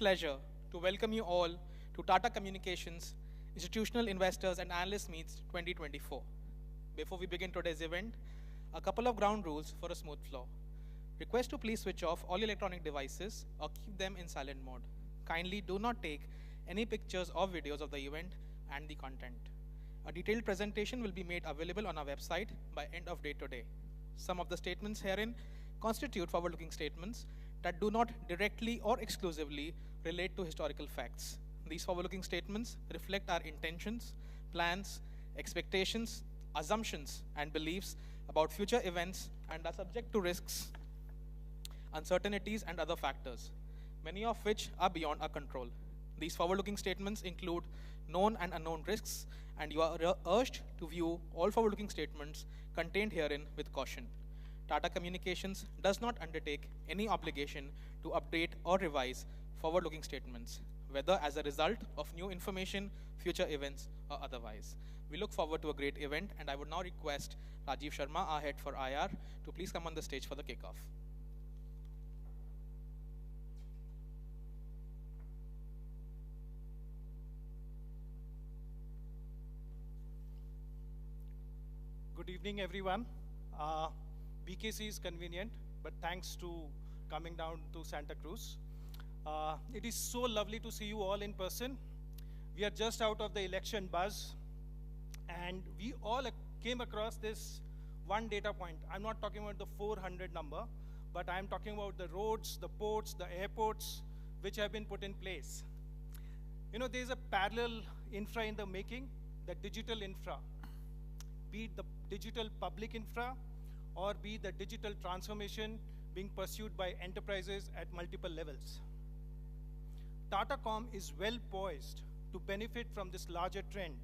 pleasure to welcome you all to Tata Communications Institutional Investors and Analysts Meets 2024. Before we begin today's event, a couple of ground rules for a smooth flow. Request to please switch off all electronic devices or keep them in silent mode. Kindly do not take any pictures or videos of the event and the content. A detailed presentation will be made available on our website by end of day today. Some of the statements herein constitute forward-looking statements that do not directly or exclusively relate to historical facts. These forward-looking statements reflect our intentions, plans, expectations, assumptions, and beliefs about future events and are subject to risks, uncertainties, and other factors, many of which are beyond our control. These forward-looking statements include known and unknown risks, and you are urged to view all forward-looking statements contained herein with caution. Tata Communications does not undertake any obligation to update or revise forward-looking statements, whether as a result of new information, future events, or otherwise. We look forward to a great event, and I would now request Rajiv Sharma, our head for IR, to please come on the stage for the kickoff. Good evening, everyone. BKC is convenient, but thanks to coming down to Santa Cruz. It is so lovely to see you all in person. We are just out of the election buzz, and we all came across this one data point. I'm not talking about the 400 number, but I'm talking about the roads, the ports, the airports, which have been put in place. You know, there's a parallel infra in the making, the digital infra, be it the digital public infra, or be the digital transformation being pursued by enterprises at multiple levels. Tatacom is well poised to benefit from this larger trend,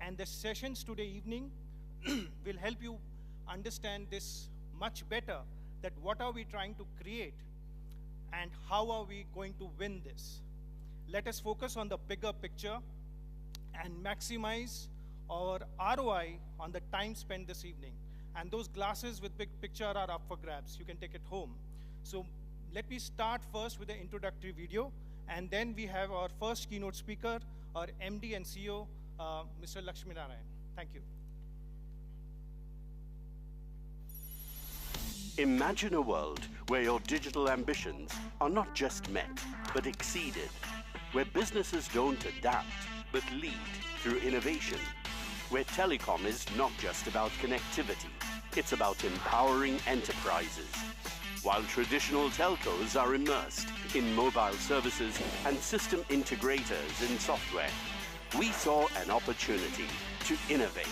and the sessions today evening will help you understand this much better, that what are we trying to create and how are we going to win this. Let us focus on the bigger picture and maximize our ROI on the time spent this evening. And those glasses with big picture are up for grabs. You can take it home. So let me start first with the introductory video, and then we have our first keynote speaker, our MD and CEO, Mr. Lakshmi Narayan. Thank you. Imagine a world where your digital ambitions are not just met, but exceeded, where businesses don't adapt, but lead through innovation, where telecom is not just about connectivity, it's about empowering enterprises. While traditional telcos are immersed in mobile services and system integrators in software, we saw an opportunity to innovate.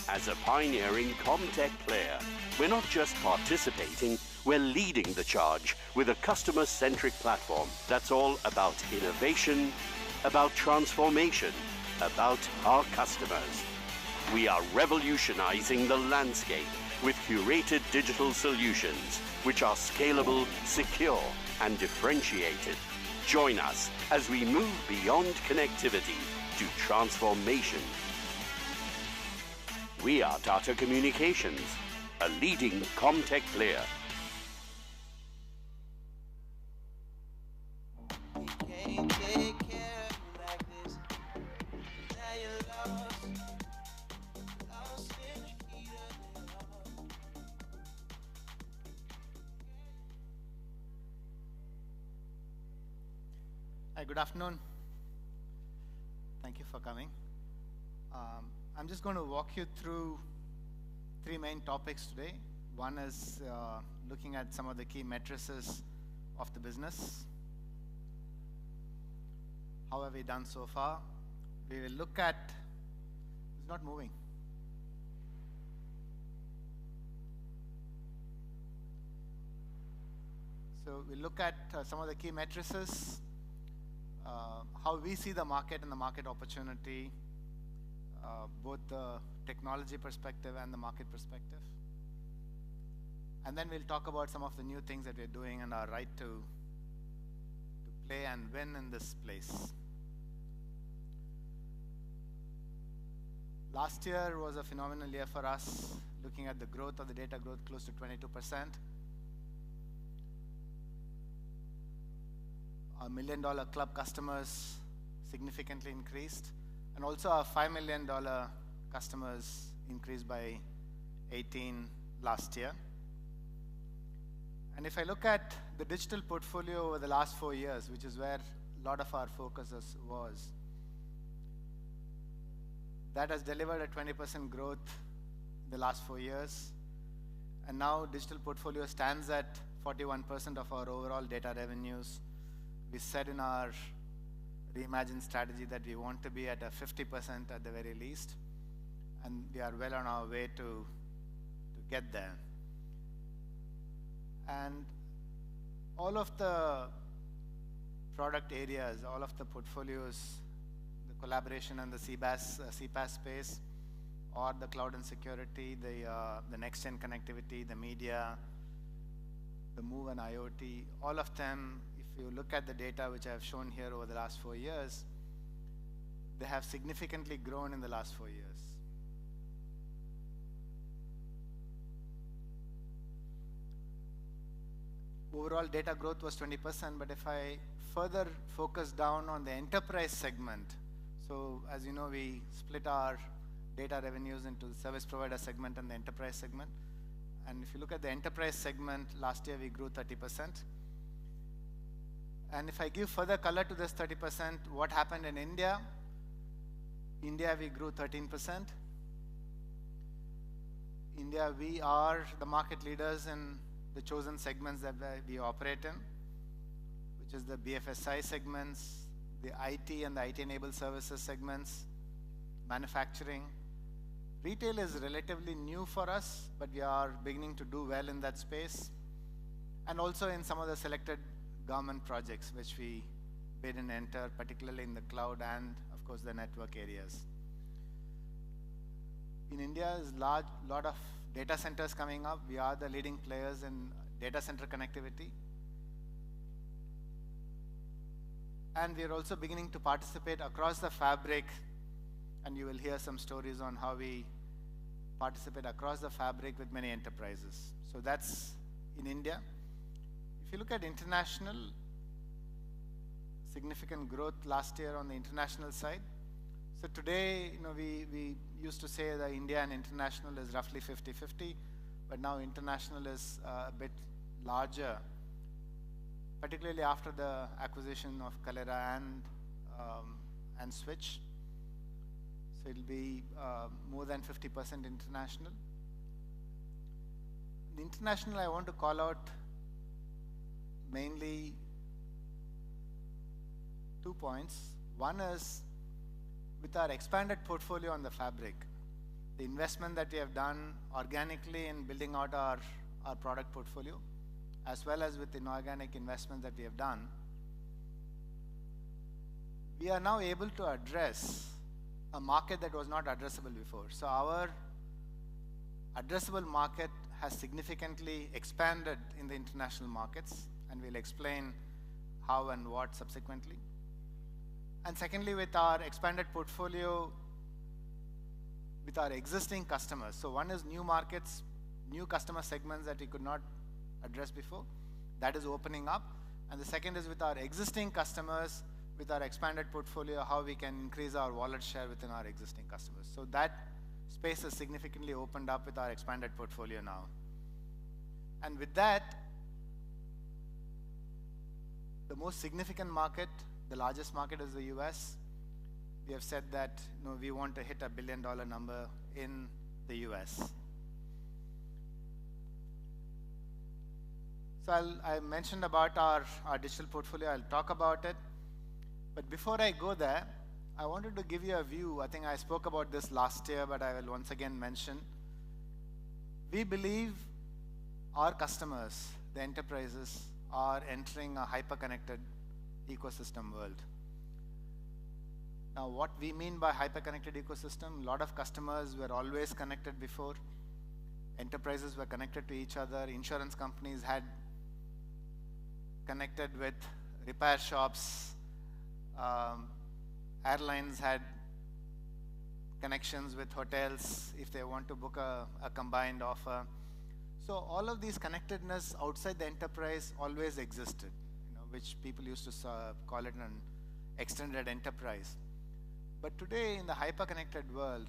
As a pioneering ComTech player, we're not just participating, we're leading the charge with a customer-centric platform that's all about innovation, about transformation, about our customers. We are revolutionizing the landscape with curated digital solutions, which are scalable, secure, and differentiated. Join us as we move beyond connectivity to transformation. We are Tata Communications, a leading ComTech player. Hi, good afternoon. Thank you for coming. I'm just going to walk you through three main topics today. One is looking at some of the key matrices of the business. How have we done so far? We will look at, it's not moving. So we'll look at some of the key matrices, how we see the market and the market opportunity, both the technology perspective and the market perspective. And then we'll talk about some of the new things that we're doing and our right to play and win in this place. Last year was a phenomenal year for us, looking at the growth of the data growth close to 22%. Our $1 million club customers significantly increased, and also our $5 million customers increased by 18 last year. And if I look at the digital portfolio over the last 4 years, which is where a lot of our focus was, that has delivered a 20% growth in the last 4 years. And now digital portfolio stands at 41% of our overall data revenues. We said in our reimagined strategy that we want to be at a 50% at the very least, and we are well on our way to get there. And all of the product areas, all of the portfolios, the collaboration and the CPaaS space, or the cloud and security, the next-gen connectivity, the media, the move and IoT, all of them, if you look at the data which I have shown here over the last 4 years, they have significantly grown in the last 4 years. Overall data growth was 20%, but if I further focus down on the enterprise segment, so as you know, we split our data revenues into the service provider segment and the enterprise segment. And if you look at the enterprise segment, last year we grew 30%. And if I give further color to this 30%, what happened in India? India, we grew 13%. India, we are the market leaders in the chosen segments that we operate in, which is the BFSI segments, the IT and the IT-enabled services segments, manufacturing. Retail is relatively new for us, but we are beginning to do well in that space, and also in some of the selected government projects which we bid and enter, particularly in the cloud and, of course, the network areas. In India, is lot of data centers coming up. We are the leading players in data center connectivity. And we are also beginning to participate across the fabric, and you will hear some stories on how we participate across the fabric with many enterprises. So that's in India. If you look at international, significant growth last year on the international side. So today, we used to say that India and international is roughly 50-50, but now international is a bit larger, particularly after the acquisition of Kalera and Switch. So it'll be more than 50% international. The international, I want to call out mainly 2 points. One is with our expanded portfolio on the fabric, the investment that we have done organically in building out our product portfolio, as well as with inorganic investment that we have done, we are now able to address a market that was not addressable before. So our addressable market has significantly expanded in the international markets, and we'll explain how and what subsequently. And secondly, with our expanded portfolio with our existing customers. So one is new markets, new customer segments that we could not address before. That is opening up. And the second is with our existing customers, with our expanded portfolio, how we can increase our wallet share within our existing customers. So that space has significantly opened up with our expanded portfolio now. And with that, the most significant market, the largest market is the US. We have said that we want to hit a $1 billion number in the US. So I mentioned about our digital portfolio. I'll talk about it. But before I go there, I wanted to give you a view. I think I spoke about this last year, but I will once again mention. We believe our customers, the enterprises, are entering a hyper-connected ecosystem world. Now, what we mean by hyper-connected ecosystem, a lot of customers were always connected before. Enterprises were connected to each other. Insurance companies had connected with repair shops. Airlines had connections with hotels if they want to book a combined offer. So all of these connectedness outside the enterprise always existed. which people used to call it an extended enterprise. But today, in the hyper-connected world,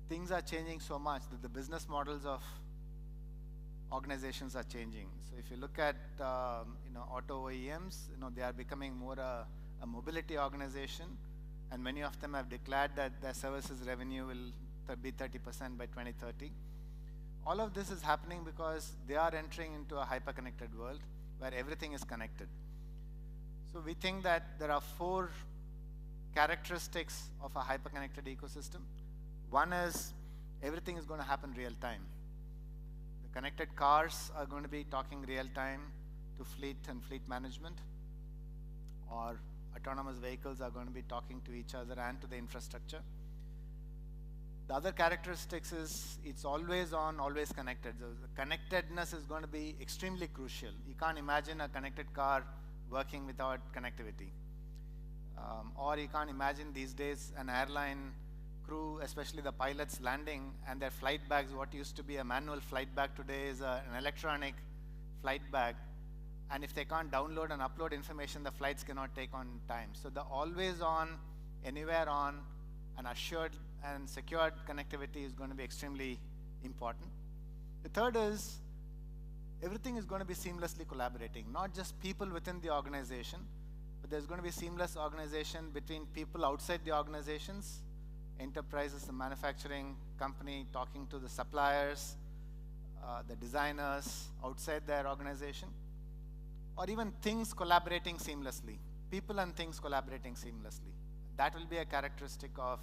things are changing so much that the business models of organizations are changing. So if you look at auto OEMs, they are becoming more a mobility organization, and many of them have declared that their services revenue will be 30% by 2030. All of this is happening because they are entering into a hyper-connected world where everything is connected. So we think that there are 4 characteristics of a hyper-connected ecosystem. One is everything is going to happen real time. The connected cars are going to be talking real time to fleet and fleet management, or autonomous vehicles are going to be talking to each other and to the infrastructure. The other characteristics is it's always on, always connected. So the connectedness is going to be extremely crucial. You can't imagine a connected car working without connectivity. Or you can't imagine these days an airline crew, especially the pilots, landing and their flight bags, what used to be a manual flight bag today is an electronic flight bag. And if they can't download and upload information, the flights cannot take on time. So the always on, anywhere on, and assured and secured connectivity is going to be extremely important. The third is everything is going to be seamlessly collaborating, not just people within the organization, but there's going to be seamless organization between people outside the organizations, enterprises, the manufacturing company talking to the suppliers, the designers outside their organization, or even things collaborating seamlessly, people and things collaborating seamlessly. That will be a characteristic of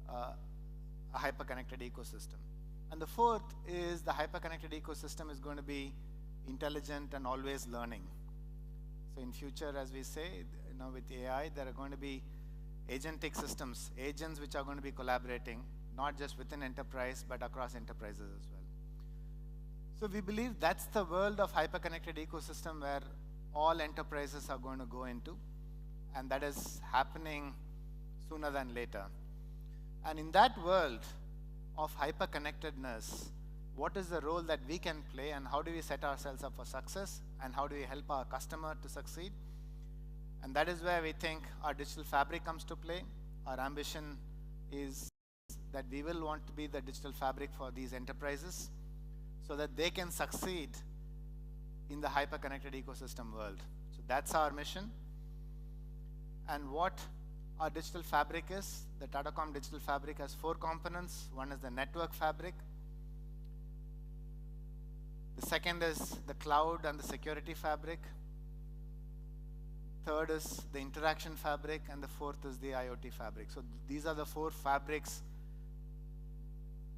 a hyper-connected ecosystem. And the fourth is the hyper-connected ecosystem is going to be intelligent and always learning. So in future, as we say, with AI, there are going to be agentic systems, agents which are going to be collaborating, not just within enterprise, but across enterprises as well. So we believe that's the world of hyper-connected ecosystem where all enterprises are going to go into, and that is happening sooner than later. And in that world of hyper-connectedness, what is the role that we can play, and how do we set ourselves up for success, and how do we help our customer to succeed? And that is where we think our digital fabric comes to play. Our ambition is that we will want to be the digital fabric for these enterprises so that they can succeed in the hyper-connected ecosystem world. So that's our mission. And what our digital fabric is, the Tatacom digital fabric has 4 components. One is the network fabric. The second is the cloud and the security fabric. Third is the interaction fabric, and the fourth is the IoT fabric. So these are the 4 fabrics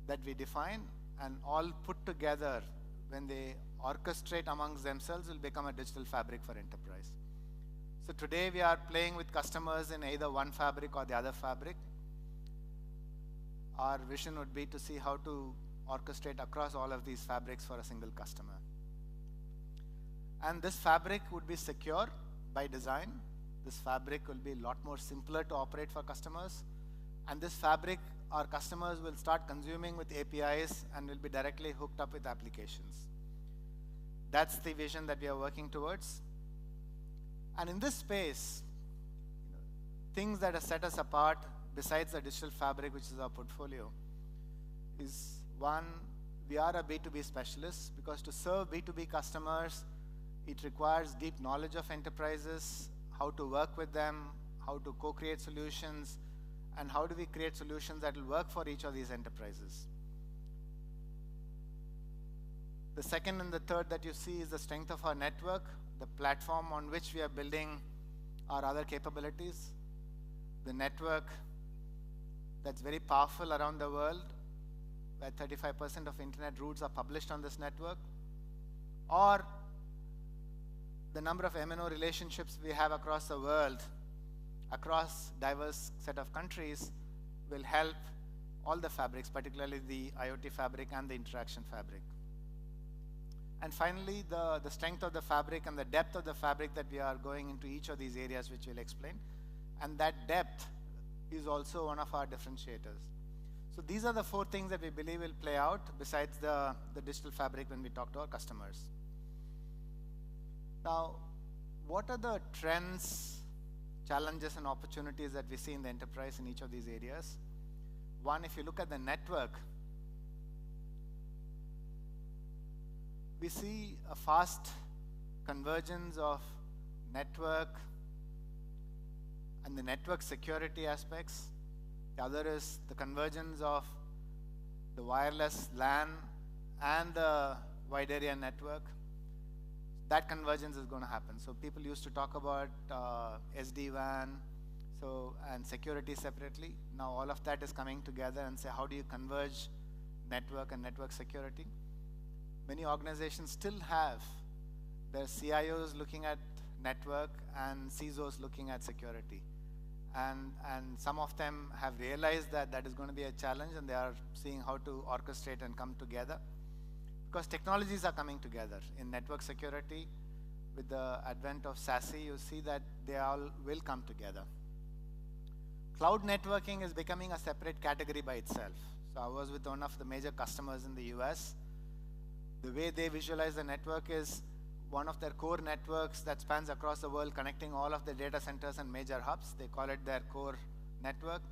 that we define, and all put together, when they orchestrate amongst themselves, will become a digital fabric for enterprise. So today we are playing with customers in either one fabric or the other fabric. Our vision would be to see how to orchestrate across all of these fabrics for a single customer. And this fabric would be secure by design. This fabric will be a lot more simpler to operate for customers. And this fabric, our customers will start consuming with APIs and will be directly hooked up with applications. That's the vision that we are working towards. And in this space, things that have set us apart, besides the digital fabric, which is our portfolio, is one, we are a B2B specialist, because to serve B2B customers, it requires deep knowledge of enterprises, how to work with them, how to co-create solutions, and how do we create solutions that will work for each of these enterprises. The second and the third that you see is the strength of our network, the platform on which we are building our other capabilities, the network that's very powerful around the world, where 35% of internet routes are published on this network, or the number of MNO relationships we have across the world, across diverse set of countries, will help all the fabrics, particularly the IoT fabric and the interaction fabric. And finally, the strength of the fabric and the depth of the fabric that we are going into each of these areas, which we'll explain. And that depth is also one of our differentiators. So these are the 4 things that we believe will play out besides the digital fabric when we talk to our customers. Now, what are the trends, challenges, and opportunities that we see in the enterprise in each of these areas? One, if you look at the network, we see a fast convergence of network and the network security aspects. The other is the convergence of the wireless LAN and the wide area network. That convergence is going to happen. So people used to talk about SD-WAN and security separately. Now all of that is coming together and say, how do you converge network and network security? Many organizations still have their CIOs looking at network and CISOs looking at security. And some of them have realized that that is going to be a challenge, and they are seeing how to orchestrate and come together. Because technologies are coming together. In network security, with the advent of SASE, you see that they all will come together. Cloud networking is becoming a separate category by itself. So I was with one of the major customers in the US. The way they visualize the network is one of their core networks that spans across the world, connecting all of the data centers and major hubs. They call it their core network.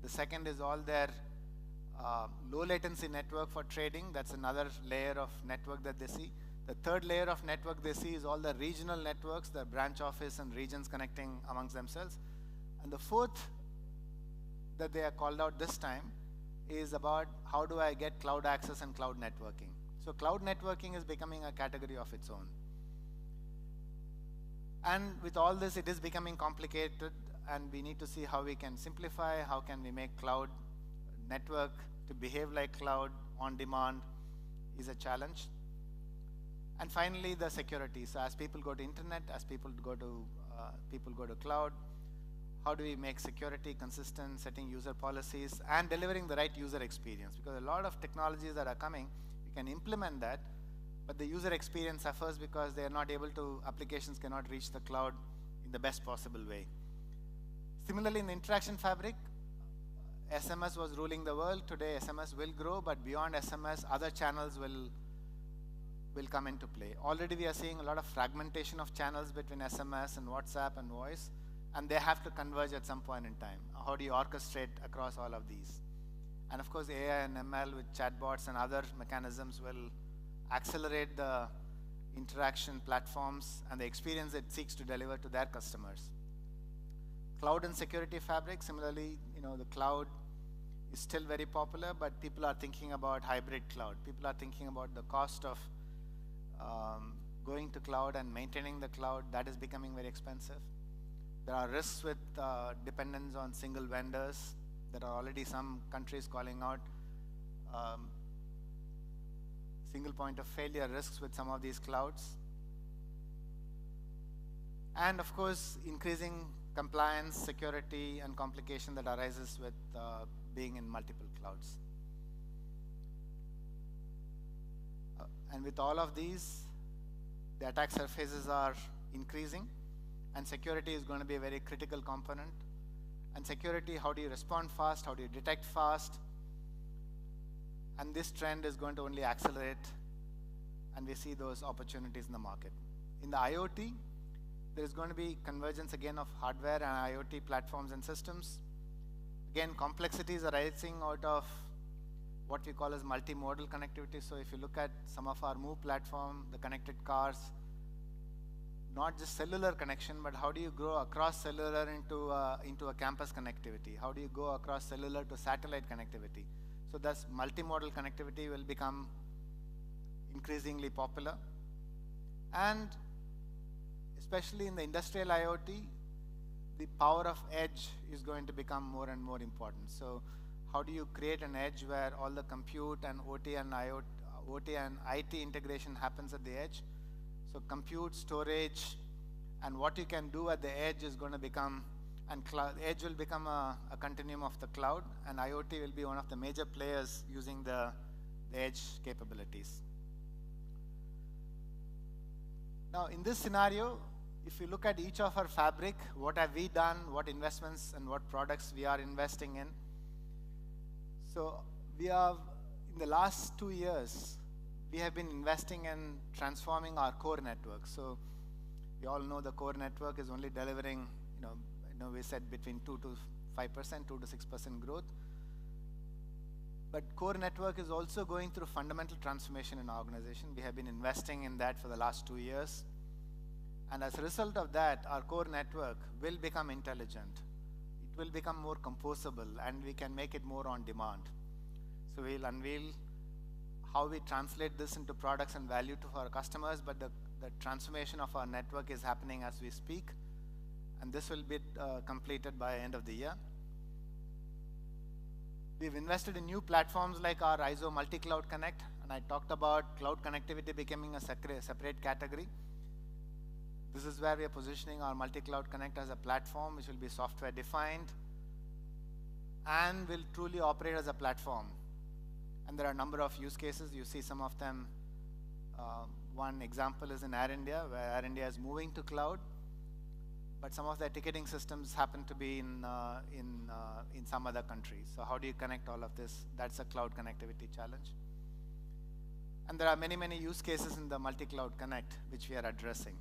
The second is all their low latency network for trading. That's another layer of network that they see. The third layer of network they see is all the regional networks, the branch office and regions connecting amongst themselves. And the fourth that they are called out this time is about how do I get cloud access and cloud networking. So cloud networking is becoming a category of its own. And with all this, it is becoming complicated, and we need to see how we can simplify, how can we make cloud network to behave like cloud on demand is a challenge. And finally, the security. So as people go to internet, as people go to cloud, how do we make security consistent, setting user policies, and delivering the right user experience? Because a lot of technologies that are coming, we can implement that, but the user experience suffers because they are not able to, applications cannot reach the cloud in the best possible way. Similarly, in the interaction fabric, SMS was ruling the world. Today, SMS will grow, but beyond SMS, other channels will come into play. Already, we are seeing a lot of fragmentation of channels between SMS and WhatsApp and voice, and they have to converge at some point in time. How do you orchestrate across all of these? And of course, AI and ML with chatbots and other mechanisms will accelerate the interaction platforms and the experience it seeks to deliver to their customers. Cloud and security fabric, similarly, the cloud is still very popular, but people are thinking about hybrid cloud. People are thinking about the cost of going to cloud and maintaining the cloud. That is becoming very expensive. There are risks with dependence on single vendors. There are already some countries calling out single point of failure risks with some of these clouds. And of course, increasing compliance, security, and complication that arises with being in multiple clouds. And with all of these, the attack surfaces are increasing, and security is going to be a very critical component. And security, how do you respond fast? How do you detect fast? And this trend is going to only accelerate, and we see those opportunities in the market. In the IoT, there is going to be convergence again of hardware and IoT platforms and systems. Again, complexities arising out of what we call as multimodal connectivity. So if you look at some of our Move platform, the connected cars, not just cellular connection, but how do you grow across cellular into a campus connectivity? How do you go across cellular to satellite connectivity? So thus, multimodal connectivity will become increasingly popular. And especially in the industrial IoT, the power of edge is going to become more and more important. So how do you create an edge where all the compute and OT and IT integration happens at the edge? So compute, storage, and what you can do at the edge is going to become, and edge will become a continuum of the cloud, and IoT will be one of the major players using the edge capabilities. Now, in this scenario, if you look at each of our fabric, what have we done, what investments and what products we are investing in. So we have, in the last 2 years, we have been investing in transforming our core network. So We all know the core network is only delivering, we said between 2 to 5%, 2 to 6% growth. But core network is also going through fundamental transformation in our organization. We have been investing in that for the last 2 years. And as a result of that, our core network will become intelligent. It will become more composable, and we can make it more on demand. So we'll unveil how we translate this into products and value to our customers, but the transformation of our network is happening as we speak, and this will be completed by end of the year. We've invested in new platforms like our ISO Multi-Cloud Connect, and I talked about cloud connectivity becoming a separate category. This is where we are positioning our Multi-Cloud Connect as a platform which will be software defined and will truly operate as a platform. And there are a number of use cases. You see some of them. One example is in Air India, where Air India is moving to cloud, but some of their ticketing systems happen to be in some other countries. So how do you connect all of this? That's a cloud connectivity challenge. And there are many, many use cases in the Multi-Cloud Connect which we are addressing.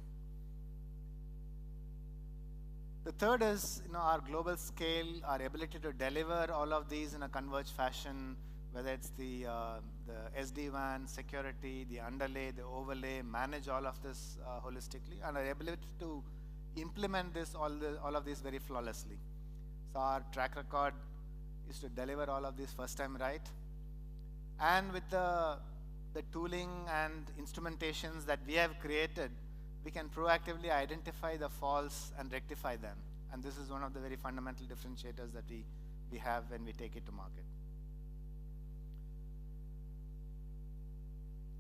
The third is our global scale, our ability to deliver all of these in a converged fashion, whether it's the SD-WAN, security, the underlay, the overlay, manage all of this holistically, and our ability to implement all of these very flawlessly. So our track record is to deliver all of these first time right. And with the tooling and instrumentations that we have created, we can proactively identify the faults and rectify them. And this is one of the very fundamental differentiators that we have when we take it to market.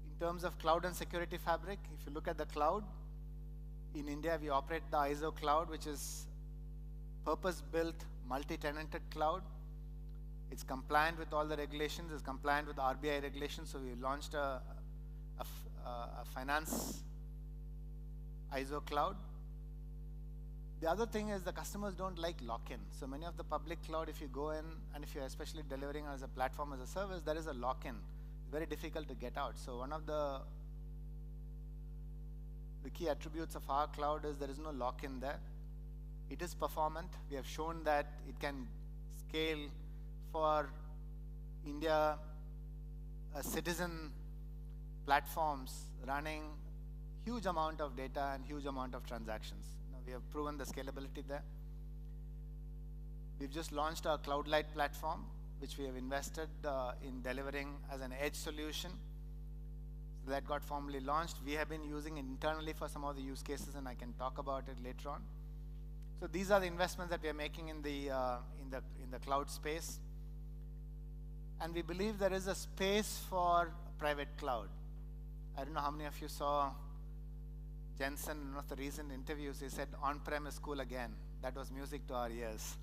In terms of cloud and security fabric, if you look at the cloud, in India we operate the ISO cloud, which is purpose-built, multi-tenanted cloud. It's compliant with all the regulations, it's compliant with RBI regulations, so we launched a finance ISO cloud. The other thing is the customers don't like lock-in. So many of the public cloud, if you go in, and if you're especially delivering as a platform as a service, there is a lock-in. It's very difficult to get out. So one of the key attributes of our cloud is there is no lock-in there. It is performant. We have shown that it can scale for India citizen platforms running huge amount of data and huge amount of transactions. We have proven the scalability there. We've just launched our Cloud Light platform, which we have invested in delivering as an edge solution. So that got formally launched. We have been using it internally for some of the use cases, and I can talk about it later on. So these are the investments that we are making in the cloud space. And we believe there is a space for private cloud. I don't know how many of you saw Jensen in one of the recent interviews. He said, on-prem is cool again. That was music to our ears.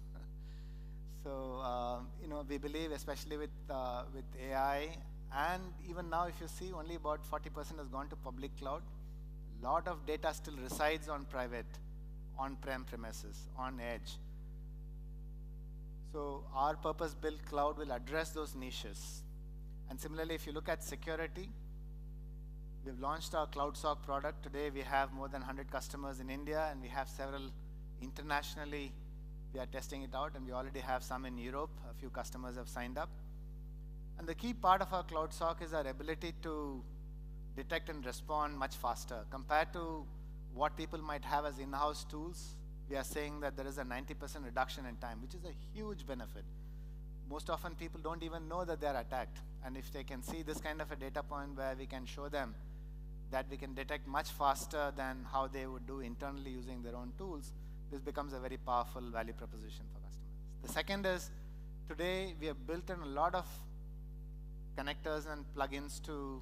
So, we believe, especially with AI, and even now, if you see, only about 40% has gone to public cloud. A lot of data still resides on private, on-prem premises, on edge. So our purpose-built cloud will address those niches. And similarly, if you look at security, we've launched our CloudSOC product. Today, we have more than 100 customers in India, and we have several internationally. We are testing it out, and we already have some in Europe. A few customers have signed up. And the key part of our CloudSOC is our ability to detect and respond much faster. Compared to what people might have as in-house tools, we are saying that there is a 90% reduction in time, which is a huge benefit. Most often, people don't even know that they are attacked. And if they can see this kind of a data point where we can show them that we can detect much faster than how they would do internally using their own tools, this becomes a very powerful value proposition for customers. The second is, today we have built in a lot of connectors and plugins to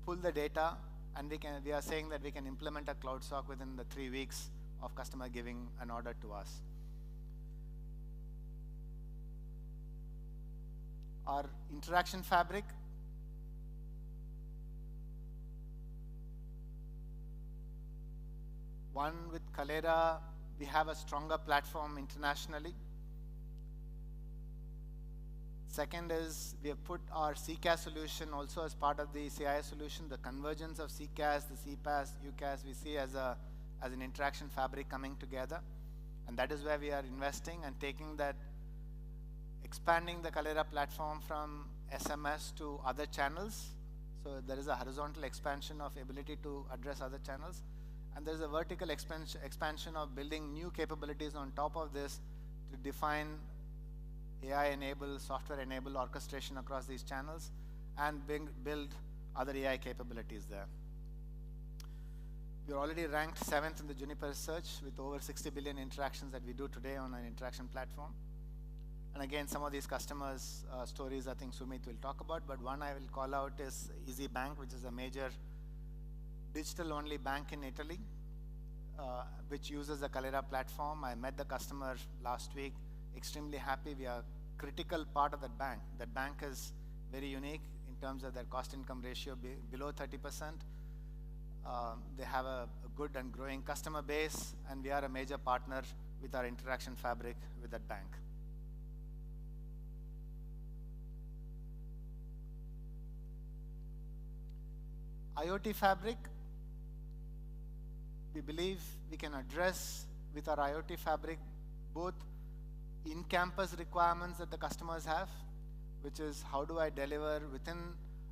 pull the data, and we are saying that we can implement a CloudSOC within the 3 weeks of customer giving an order to us. Our interaction fabric, one with Kalera, we have a stronger platform internationally. Second is we have put our CCaaS solution also as part of the CIS solution. The convergence of CCaaS, the CPaaS, UCaaS, we see as as an interaction fabric coming together. And that is where we are investing and taking that, expanding the Kalera platform from SMS to other channels. So there is a horizontal expansion of ability to address other channels. And there's a vertical expansion of building new capabilities on top of this to define AI-enabled, software-enabled orchestration across these channels and build other AI capabilities there. We're already ranked 7th in the Juniper search with over 60 billion interactions that we do today on an interaction platform. And again, some of these customers' stories I think Sumit will talk about, but one I will call out is Easy Bank, which is a major digital-only bank in Italy, which uses the Kalera platform. I met the customer last week, extremely happy. We are a critical part of that bank. That bank is very unique in terms of their cost-income ratio below 30%. They have a good and growing customer base, and we are a major partner with our interaction fabric with that bank. IoT fabric, we believe we can address with our IoT fabric both in-campus requirements that the customers have, which is how do I deliver within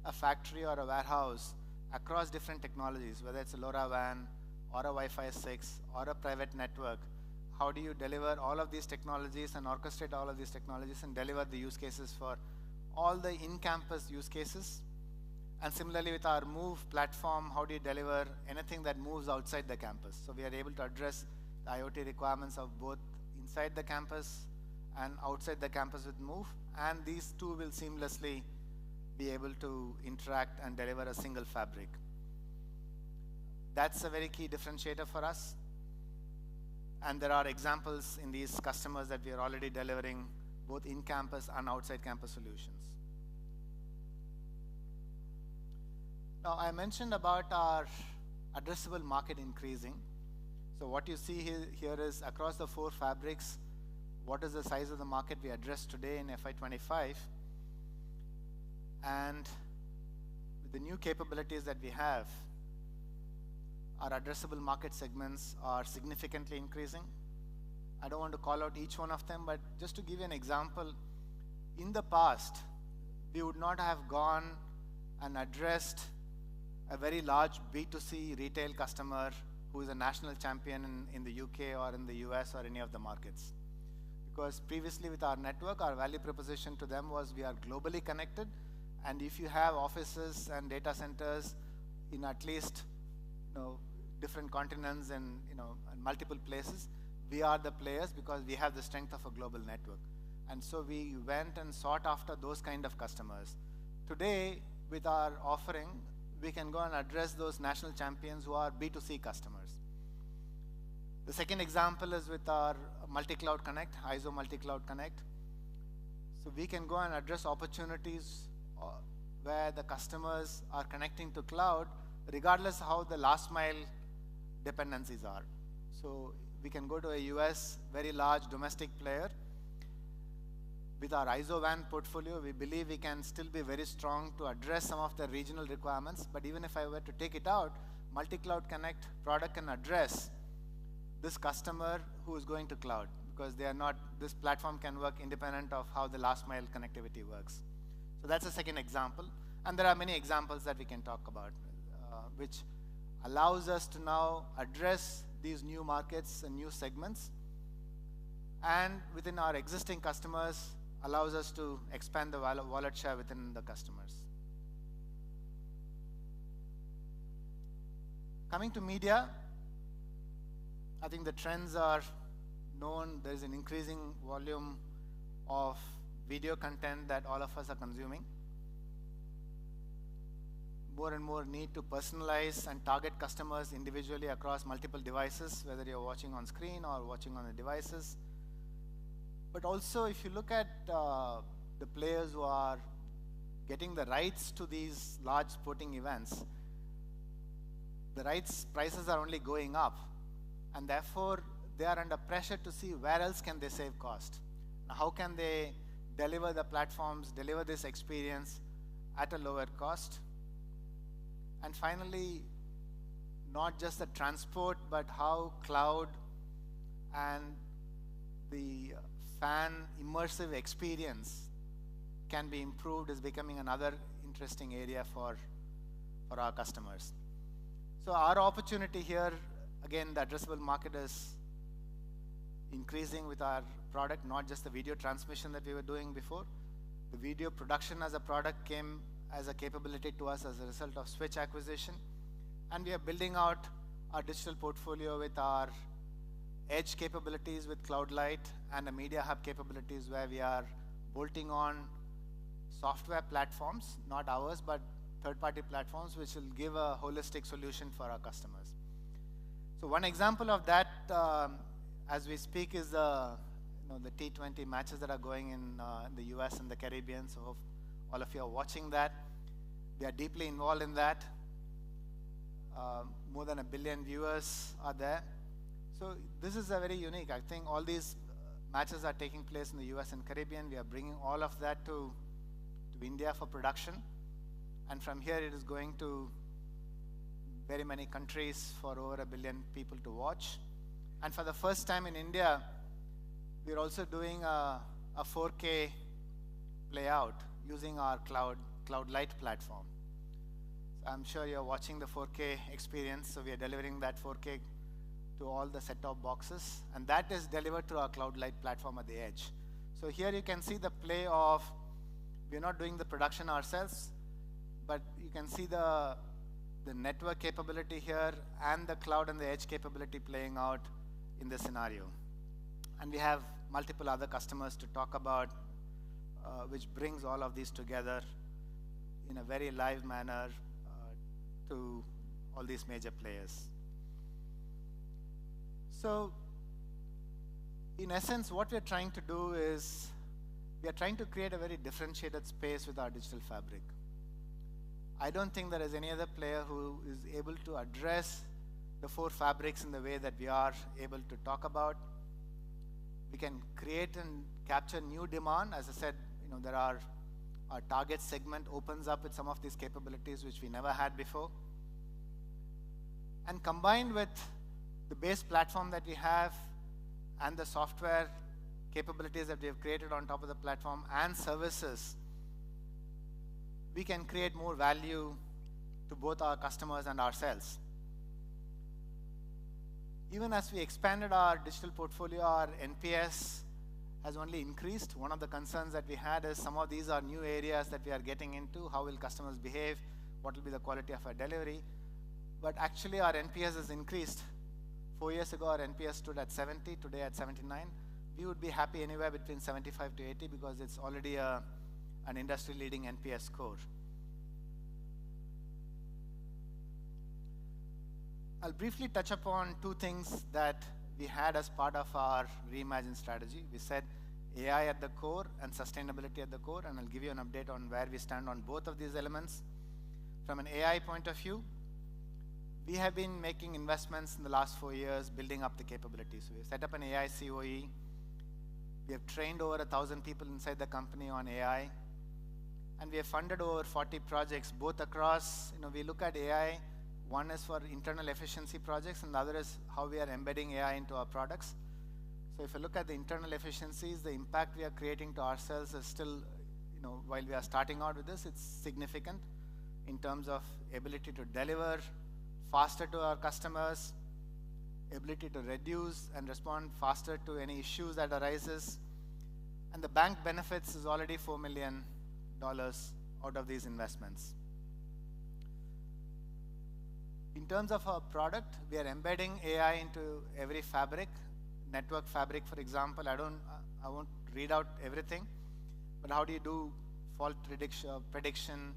a factory or a warehouse across different technologies, whether it's a LoRaWAN or a Wi-Fi 6 or a private network. How do you deliver all of these technologies and orchestrate all of these technologies and deliver the use cases for all the in-campus use cases? And similarly with our Move platform, how do you deliver anything that moves outside the campus? So we are able to address the IoT requirements of both inside the campus and outside the campus with Move. And these two will seamlessly be able to interact and deliver a single fabric. That's a very key differentiator for us. And there are examples in these customers that we are already delivering both in-campus and outside campus solutions. Now, I mentioned about our addressable market increasing. So what you see here is across the 4 fabrics, what is the size of the market we address today in FY25? And with the new capabilities that we have, our addressable market segments are significantly increasing. I don't want to call out each one of them, but just to give you an example, in the past, we would not have gone and addressed a very large B2C retail customer who is a national champion in the UK or in the US or any of the markets. Because previously with our network, our value proposition to them was we are globally connected, and if you have offices and data centers in at least different continents and and multiple places, we are the players because we have the strength of a global network. And so we went and sought after those kind of customers. Today, with our offering, we can go and address those national champions who are B2C customers. The second example is with our Multi-Cloud Connect, ISO Multi-Cloud Connect. So we can go and address opportunities where the customers are connecting to cloud regardless how the last mile dependencies are. So we can go to a US very large domestic player. With our ISO WAN portfolio, we believe we can still be very strong to address some of the regional requirements. But even if I were to take it out, Multi-Cloud Connect product can address this customer who is going to cloud, because they are not, this platform can work independent of how the last mile connectivity works. So that's a second example. And there are many examples that we can talk about, which allows us to now address these new markets and new segments. And within our existing customers, allows us to expand the wallet share within the customers. Coming to media, I think the trends are known. There's an increasing volume of video content that all of us are consuming. More and more need to personalize and target customers individually across multiple devices, whether you're watching on screen or watching on the devices. But also, if you look at the players who are getting the rights to these large sporting events, the rights prices are only going up, and therefore they are under pressure to see where else can they save cost. How can they deliver the platforms, deliver this experience at a lower cost? And finally, not just the transport, but how cloud and the fan immersive experience can be improved is becoming another interesting area for our customers. So our opportunity here, again, the addressable market is increasing with our product, not just the video transmission that we were doing before. The video production as a product came as a capability to us as a result of Switch acquisition. And we are building out our digital portfolio with our edge capabilities with Cloud Light and the Media Hub capabilities where we are bolting on software platforms, not ours, but third-party platforms, which will give a holistic solution for our customers. So one example of that, as we speak, is the T20 matches that are going in the US and the Caribbean. So all of you are watching that. We are deeply involved in that. More than 1 billion viewers are there. So this is a very unique. I think all these matches are taking place in the US and Caribbean. We are bringing all of that to India for production. And from here, it is going to very many countries for over 1 billion people to watch. And for the first time in India, we're also doing a 4K playout using our Cloud Light platform. So I'm sure you're watching the 4K experience. So we are delivering that 4K to all the set-top boxes. And that is delivered through our Cloud Light platform at the edge. So here you can see the play of, we're not doing the production ourselves, but you can see the network capability here and the cloud and the edge capability playing out in this scenario. And we have multiple other customers to talk about, which brings all of these together in a very live manner to all these major players. So in essence, what we're trying to do is we are trying to create a very differentiated space with our digital fabric. I don't think there is any other player who is able to address the 4 fabrics in the way that we are able to talk about. We can create and capture new demand. As I said, there are our target segment opens up with some of these capabilities which we never had before. And combined with the base platform that we have and the software capabilities that we have created on top of the platform and services, we can create more value to both our customers and ourselves. Even as we expanded our digital portfolio, our NPS has only increased. One of the concerns that we had is some of these are new areas that we are getting into. How will customers behave? What will be the quality of our delivery? But actually, our NPS has increased. 4 years ago, our NPS stood at 70, today at 79. We would be happy anywhere between 75 to 80 because it's already an industry-leading NPS score. I'll briefly touch upon 2 things that we had as part of our Reimagine strategy. We said AI at the core and sustainability at the core, and I'll give you an update on where we stand on both of these elements. From an AI point of view, we have been making investments in the last 4 years, building up the capabilities. So we've set up an AI COE. We have trained over 1,000 people inside the company on AI. And we have funded over 40 projects, both across, we look at AI. One is for internal efficiency projects, and the other is how we are embedding AI into our products. So if you look at the internal efficiencies, the impact we are creating to ourselves is still, while we are starting out with this, it's significant in terms of ability to deliver faster to our customers, ability to reduce and respond faster to any issues that arises. And the bank benefits is already $4 million out of these investments. In terms of our product, we are embedding AI into every fabric. Network fabric, for example, I won't read out everything, but how do you do fault prediction,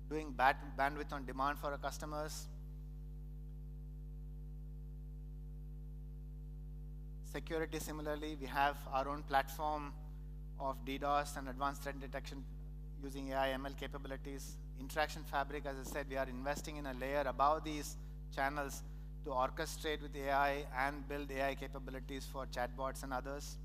doing bandwidth on demand for our customers? Security, similarly, we have our own platform of DDoS and advanced threat detection using AI ML capabilities. Interaction fabric, as I said, we are investing in a layer above these channels to orchestrate with AI and build AI capabilities for chatbots and others.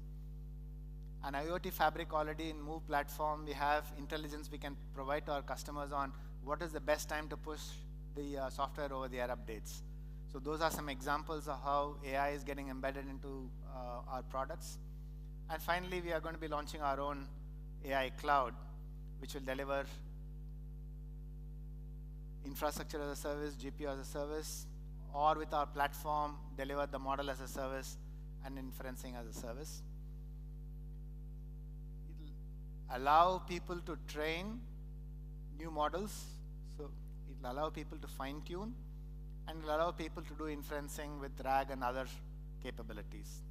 And IoT fabric already in Move platform, we have intelligence we can provide to our customers on what is the best time to push the software over the air updates. So those are some examples of how AI is getting embedded into our products. And finally, we are going to be launching our own AI cloud, which will deliver infrastructure as a service, GPU as a service, or with our platform, deliver the model as a service and inferencing as a service. It will allow people to train new models, so it will allow people to fine-tune, and it will allow people to do inferencing with RAG and other capabilities.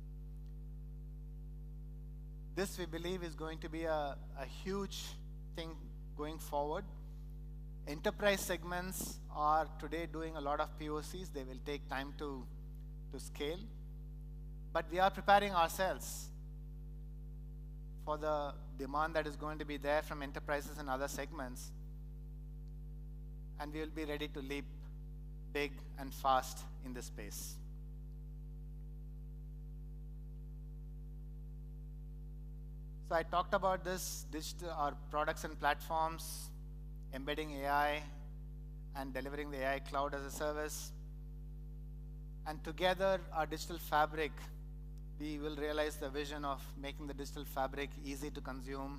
This, we believe, is going to be a huge thing going forward. Enterprise segments are today doing a lot of POCs. They will take time to scale. But we are preparing ourselves for the demand that is going to be there from enterprises and other segments. And we will be ready to leap big and fast in this space. So I talked about this, our products and platforms, embedding AI and delivering the AI cloud as a service. And together, our digital fabric, we will realize the vision of making the digital fabric easy to consume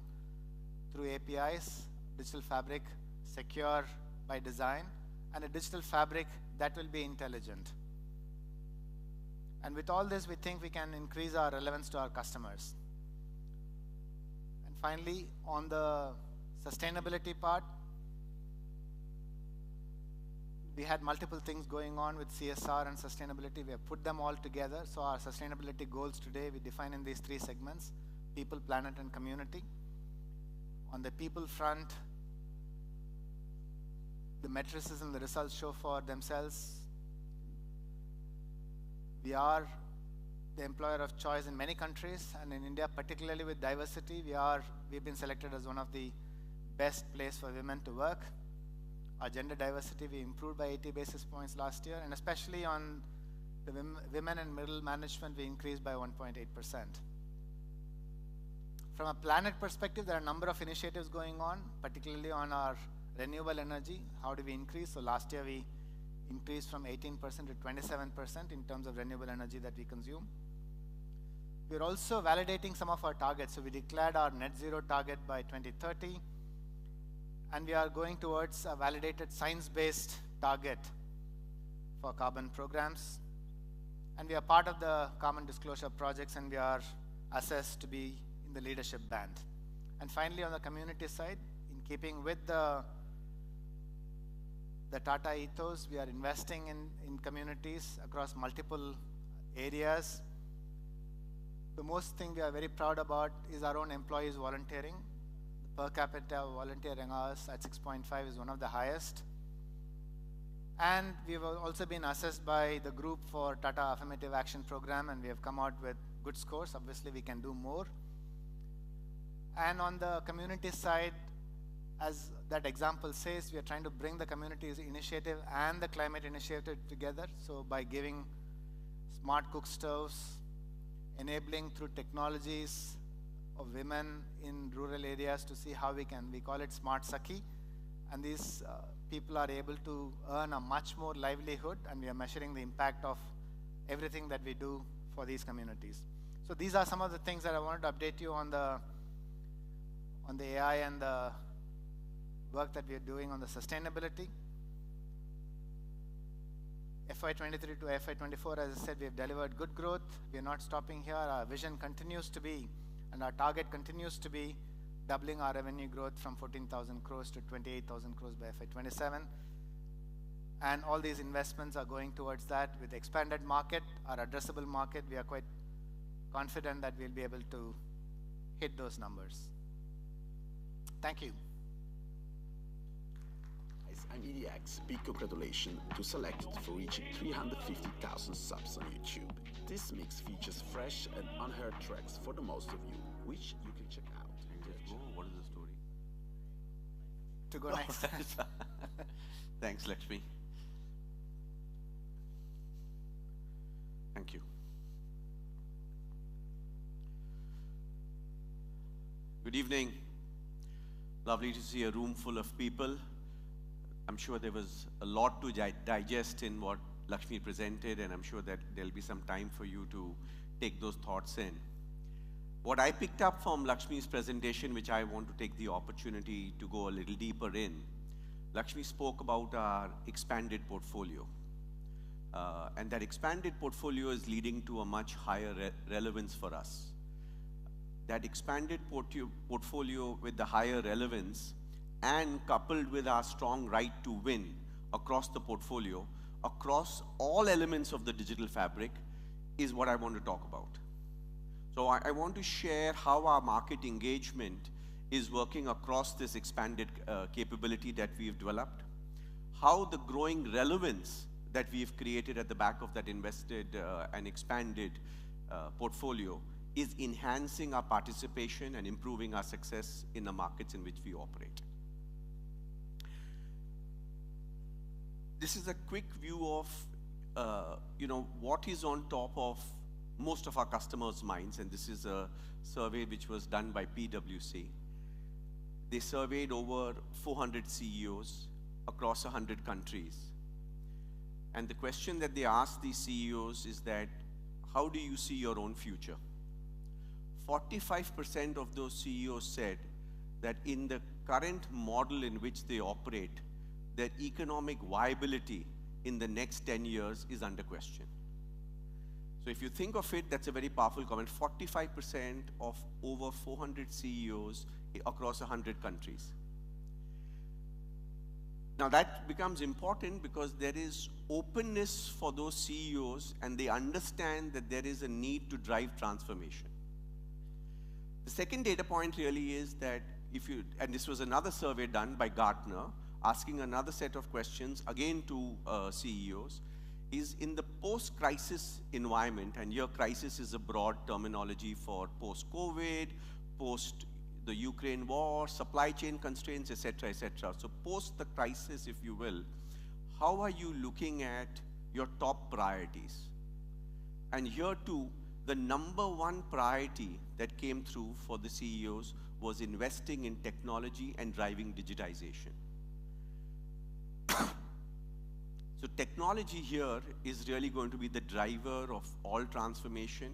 through APIs, digital fabric secure by design, and a digital fabric that will be intelligent. And with all this, we think we can increase our relevance to our customers. And finally, on the sustainability part, we had multiple things going on with CSR and sustainability. We have put them all together. So our sustainability goals today, we define in these three segments: people, planet, and community. On the people front, the matrices and the results show for themselves. We are the employer of choice in many countries, and in India, particularly with diversity, we've been selected as one of the best places for women to work. Our gender diversity, we improved by 80 basis points last year, and especially on the women and middle management, we increased by 1.8%. From a planet perspective, there are a number of initiatives going on, particularly on our renewable energy. How do we increase? So last year, we increased from 18% to 27% in terms of renewable energy that we consume. We're also validating some of our targets. So we declared our net zero target by 2030. And we are going towards a validated science-based target for carbon programs. And we are part of the Carbon Disclosure Projects, and we are assessed to be in the leadership band. And finally, on the community side, in keeping with the Tata ethos, we are investing in communities across multiple areas. The most thing we are very proud about is our own employees volunteering. Per capita volunteering hours at 6.5 is one of the highest. And we've also been assessed by the group for Tata Affirmative Action Program, and we have come out with good scores. Obviously, we can do more. And on the community side, as that example says, we are trying to bring the community's initiative and the climate initiative together. So by giving smart cook stoves, enabling through technologies of women in rural areas to see how we call it Smart Sakhi. And these people are able to earn a much more livelihood, and we are measuring the impact of everything that we do for these communities. So these are some of the things that I wanted to update you on the AI and the work that we are doing on the sustainability. FY23 to FY24, as I said, we have delivered good growth. We are not stopping here. Our vision continues to be, and our target continues to be, doubling our revenue growth from 14,000 crores to 28,000 crores by FY27. And all these investments are going towards that. With expanded market, our addressable market, we are quite confident that we'll be able to hit those numbers. Thank you. I'm EDX. Big congratulations to Selected for reaching 350,000 subs on YouTube. This mix features fresh and unheard tracks for the most of you, which you can check out. What is the story? To go next. Thanks, Lakshmi. Thank you. Good evening. Lovely to see a room full of people. I'm sure there was a lot to digest in what Lakshmi presented, and I'm sure that there'll be some time for you to take those thoughts in. What I picked up from Lakshmi's presentation, which I want to take the opportunity to go a little deeper in, Lakshmi spoke about our expanded portfolio. And that expanded portfolio is leading to a much higher relevance for us. That expanded portfolio with the higher relevance and coupled with our strong right to win across the portfolio, across all elements of the digital fabric, is what I want to talk about. So I want to share how our market engagement is working across this expanded capability that we've developed, how the growing relevance that we've created at the back of that invested and expanded portfolio is enhancing our participation and improving our success in the markets in which we operate. This is a quick view of what is on top of most of our customers' minds, and this is a survey which was done by PwC. They surveyed over 400 CEOs across 100 countries. And the question that they asked these CEOs is that, how do you see your own future? 45% of those CEOs said that in the current model in which they operate, their economic viability in the next 10 years is under question. So if you think of it, that's a very powerful comment. 45% of over 400 CEOs across 100 countries. Now that becomes important because there is openness for those CEOs, and they understand that there is a need to drive transformation. The second data point really is that and this was another survey done by Gartner, asking another set of questions, again to CEOs, is in the post-crisis environment, and here crisis is a broad terminology for post-COVID, post the Ukraine war, supply chain constraints, etc., etc. So post the crisis, if you will, how are you looking at your top priorities? And here too, the number one priority that came through for the CEOs was investing in technology and driving digitization. So technology here is really going to be the driver of all transformation,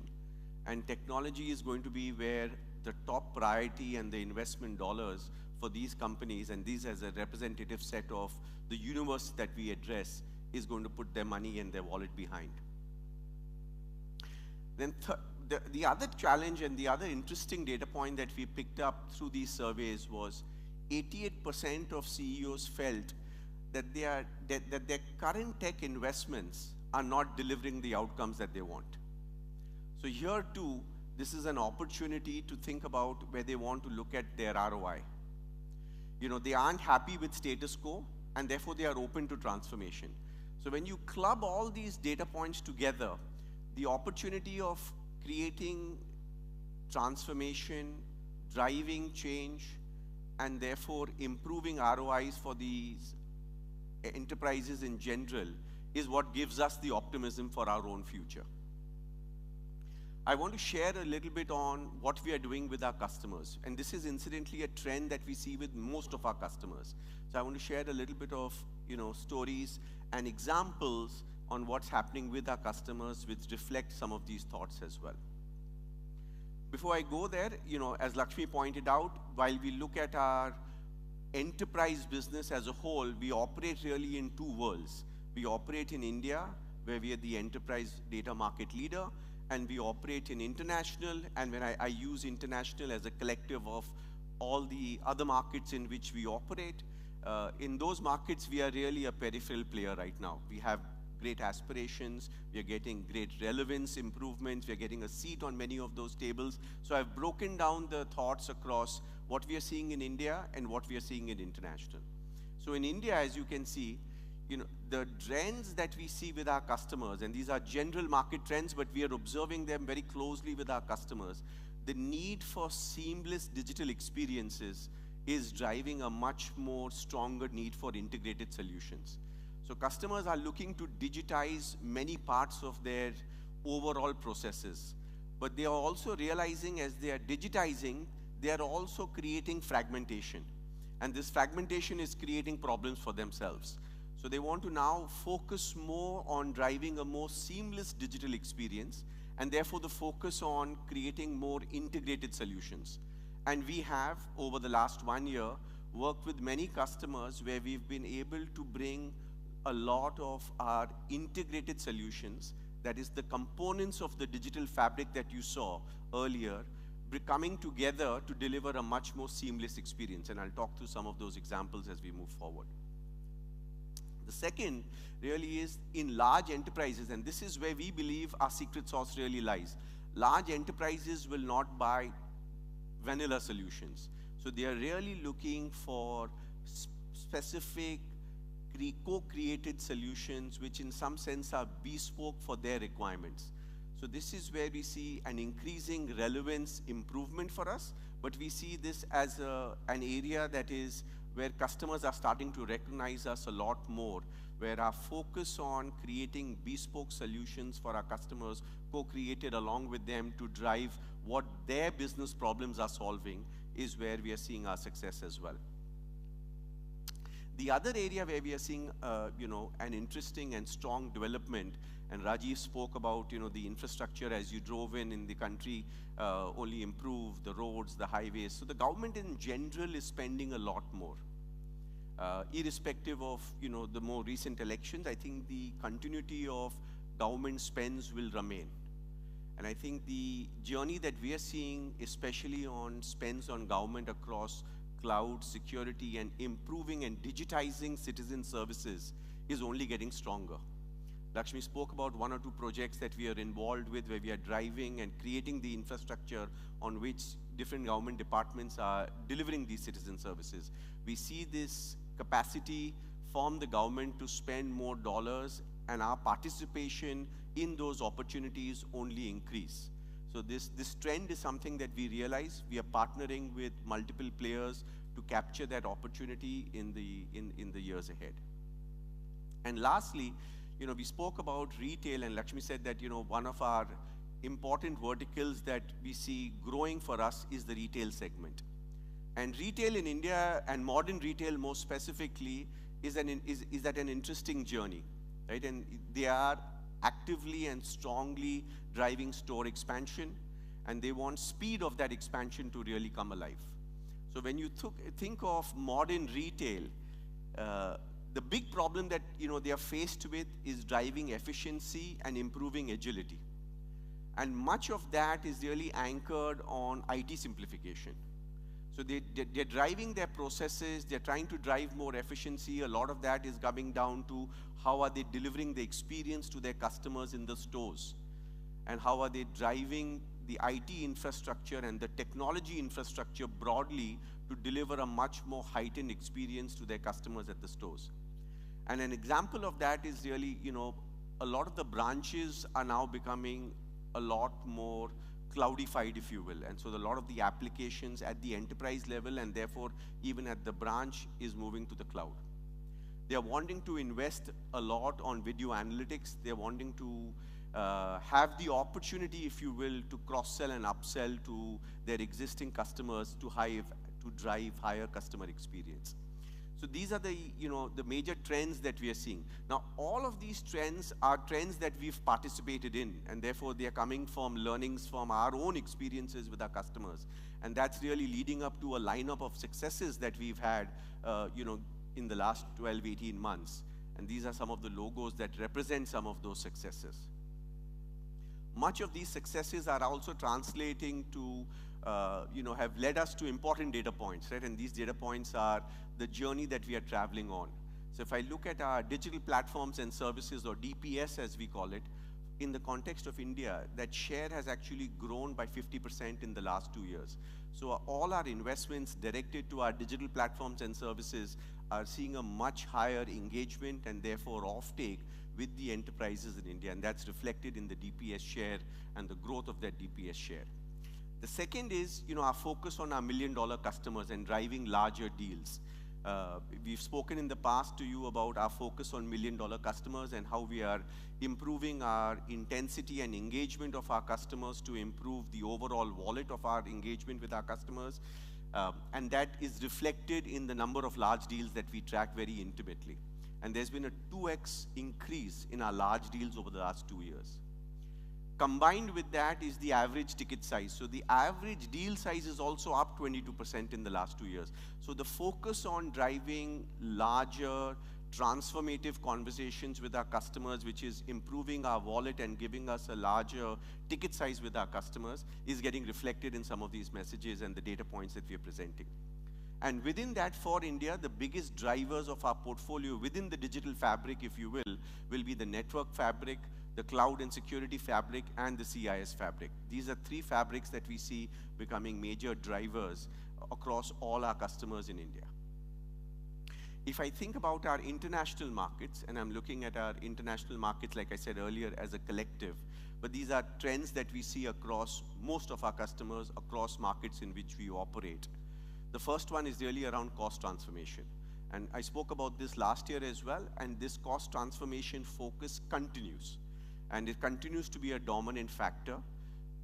and technology is going to be where the top priority and the investment dollars for these companies, and these as a representative set of the universe that we address, is going to put their money and their wallet behind. Then the other challenge and the other interesting data point that we picked up through these surveys was 88% of CEOs felt that their current tech investments are not delivering the outcomes that they want. So here too, this is an opportunity to think about where they want to look at their ROI. They aren't happy with status quo, and therefore they are open to transformation. So when you club all these data points together, the opportunity of creating transformation, driving change, and therefore improving ROIs for these enterprises in general is what gives us the optimism for our own future. I want to share a little bit on what we are doing with our customers. And this is incidentally a trend that we see with most of our customers. So I want to share a little bit of stories and examples on what's happening with our customers, which reflect some of these thoughts as well. Before I go there, as Lakshmi pointed out, while we look at our enterprise business as a whole, we operate really in two worlds. We operate in India, where we are the enterprise data market leader, and we operate in international, and when I use international as a collective of all the other markets in which we operate, in those markets we are really a peripheral player right now. We have great aspirations, we are getting great relevance improvements, we are getting a seat on many of those tables. So I've broken down the thoughts across what we are seeing in India and what we are seeing in international. So in India, as you can see, the trends that we see with our customers, and these are general market trends, but we are observing them very closely with our customers. The need for seamless digital experiences is driving a much more stronger need for integrated solutions. So customers are looking to digitize many parts of their overall processes, but they are also realizing as they are digitizing, they are also creating fragmentation. And this fragmentation is creating problems for themselves. So they want to now focus more on driving a more seamless digital experience, and therefore the focus on creating more integrated solutions. And we have, over the last 1 year, worked with many customers where we've been able to bring a lot of our integrated solutions, that is the components of the digital fabric that you saw earlier, coming together to deliver a much more seamless experience. And I'll talk through some of those examples as we move forward. The second really is in large enterprises, and this is where we believe our secret sauce really lies. Large enterprises will not buy vanilla solutions. So they are really looking for specific co-created solutions which in some sense are bespoke for their requirements. So this is where we see an increasing relevance improvement for us, but we see this as an area that is where customers are starting to recognize us a lot more, where our focus on creating bespoke solutions for our customers, co-created along with them to drive what their business problems are solving, is where we are seeing our success as well. The other area where we are seeing an interesting and strong development, and Rajiv spoke about the infrastructure as you drove in the country, only improved the roads, the highways. So the government in general is spending a lot more. Irrespective of the more recent elections, I think the continuity of government spends will remain. And I think the journey that we are seeing, especially on spends on government across cloud, security, and improving and digitizing citizen services is only getting stronger. Lakshmi spoke about 1 or 2 projects that we are involved with, where we are driving and creating the infrastructure on which different government departments are delivering these citizen services. We see this capacity from the government to spend more dollars, and our participation in those opportunities only increase. So this trend is something that we realize. We are partnering with multiple players to capture that opportunity in the years ahead. And lastly, we spoke about retail, and Lakshmi said that one of our important verticals that we see growing for us is the retail segment. And retail in India, and modern retail more specifically, is at an interesting journey, right? And they are actively and strongly driving store expansion, and they want speed of that expansion to really come alive. So when you think of modern retail, the big problem that they are faced with is driving efficiency and improving agility. And much of that is really anchored on IT simplification. So they're driving their processes, they're trying to drive more efficiency. A lot of that is coming down to how are they delivering the experience to their customers in the stores, and how are they driving the IT infrastructure and the technology infrastructure broadly to deliver a much more heightened experience to their customers at the stores. And an example of that is really, a lot of the branches are now becoming a lot more cloudified, if you will. And so a lot of the applications at the enterprise level, and therefore even at the branch, is moving to the cloud. They are wanting to invest a lot on video analytics. They're wanting to have the opportunity, if you will, to cross-sell and upsell to their existing customers to drive higher customer experience. So these are the major trends that we are seeing. Now, all of these trends are trends that we've participated in, and therefore they are coming from learnings from our own experiences with our customers. And that's really leading up to a lineup of successes that we've had, in the last 12, 18 months. And these are some of the logos that represent some of those successes. Much of these successes are also translating to, have led us to important data points, right? And these data points are the journey that we are traveling on. So if I look at our digital platforms and services, or DPS as we call it, in the context of India, that share has actually grown by 50% in the last 2 years. So all our investments directed to our digital platforms and services are seeing a much higher engagement and therefore offtake with the enterprises in India, and that's reflected in the DPS share and the growth of that DPS share. The second is, our focus on our $1 million customers and driving larger deals. We've spoken in the past to you about our focus on $1 million customers and how we are improving our intensity and engagement of our customers to improve the overall wallet of our engagement with our customers. And that is reflected in the number of large deals that we track very intimately. And there's been a 2x increase in our large deals over the last 2 years. Combined with that is the average ticket size. So the average deal size is also up 22% in the last 2 years. So the focus on driving larger, transformative conversations with our customers, which is improving our wallet and giving us a larger ticket size with our customers, is getting reflected in some of these messages and the data points that we are presenting. And within that, for India, the biggest drivers of our portfolio within the digital fabric, if you will be the network fabric, the cloud and security fabric, and the CIS fabric. These are 3 fabrics that we see becoming major drivers across all our customers in India. If I think about our international markets, and I'm looking at our international markets, like I said earlier, as a collective, but these are trends that we see across most of our customers, across markets in which we operate. The first one is really around cost transformation. And I spoke about this last year as well, and this cost transformation focus continues. And it continues to be a dominant factor.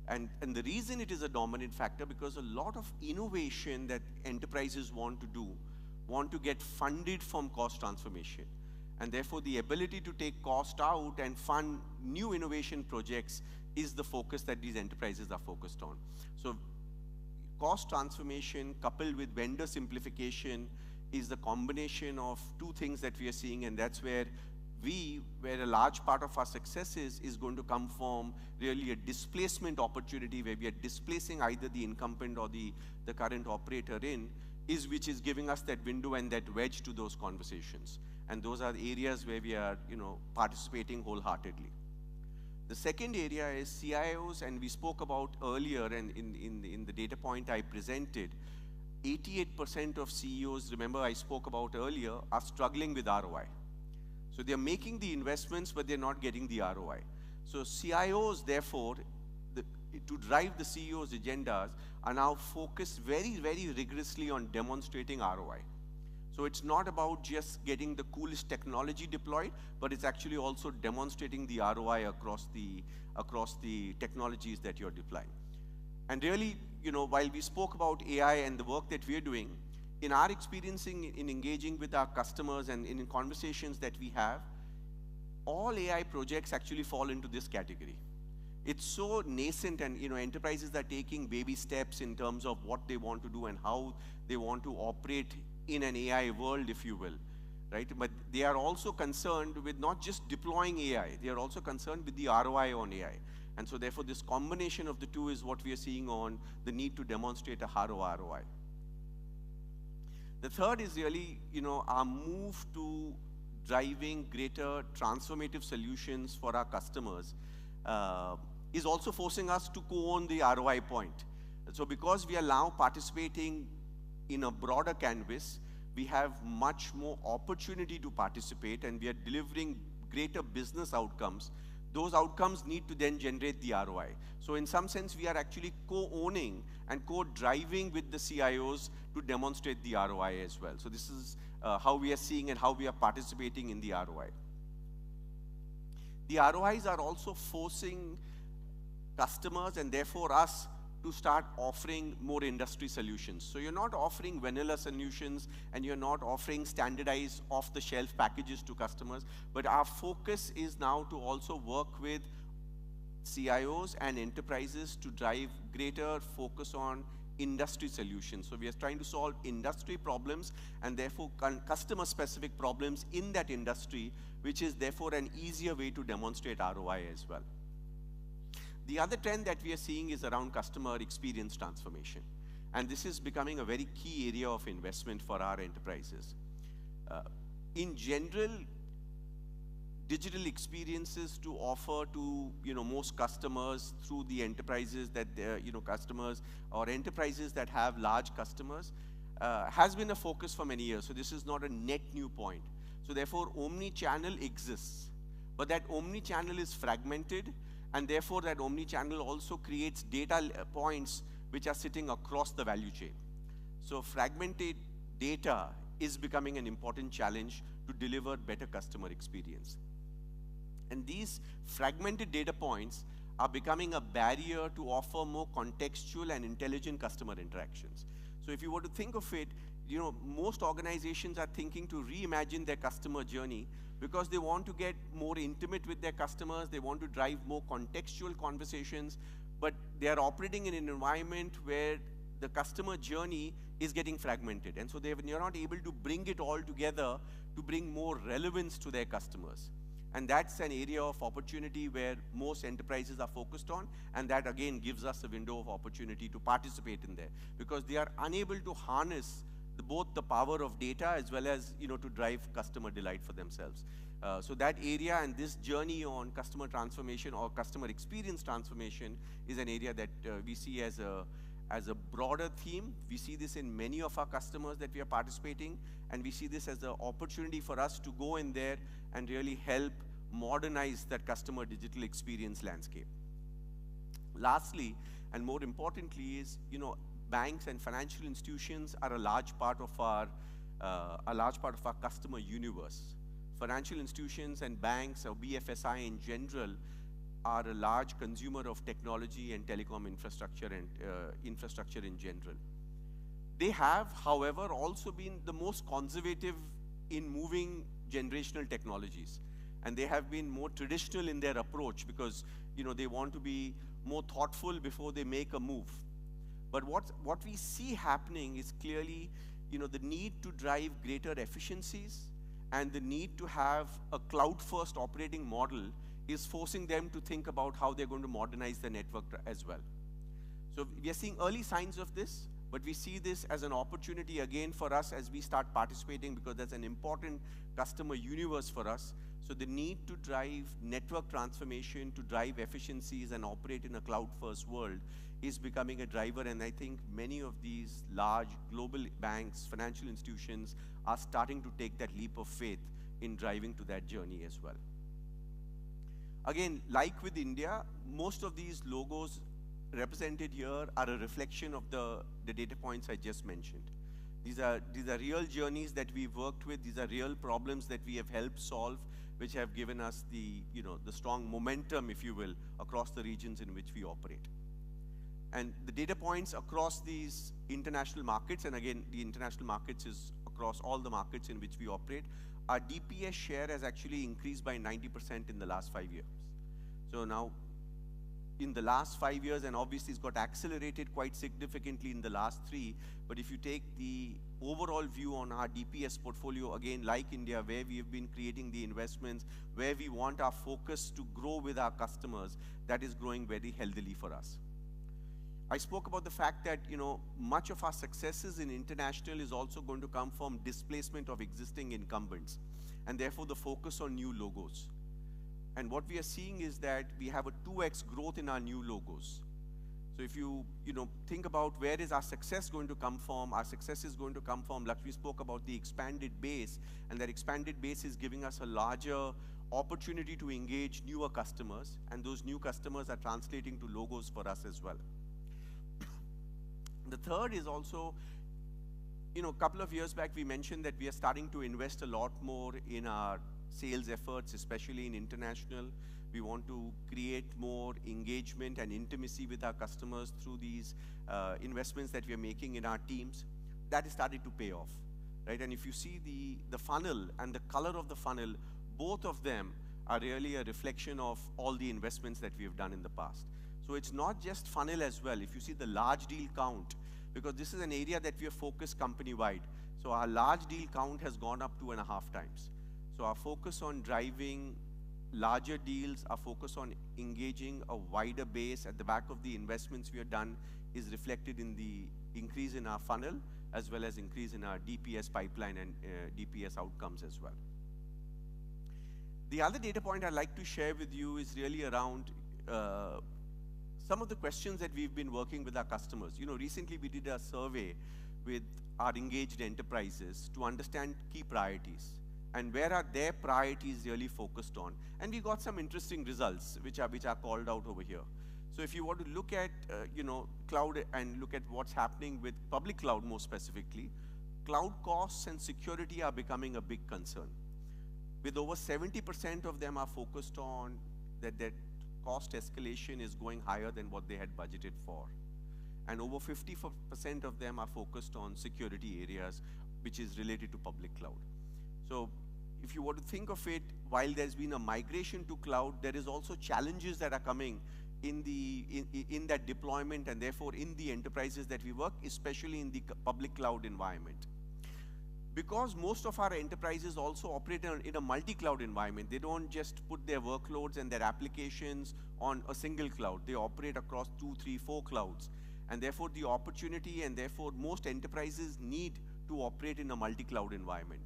And the reason it is a dominant factor, because a lot of innovation that enterprises want to get funded from cost transformation. And therefore, the ability to take cost out and fund new innovation projects is the focus that these enterprises are focused on. So cost transformation coupled with vendor simplification is the combination of 2 things that we are seeing, and that's where a large part of our success is going to come from really a displacement opportunity, where we are displacing either the incumbent or the current operator which is giving us that window and that wedge to those conversations. And those are the areas where we are, participating wholeheartedly. The second area is CIOs, and we spoke about earlier, and in the data point I presented, 88% of CEOs, remember I spoke about earlier, are struggling with ROI. So they're making the investments, but they're not getting the ROI. So CIOs, therefore, to drive the CEO's agendas, are now focused very, very rigorously on demonstrating ROI. So it's not about just getting the coolest technology deployed, but it's actually also demonstrating the ROI across the technologies that you're deploying. And really, while we spoke about AI and the work that we're doing, in our experiencing in engaging with our customers and in conversations that we have, all AI projects actually fall into this category. It's so nascent, and enterprises are taking baby steps in terms of what they want to do and how they want to operate in an AI world, if you will, right? But they are also concerned with not just deploying AI, they are also concerned with the ROI on AI. And so therefore, this combination of the 2 is what we are seeing on the need to demonstrate a hard ROI. The third is really, our move to driving greater transformative solutions for our customers is also forcing us to co-own the ROI point. So because we are now participating in a broader canvas, we have much more opportunity to participate, and we are delivering greater business outcomes. Those outcomes need to then generate the ROI. So in some sense, we are actually co-owning and co-driving with the CIOs to demonstrate the ROI as well. So this is how we are seeing and how we are participating in the ROI. The ROIs are also forcing customers, and therefore us, to start offering more industry solutions. So you're not offering vanilla solutions, and you're not offering standardized off-the-shelf packages to customers, but our focus is now to also work with CIOs and enterprises to drive greater focus on industry solutions. So we are trying to solve industry problems, and therefore customer-specific problems in that industry, which is therefore an easier way to demonstrate ROI as well. The other trend that we are seeing is around customer experience transformation. And this is becoming a very key area of investment for our enterprises. In general, digital experiences to offer to most customers through the enterprises that customers or enterprises that have large customers has been a focus for many years. So this is not a net new point. So therefore, omni-channel exists, but that omni-channel is fragmented. And therefore, that omni-channel also creates data points which are sitting across the value chain. So fragmented data is becoming an important challenge to deliver better customer experience. And these fragmented data points are becoming a barrier to offer more contextual and intelligent customer interactions. So if you were to think of it, most organizations are thinking to reimagine their customer journey because they want to get more intimate with their customers, they want to drive more contextual conversations, but they are operating in an environment where the customer journey is getting fragmented. And so they're not able to bring it all together to bring more relevance to their customers. And that's an area of opportunity where most enterprises are focused on, and that again gives us a window of opportunity to participate in there, because they are unable to harness both the power of data as well as to drive customer delight for themselves. So that area and this journey on customer transformation or customer experience transformation is an area that we see as a broader theme. We see this in many of our customers that we are participating, and we see this as an opportunity for us to go in there and really help modernize that customer digital experience landscape. Lastly, and more importantly, is banks and financial institutions are a large part of our customer universe. Financial institutions and banks, or BFSI in general, are a large consumer of technology and telecom infrastructure and infrastructure in general. They have, however, also been the most conservative in moving generational technologies. And they have been more traditional in their approach because they want to be more thoughtful before they make a move. But what we see happening is clearly the need to drive greater efficiencies and the need to have a cloud-first operating model is forcing them to think about how they're going to modernize the network as well. So we are seeing early signs of this, but we see this as an opportunity again for us as we start participating, because that's an important customer universe for us. So the need to drive network transformation, to drive efficiencies and operate in a cloud-first world is becoming a driver, and I think many of these large global banks, financial institutions are starting to take that leap of faith in driving to that journey as well. Again, like with India, most of these logos represented here are a reflection of the data points I just mentioned. These are real journeys that we've worked with. These are real problems that we have helped solve, which have given us the strong momentum, if you will, across the regions in which we operate. And the data points across these international markets, and again, the international markets is across all the markets in which we operate, our DPS share has actually increased by 90% in the last 5 years. So now, in the last 5 years, and obviously it's got accelerated quite significantly in the last 3, but if you take the overall view on our DPS portfolio, again, like India, where we have been creating the investments, where we want our focus to grow with our customers, that is growing very healthily for us. I spoke about the fact that much of our successes in international is also going to come from displacement of existing incumbents, and therefore the focus on new logos. And what we are seeing is that we have a 2x growth in our new logos. So if you think about where is our success going to come from, our success is going to come from, Lakshmi spoke about the expanded base, and that expanded base is giving us a larger opportunity to engage newer customers, and those new customers are translating to logos for us as well. The third is also, a couple of years back we mentioned that we are starting to invest a lot more in our sales efforts, especially in international. We want to create more engagement and intimacy with our customers through these investments that we are making in our teams. That is starting to pay off, right? And if you see the funnel and the color of the funnel, both of them are really a reflection of all the investments that we have done in the past. So it's not just funnel as well. If you see the large deal count, because this is an area that we are focused company-wide. So our large deal count has gone up 2.5 times. So our focus on driving larger deals, our focus on engaging a wider base at the back of the investments we have done is reflected in the increase in our funnel, as well as increase in our DPS pipeline and DPS outcomes as well. The other data point I'd like to share with you is really around some of the questions that we've been working with our customers. Recently we did a survey with our engaged enterprises to understand key priorities and where are their priorities really focused on. And we got some interesting results which are called out over here. So if you want to look at cloud and look at what's happening with public cloud more specifically, cloud costs and security are becoming a big concern. With over 70% of them are focused on that cost escalation is going higher than what they had budgeted for. and over 50% of them are focused on security areas, which is related to public cloud. So if you were to think of it, while there's been a migration to cloud, there is also challenges that are coming in that deployment, and therefore in the enterprises that we work, especially in the public cloud environment. Because most of our enterprises also operate in a multi-cloud environment, they don't just put their workloads and their applications on a single cloud. They operate across 2, 3, 4 clouds. And therefore the opportunity, and therefore most enterprises need to operate in a multi-cloud environment.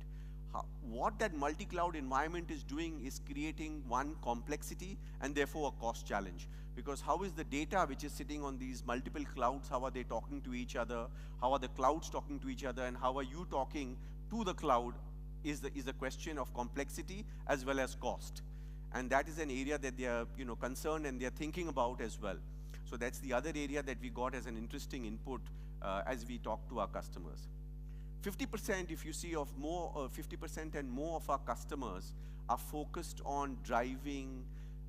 What that multi-cloud environment is doing is creating one complexity and therefore a cost challenge. Because how is the data which is sitting on these multiple clouds, how are they talking to each other? How are the clouds talking to each other? And how are you talking to the cloud is a question of complexity as well as cost. And that is an area that they are concerned and they are thinking about as well. So that's the other area that we got as an interesting input as we talk to our customers. 50%, if you see, of more, 50% and more of our customers are focused on driving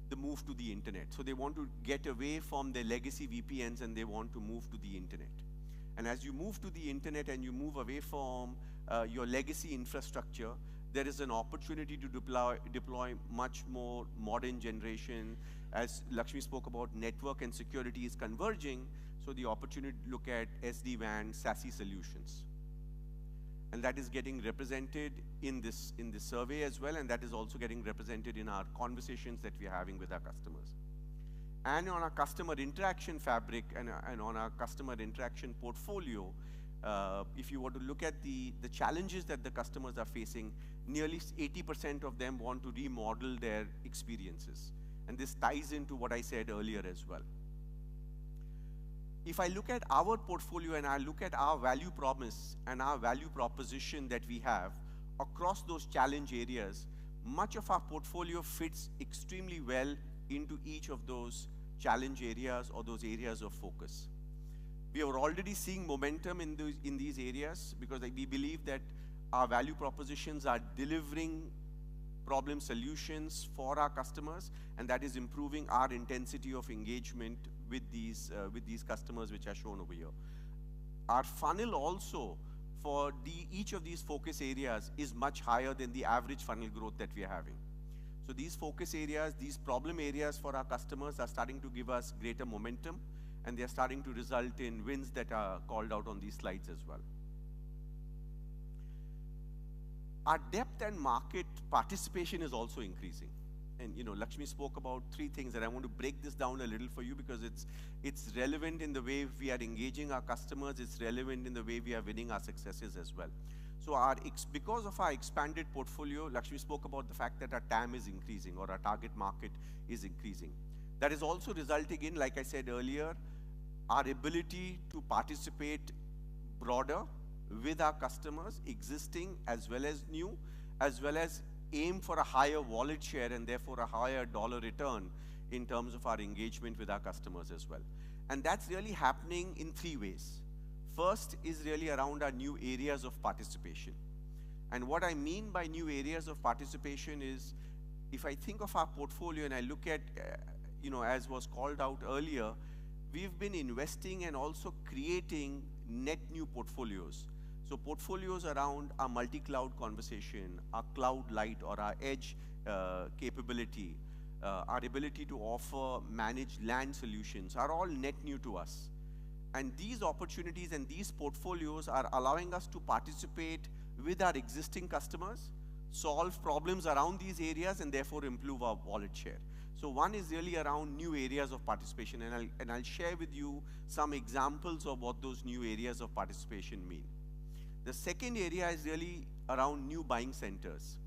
the move to the internet. So they want to get away from their legacy VPNs and they want to move to the internet. And as you move to the internet and you move away from your legacy infrastructure, there is an opportunity to deploy much more modern generation. As Lakshmi spoke about, network and security is converging, so the opportunity to look at SD-WAN, SASE solutions. And that is getting represented in this survey as well, and that is also getting represented in our conversations that we are having with our customers. And on our customer interaction fabric and on our customer interaction portfolio, if you were to look at the challenges that the customers are facing, nearly 80% of them want to remodel their experiences. And this ties into what I said earlier as well. If I look at our portfolio and I look at our value promise and our value proposition that we have across those challenge areas, much of our portfolio fits extremely well into each of those challenge areas or those areas of focus. We are already seeing momentum in these areas because we believe that our value propositions are delivering problem solutions for our customers, and that is improving our intensity of engagement with these customers which are shown over here. Our funnel also for each of these focus areas is much higher than the average funnel growth that we are having. So these focus areas, these problem areas for our customers are starting to give us greater momentum, and they are starting to result in wins that are called out on these slides as well. Our depth and market participation is also increasing. And Lakshmi spoke about 3 things, and I want to break this down a little for you because it's relevant in the way we are engaging our customers, it's relevant in the way we are winning our successes as well. So because of our expanded portfolio, Lakshmi spoke about the fact that our TAM is increasing, or our target market is increasing. That is also resulting in, like I said earlier, our ability to participate broader with our customers, existing as well as new, as well as aim for a higher wallet share and therefore a higher dollar return in terms of our engagement with our customers as well. And that's really happening in 3 ways. First is really around our new areas of participation. And what I mean by new areas of participation is, if I think of our portfolio and I look at, as was called out earlier, we've been investing and also creating net new portfolios. So portfolios around our multi-cloud conversation, our cloud light or our edge capability, our ability to offer managed LAN solutions are all net new to us. And these opportunities and these portfolios are allowing us to participate with our existing customers, solve problems around these areas, and therefore improve our wallet share. So one is really around new areas of participation, and I'll share with you some examples of what those new areas of participation mean. The second area is really around new buying centers.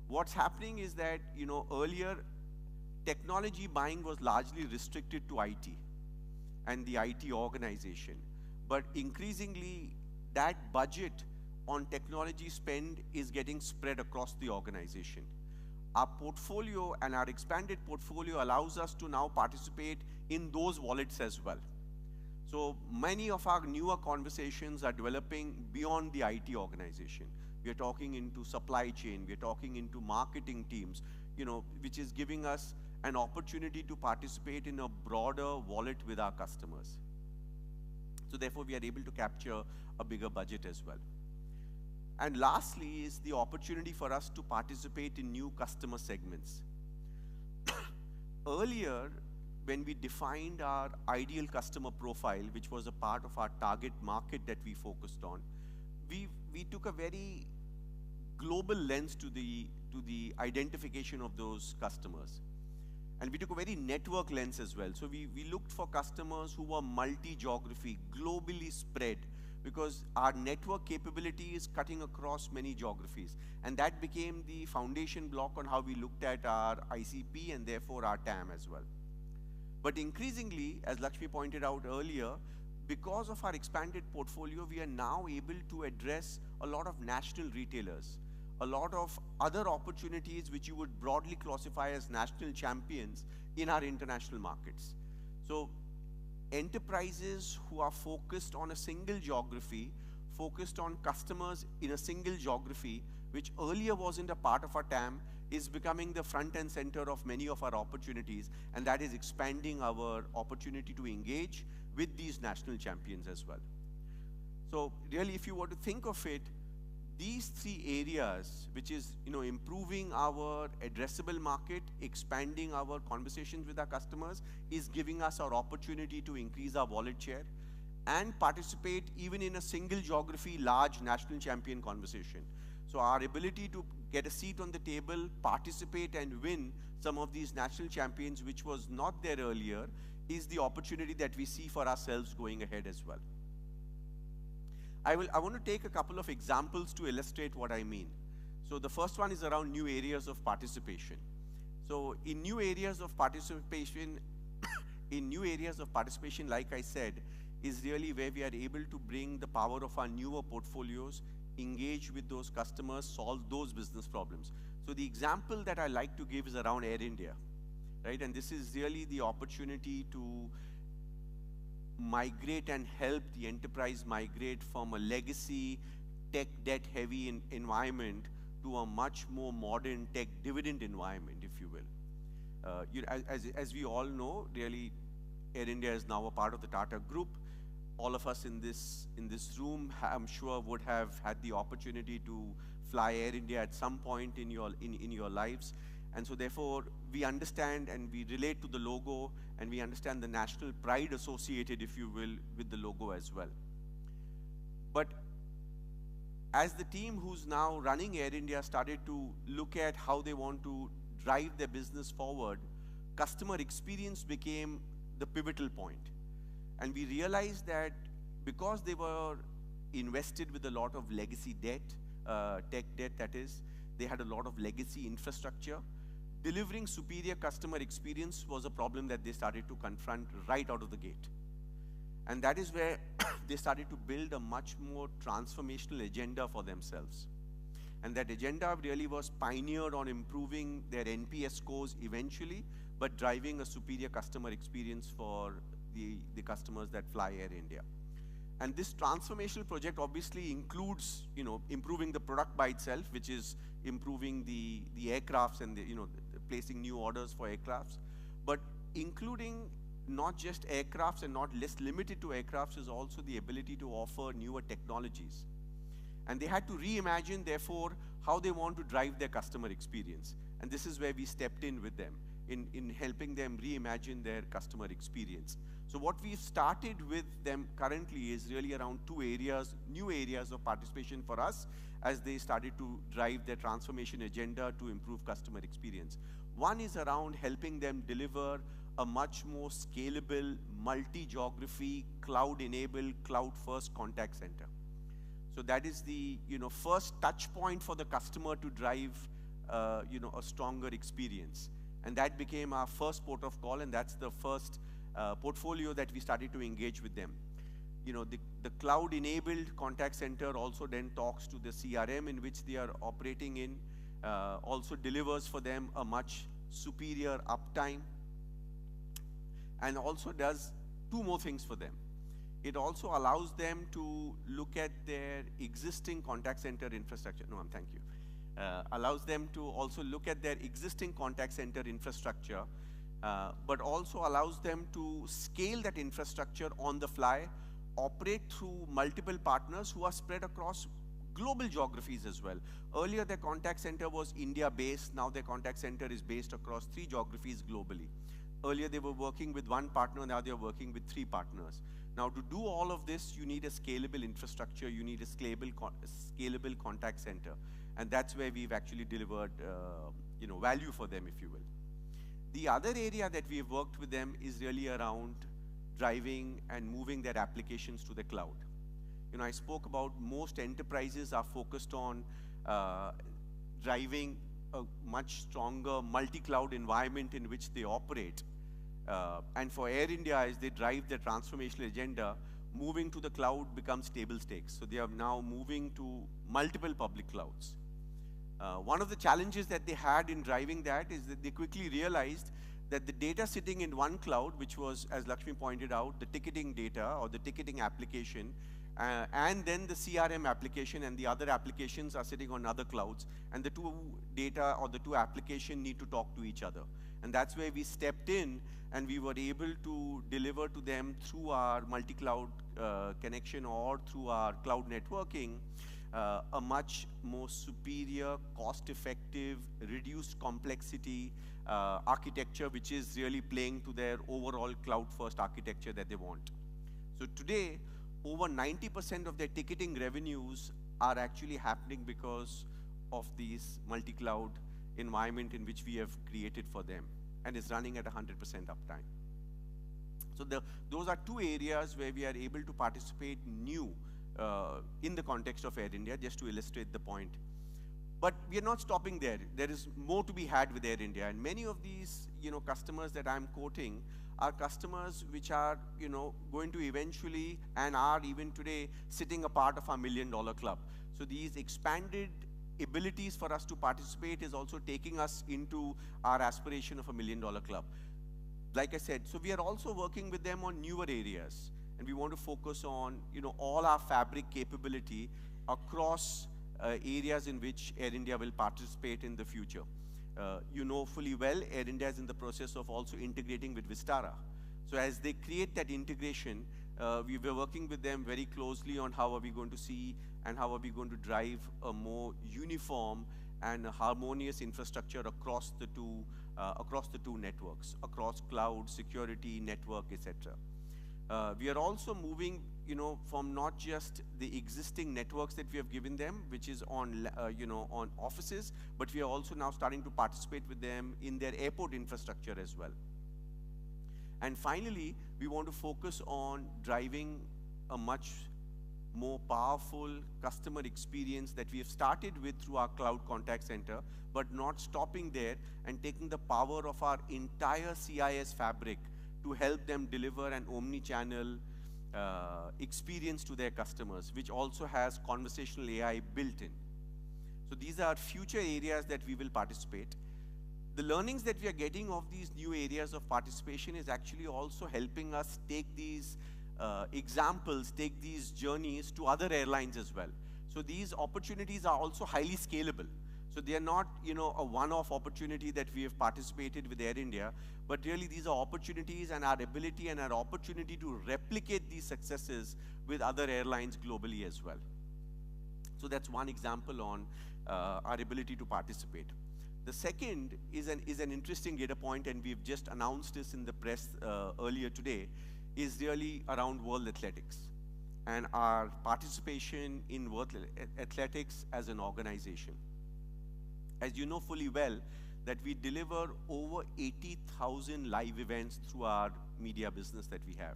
What's happening is that, earlier technology buying was largely restricted to IT and the IT organization. But increasingly, that budget on technology spend is getting spread across the organization. Our portfolio and our expanded portfolio allows us to now participate in those wallets as well. So many of our newer conversations are developing beyond the IT organization. We are talking into supply chain, we are talking into marketing teams, which is giving us an opportunity to participate in a broader wallet with our customers. So therefore, we are able to capture a bigger budget as well. And lastly is the opportunity for us to participate in new customer segments. Earlier, when we defined our ideal customer profile, which was a part of our target market that we focused on, we took a very global lens to the identification of those customers. And we took a very network lens as well. So we looked for customers who were multi-geography, globally spread, because our network capability is cutting across many geographies. And that became the foundation block on how we looked at our ICP and therefore our TAM as well. But increasingly, as Lakshmi pointed out earlier, because of our expanded portfolio, we are now able to address a lot of national retailers, a lot of other opportunities which you would broadly classify as national champions in our international markets. So enterprises who are focused on a single geography, focused on customers in a single geography, which earlier wasn't a part of our TAM, is becoming the front and center of many of our opportunities, and that is expanding our opportunity to engage with these national champions as well. So really, if you were to think of it, these three areas, which is improving our addressable market, expanding our conversations with our customers, is giving us our opportunity to increase our wallet share and participate even in a single geography, large national champion conversation. So our ability to get a seat on the table, participate and win some of these national champions, which was not there earlier, is the opportunity that we see for ourselves going ahead as well. I want to take a couple of examples to illustrate what I mean. So the first one is around new areas of participation. So in new areas of participation, like I said, is really where we are able to bring the power of our newer portfolios, engage with those customers, solve those business problems. So the example that I like to give is around Air India, right? And this is really the opportunity to migrate and help the enterprise migrate from a legacy tech debt heavy environment to a much more modern tech dividend environment, if you will. As we all know, really Air India is now a part of the Tata group. All of us in this room, I'm sure, would have had the opportunity to fly Air India at some point in your lives. And so therefore, we understand and we relate to the logo, and we understand the national pride associated, if you will, with the logo as well. But as the team who's now running Air India started to look at how they want to drive their business forward, customer experience became the pivotal point. And we realized that because they were invested with a lot of legacy debt, tech debt that is, they had a lot of legacy infrastructure. Delivering superior customer experience was a problem that they started to confront right out of the gate. And that is where they started to build a much more transformational agenda for themselves. And that agenda really was pioneered on improving their NPS scores eventually, but driving a superior customer experience for the customers that fly Air India. And this transformational project obviously includes, improving the product by itself, which is improving the aircrafts and placing new orders for aircrafts, but including not just aircrafts and not less limited to aircrafts is also the ability to offer newer technologies. And they had to reimagine, therefore, how they want to drive their customer experience. And this is where we stepped in with them, in helping them reimagine their customer experience. So what we've started with them currently is really around two areas, new areas of participation for us as they started to drive their transformation agenda to improve customer experience. One is around helping them deliver a much more scalable, multi-geography, cloud-enabled, cloud-first contact center. So that is the first touch point for the customer to drive a stronger experience. And that became our first port of call, and that's the first portfolio that we started to engage with them. The cloud-enabled contact center also then talks to the CRM in which they are operating in, also delivers for them a much superior uptime, and also does two more things for them. It also allows them to look at their existing contact center infrastructure. Thank you. Allows them to also look at their existing contact center infrastructure, but also allows them to scale that infrastructure on the fly operate through multiple partners who are spread across global geographies as well. Earlier, their contact center was India-based. Now their contact center is based across 3 geographies globally. Earlier, they were working with 1 partner. Now they're working with 3 partners. Now, to do all of this, you need a scalable infrastructure. You need a scalable contact center. And that's where we've actually delivered value for them, if you will. The other area that we've worked with them is really around driving and moving their applications to the cloud. I spoke about most enterprises are focused on driving a much stronger multi-cloud environment in which they operate. And for Air India, as they drive their transformational agenda, moving to the cloud becomes table stakes. So they are now moving to multiple public clouds. One of the challenges that they had in driving that is that they quickly realized that the data sitting in one cloud, which was, as Lakshmi pointed out, the ticketing data or the ticketing application, and then the CRM application and the other applications are sitting on other clouds, and the 2 data or the 2 applications need to talk to each other. And that's where we stepped in, and we were able to deliver to them through our multi-cloud connection or through our cloud networking, a much more superior, cost-effective, reduced complexity architecture, which is really playing to their overall cloud-first architecture that they want. So today, over 90% of their ticketing revenues are actually happening because of these multi-cloud environment in which we have created for them, and is running at 100% uptime. So those are 2 areas where we are able to participate new in the context of Air India, just to illustrate the point. But we are not stopping there. There is more to be had with Air India, and many of these customers that I'm quoting are customers which are going to eventually and are even today sitting a part of our $1 million club. So these expanded abilities for us to participate is also taking us into our aspiration of $1 million club. Like I said, so we are also working with them on newer areas, and we want to focus on all our fabric capability across areas in which Air India will participate in the future. Fully well, Air India is in the process of also integrating with Vistara. So as they create that integration, we were working with them very closely on how are we going to see and how are we going to drive a more uniform and harmonious infrastructure across the two networks, across cloud, security, network, etc. We are also moving, from not just the existing networks that we have given them, which is on, on offices, but we are also now starting to participate with them in their airport infrastructure as well. And finally, we want to focus on driving a much more powerful customer experience that we have started with through our cloud contact center, but not stopping there and taking the power of our entire CIS fabric to help them deliver an omni-channel experience to their customers, which also has conversational AI built in. So these are future areas that we will participate. The learnings that we are getting of these new areas of participation is actually also helping us take these examples, take these journeys to other airlines as well. So these opportunities are also highly scalable. So they are not, a one-off opportunity that we have participated with Air India, but really these are opportunities and our ability and our opportunity to replicate these successes with other airlines globally as well. So that's one example on our ability to participate. The second is an interesting data point, and we've just announced this in the press earlier today, is really around World Athletics and our participation in World Athletics as an organization. As you know fully well, that we deliver over 80,000 live events through our media business that we have,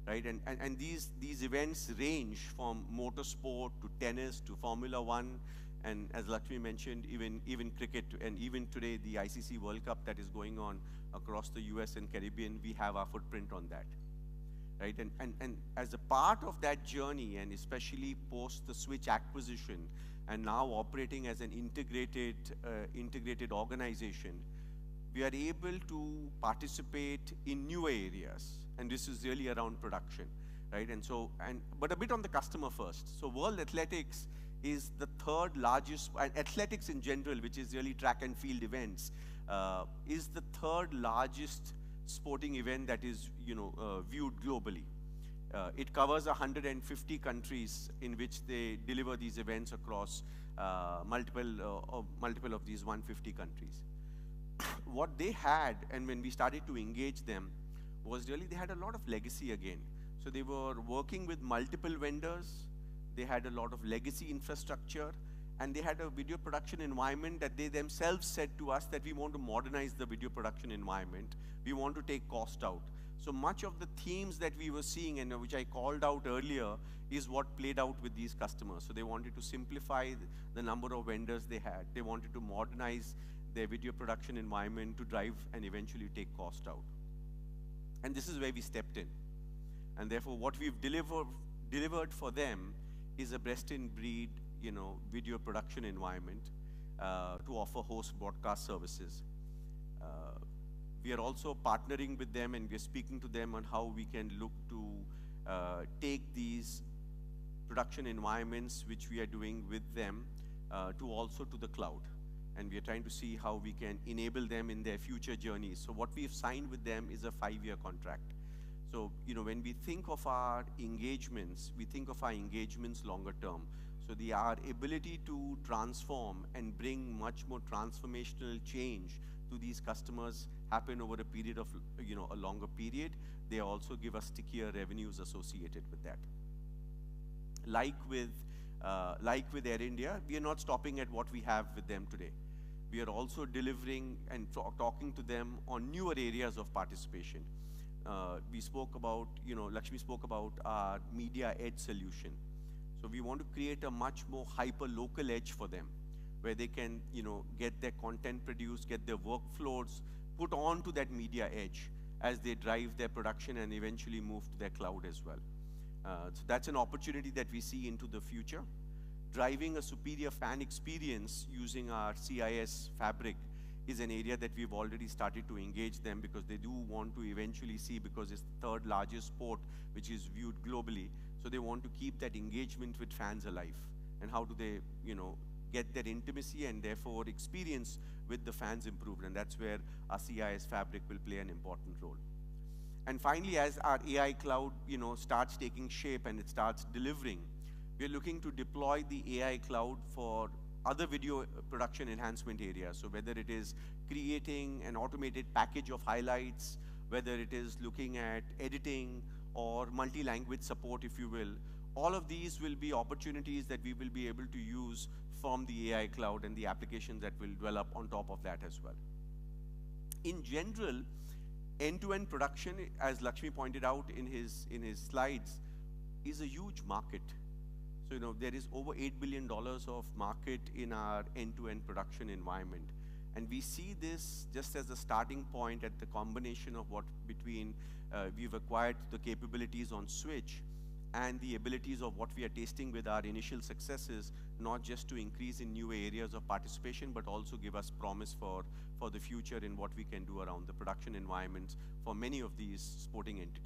right? And these events range from motorsport to tennis to Formula One, and as Lakshmi mentioned, even cricket, and even today the ICC World Cup that is going on across the US and Caribbean, we have our footprint on that, right? And as a part of that journey, and especially post the Switch acquisition, and now operating as an integrated organization, we are able to participate in new areas, and this is really around production, right? But a bit on the customer first. So World Athletics is the 3rd largest, and athletics in general, which is really track and field events, is the 3rd largest sporting event that is, viewed globally. It covers 150 countries in which they deliver these events across multiple of these 150 countries. What they had, and when we started to engage them, was really they had a lot of legacy again. So they were working with multiple vendors, they had a lot of legacy infrastructure, and they had a video production environment that they themselves said to us that we want to modernize the video production environment. We want to take cost out. So much of the themes that we were seeing and which I called out earlier is what played out with these customers. So they wanted to simplify the number of vendors they had. They wanted to modernize their video production environment to drive and eventually take cost out. And this is where we stepped in. And therefore, what we've delivered for them is a best-in-breed, video production environment to offer host broadcast services. We are also partnering with them, and we are speaking to them on how we can look to take these production environments, which we are doing with them, to also to the cloud. And we are trying to see how we can enable them in their future journeys. So what we've signed with them is a 5-year contract. So, when we think of our engagements, we think of our engagements longer term. So our ability to transform and bring much more transformational change to these customers happen over a period of, a longer period. They also give us stickier revenues associated with that. Like with Air India, we are not stopping at what we have with them today. We are also delivering and talking to them on newer areas of participation. We spoke about, Lakshmi spoke about our media edge solution. So we want to create a much more hyper-local edge for them, where they can, get their content produced, get their workflows put onto that media edge as they drive their production and eventually move to their cloud as well. So that's an opportunity that we see into the future. Driving a superior fan experience using our CIS fabric is an area that we've already started to engage them, because they do want to eventually see, because it's the 3rd largest sport which is viewed globally. So they want to keep that engagement with fans alive. And how do they, get their intimacy and therefore experience with the fans improved? And that's where our CIS fabric will play an important role. And finally, as our AI cloud, starts taking shape and it starts delivering, we're looking to deploy the AI cloud for other video production enhancement areas. So whether it is creating an automated package of highlights, whether it is looking at editing or multi-language support, if you will, all of these will be opportunities that we will be able to use from the AI cloud and the applications that will develop on top of that as well. In general, end-to-end production, as Lakshmi pointed out in his slides, is a huge market. So, there is over $8 billion of market in our end-to-end production environment. And we see this just as a starting point at the combination of what between we've acquired the capabilities on Switch and the abilities of what we are tasting with our initial successes, not just to increase in new areas of participation, but also give us promise for the future in what we can do around the production environments for many of these sporting entities.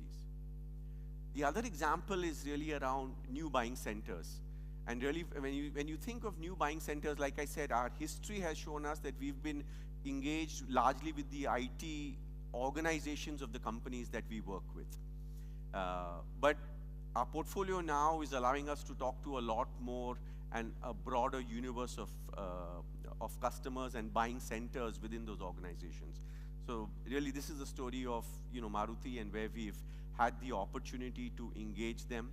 The other example is really around new buying centers. And really, when you think of new buying centers, like I said, our history has shown us that we've been engaged largely with the IT organizations of the companies that we work with. But our portfolio now is allowing us to talk to a lot more and a broader universe of customers and buying centers within those organizations. So really, this is the story of Maruti, and where we've had the opportunity to engage them.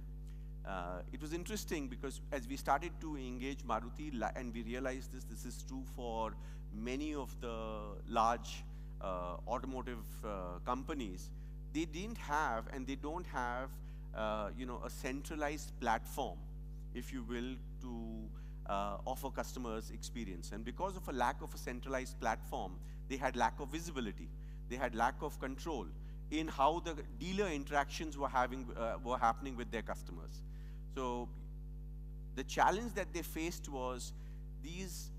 It was interesting because as we started to engage Maruti, and we realized this is true for many of the large automotive companies, they didn't have and they don't have a centralized platform, if you will, to offer customers experience. And because of a lack of a centralized platform, they had lack of visibility, they had lack of control in how the dealer interactions were happening with their customers. So the challenge that they faced was these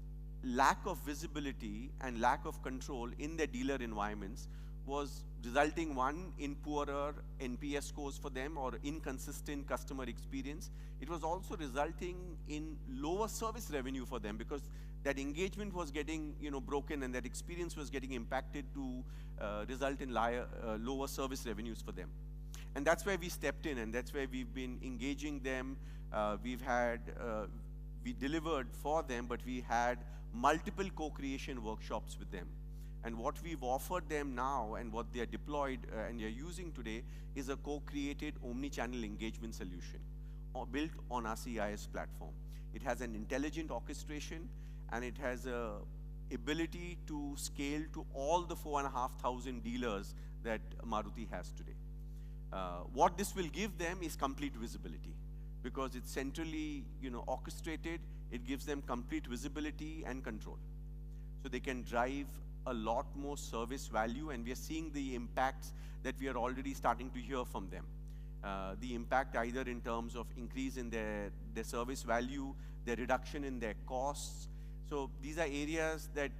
lack of visibility and lack of control in their dealer environments was resulting, one, in poorer NPS scores for them or inconsistent customer experience. It was also resulting in lower service revenue for them, because that engagement was getting broken, and that experience was getting impacted to result in lower service revenues for them. And that's where we stepped in, and that's where we've been engaging them. We delivered for them, but we had multiple co-creation workshops with them. And what we've offered them now and what they are deployed and they're using today is a co-created omni-channel engagement solution built on our CIS platform. It has an intelligent orchestration, and it has a ability to scale to all the 4,500 dealers that Maruti has today. What this will give them is complete visibility, because it's centrally, orchestrated. It gives them complete visibility and control. So they can drive a lot more service value, and we are seeing the impacts that we are already starting to hear from them. The impact either in terms of increase in their service value, their reduction in their costs. So these are areas that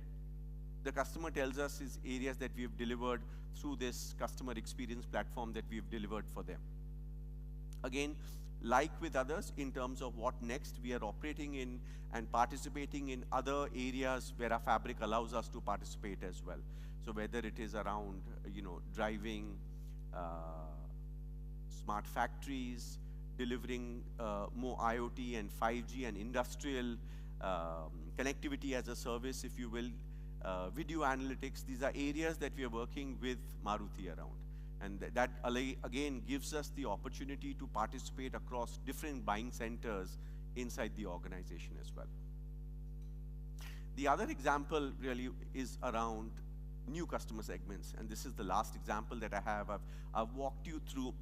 the customer tells us is areas that we have delivered through this customer experience platform that we've delivered for them. Again, like with others, in terms of what next, we are operating in and participating in other areas where our fabric allows us to participate as well. So whether it is around, driving smart factories, delivering more IoT and 5G and industrial connectivity as a service, if you will, video analytics, these are areas that we are working with Maruti around. And that again gives us the opportunity to participate across different buying centers inside the organization as well. The other example really is around new customer segments, and this is the last example that I have. I've walked you through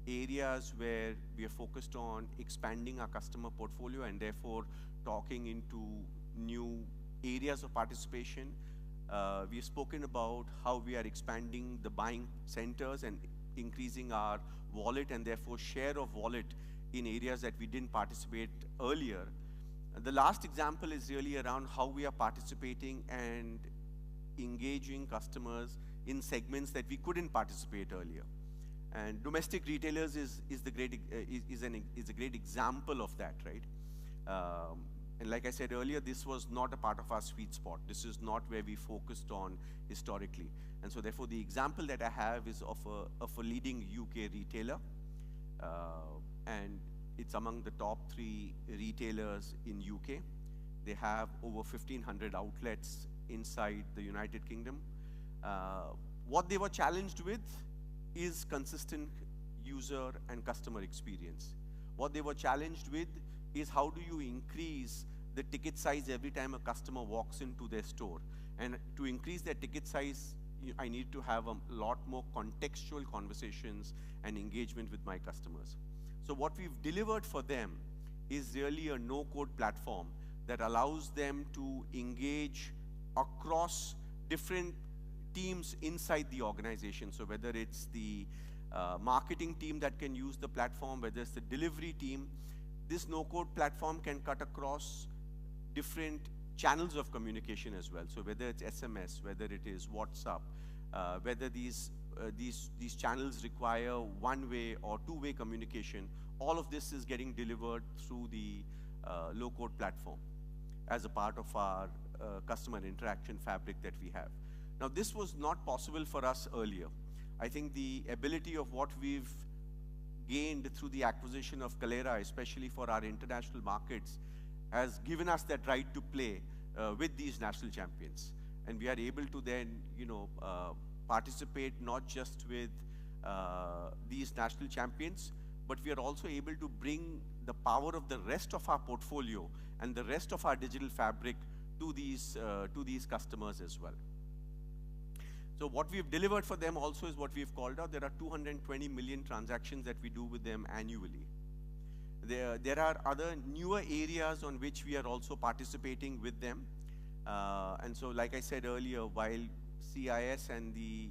areas where we are focused on expanding our customer portfolio and therefore talking into new areas of participation. We've spoken about how we are expanding the buying centers and increasing our wallet and therefore share of wallet in areas that we didn't participate earlier. The last example is really around how we are participating and engaging customers in segments that we couldn't participate earlier. And domestic retailers is a great example of that, right? And like I said earlier, this was not a part of our sweet spot. This is not where we focused on historically. And so therefore the example that I have is of a leading UK retailer. And it's among the top 3 retailers in UK. They have over 1,500 outlets inside the United Kingdom. What they were challenged with is consistent user and customer experience. What they were challenged with is how do you increase the ticket size every time a customer walks into their store. And to increase their ticket size, I need to have a lot more contextual conversations and engagement with my customers. So what we've delivered for them is really a no-code platform that allows them to engage across different teams inside the organization. So whether it's the marketing team that can use the platform, whether it's the delivery team, this no-code platform can cut across different channels of communication as well. So whether it's SMS, whether it is WhatsApp, whether these channels require one-way or two-way communication, all of this is getting delivered through the low-code platform as a part of our customer interaction fabric that we have. Now, this was not possible for us earlier. I think the ability of what we've gained through the acquisition of Kalera, especially for our international markets, has given us that right to play with these national champions. And we are able to then, participate not just with these national champions, but we are also able to bring the power of the rest of our portfolio and the rest of our digital fabric to these customers as well. So what we've delivered for them also is what we've called out. There are 220 million transactions that we do with them annually. There are other newer areas on which we are also participating with them. And so like I said earlier, while CIS and the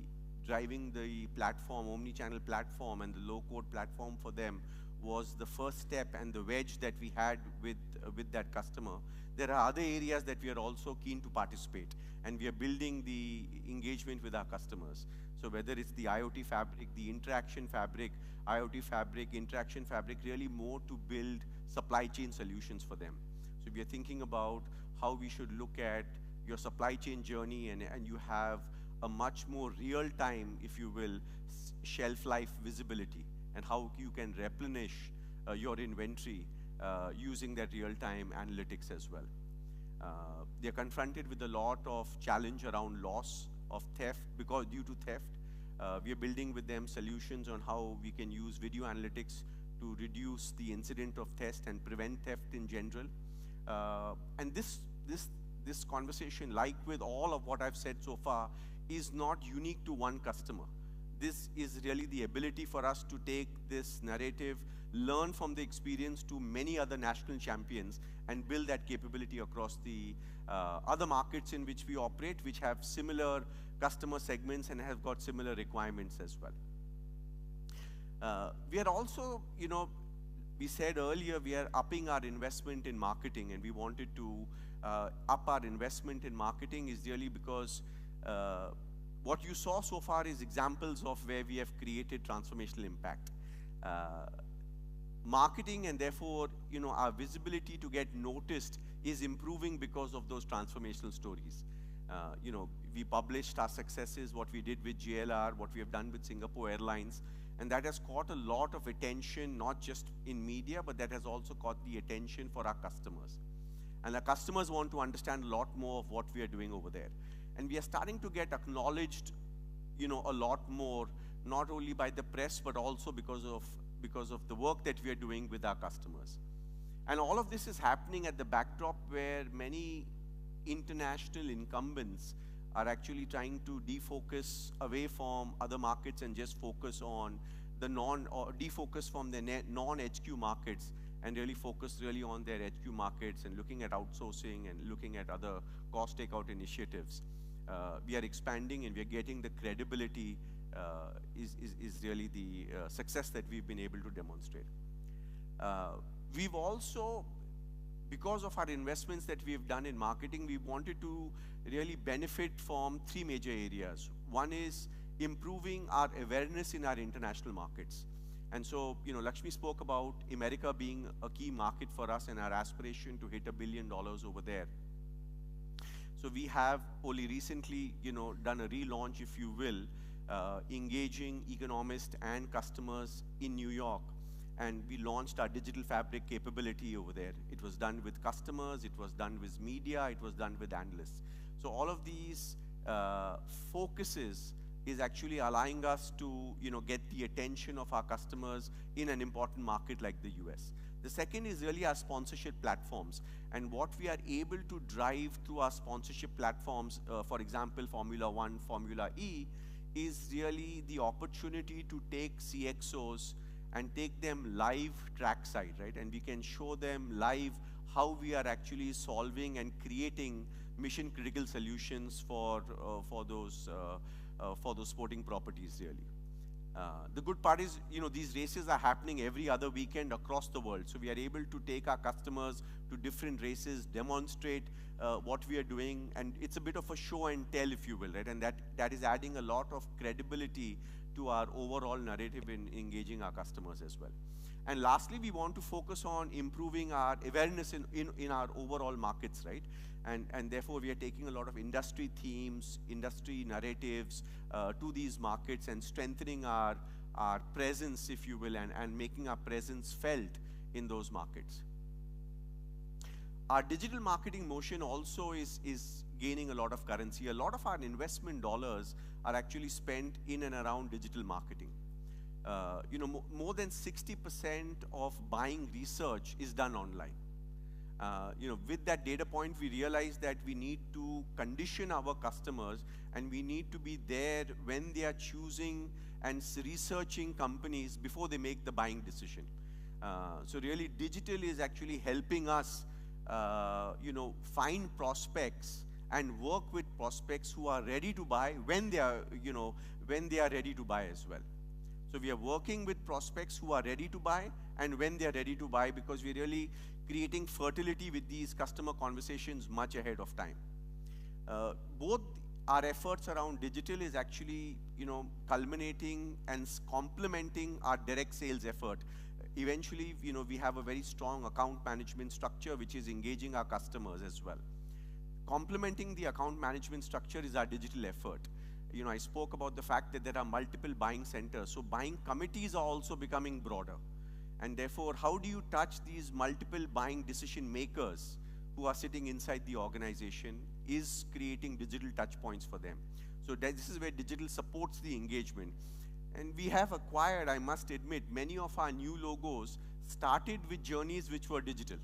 driving the platform, omni-channel platform and the low-code platform for them was the first step and the wedge that we had with that customer, there are other areas that we are also keen to participate, and we are building the engagement with our customers. So whether it's the IoT fabric, the interaction fabric, IoT fabric, interaction fabric, really more to build supply chain solutions for them. So we are thinking about how we should look at your supply chain journey, and you have a much more real-time, if you will, shelf life visibility, and how you can replenish your inventory using that real-time analytics as well. They're confronted with a lot of challenge around loss of theft due to theft. We are building with them solutions on how we can use video analytics to reduce the incident of theft and prevent theft in general. And this conversation, like with all of what I've said so far, is not unique to one customer. This is really the ability for us to take this narrative, learn from the experience to many other national champions, and build that capability across the other markets in which we operate, which have similar customer segments and have got similar requirements as well. We are also, we said earlier, we are upping our investment in marketing, and we wanted to up our investment in marketing is really because what you saw so far is examples of where we have created transformational impact. Marketing, and therefore, our visibility to get noticed is improving because of those transformational stories. We published our successes, what we did with JLR, what we have done with Singapore Airlines, and that has caught a lot of attention, not just in media, but that has also caught the attention for our customers. And our customers want to understand a lot more of what we are doing over there. And we are starting to get acknowledged, a lot more, not only by the press, but also because of the work that we are doing with our customers. And all of this is happening at the backdrop where many international incumbents are actually trying to defocus away from other markets and just focus on the defocus from the non-HQ markets and really focus on their HQ markets and looking at outsourcing and looking at other cost takeout initiatives. We are expanding and we are getting the credibility is really the success that we've been able to demonstrate. We've also, because of our investments that we've done in marketing, we wanted to really benefit from three major areas. One is improving our awareness in our international markets. And so, Lakshmi spoke about America being a key market for us and our aspiration to hit $1 billion over there. So we have only recently, done a relaunch, if you will, engaging economists and customers in New York. And we launched our digital fabric capability over there. It was done with customers, it was done with media, it was done with analysts. So all of these focuses is actually allowing us to, get the attention of our customers in an important market like the US. The second is really our sponsorship platforms. And what we are able to drive through our sponsorship platforms, for example, Formula One, Formula E, is really the opportunity to take CXOs and take them live trackside, right? And we can show them live how we are actually solving and creating mission-critical solutions for those sporting properties, really. The good part is, these races are happening every other weekend across the world. So we are able to take our customers to different races, demonstrate what we are doing, and it's a bit of a show and tell, if you will, right? And that is adding a lot of credibility to our overall narrative in engaging our customers as well. And lastly, we want to focus on improving our awareness in our overall markets, right? And therefore, we are taking a lot of industry themes, industry narratives to these markets and strengthening our presence, if you will, and making our presence felt in those markets. Our digital marketing motion also is gaining a lot of currency. A lot of our investment dollars are actually spent in and around digital marketing. More than 60% of buying research is done online. With that data point, we realize that we need to condition our customers and we need to be there when they are choosing and researching companies before they make the buying decision. So really, digital is actually helping us, find prospects and work with prospects who are ready to buy when they are ready to buy as well. So we are working with prospects who are ready to buy and when they are ready to buy, because we're really creating fertility with these customer conversations much ahead of time. Both our efforts around digital is actually, culminating and complementing our direct sales effort. Eventually, we have a very strong account management structure which is engaging our customers as well. Complementing the account management structure is our digital effort. I spoke about the fact that there are multiple buying centers. So buying committees are also becoming broader. And therefore, how do you touch these multiple buying decision makers who are sitting inside the organization is creating digital touch points for them. So this is where digital supports the engagement. And we have acquired, I must admit, many of our new logos started with journeys which were digital.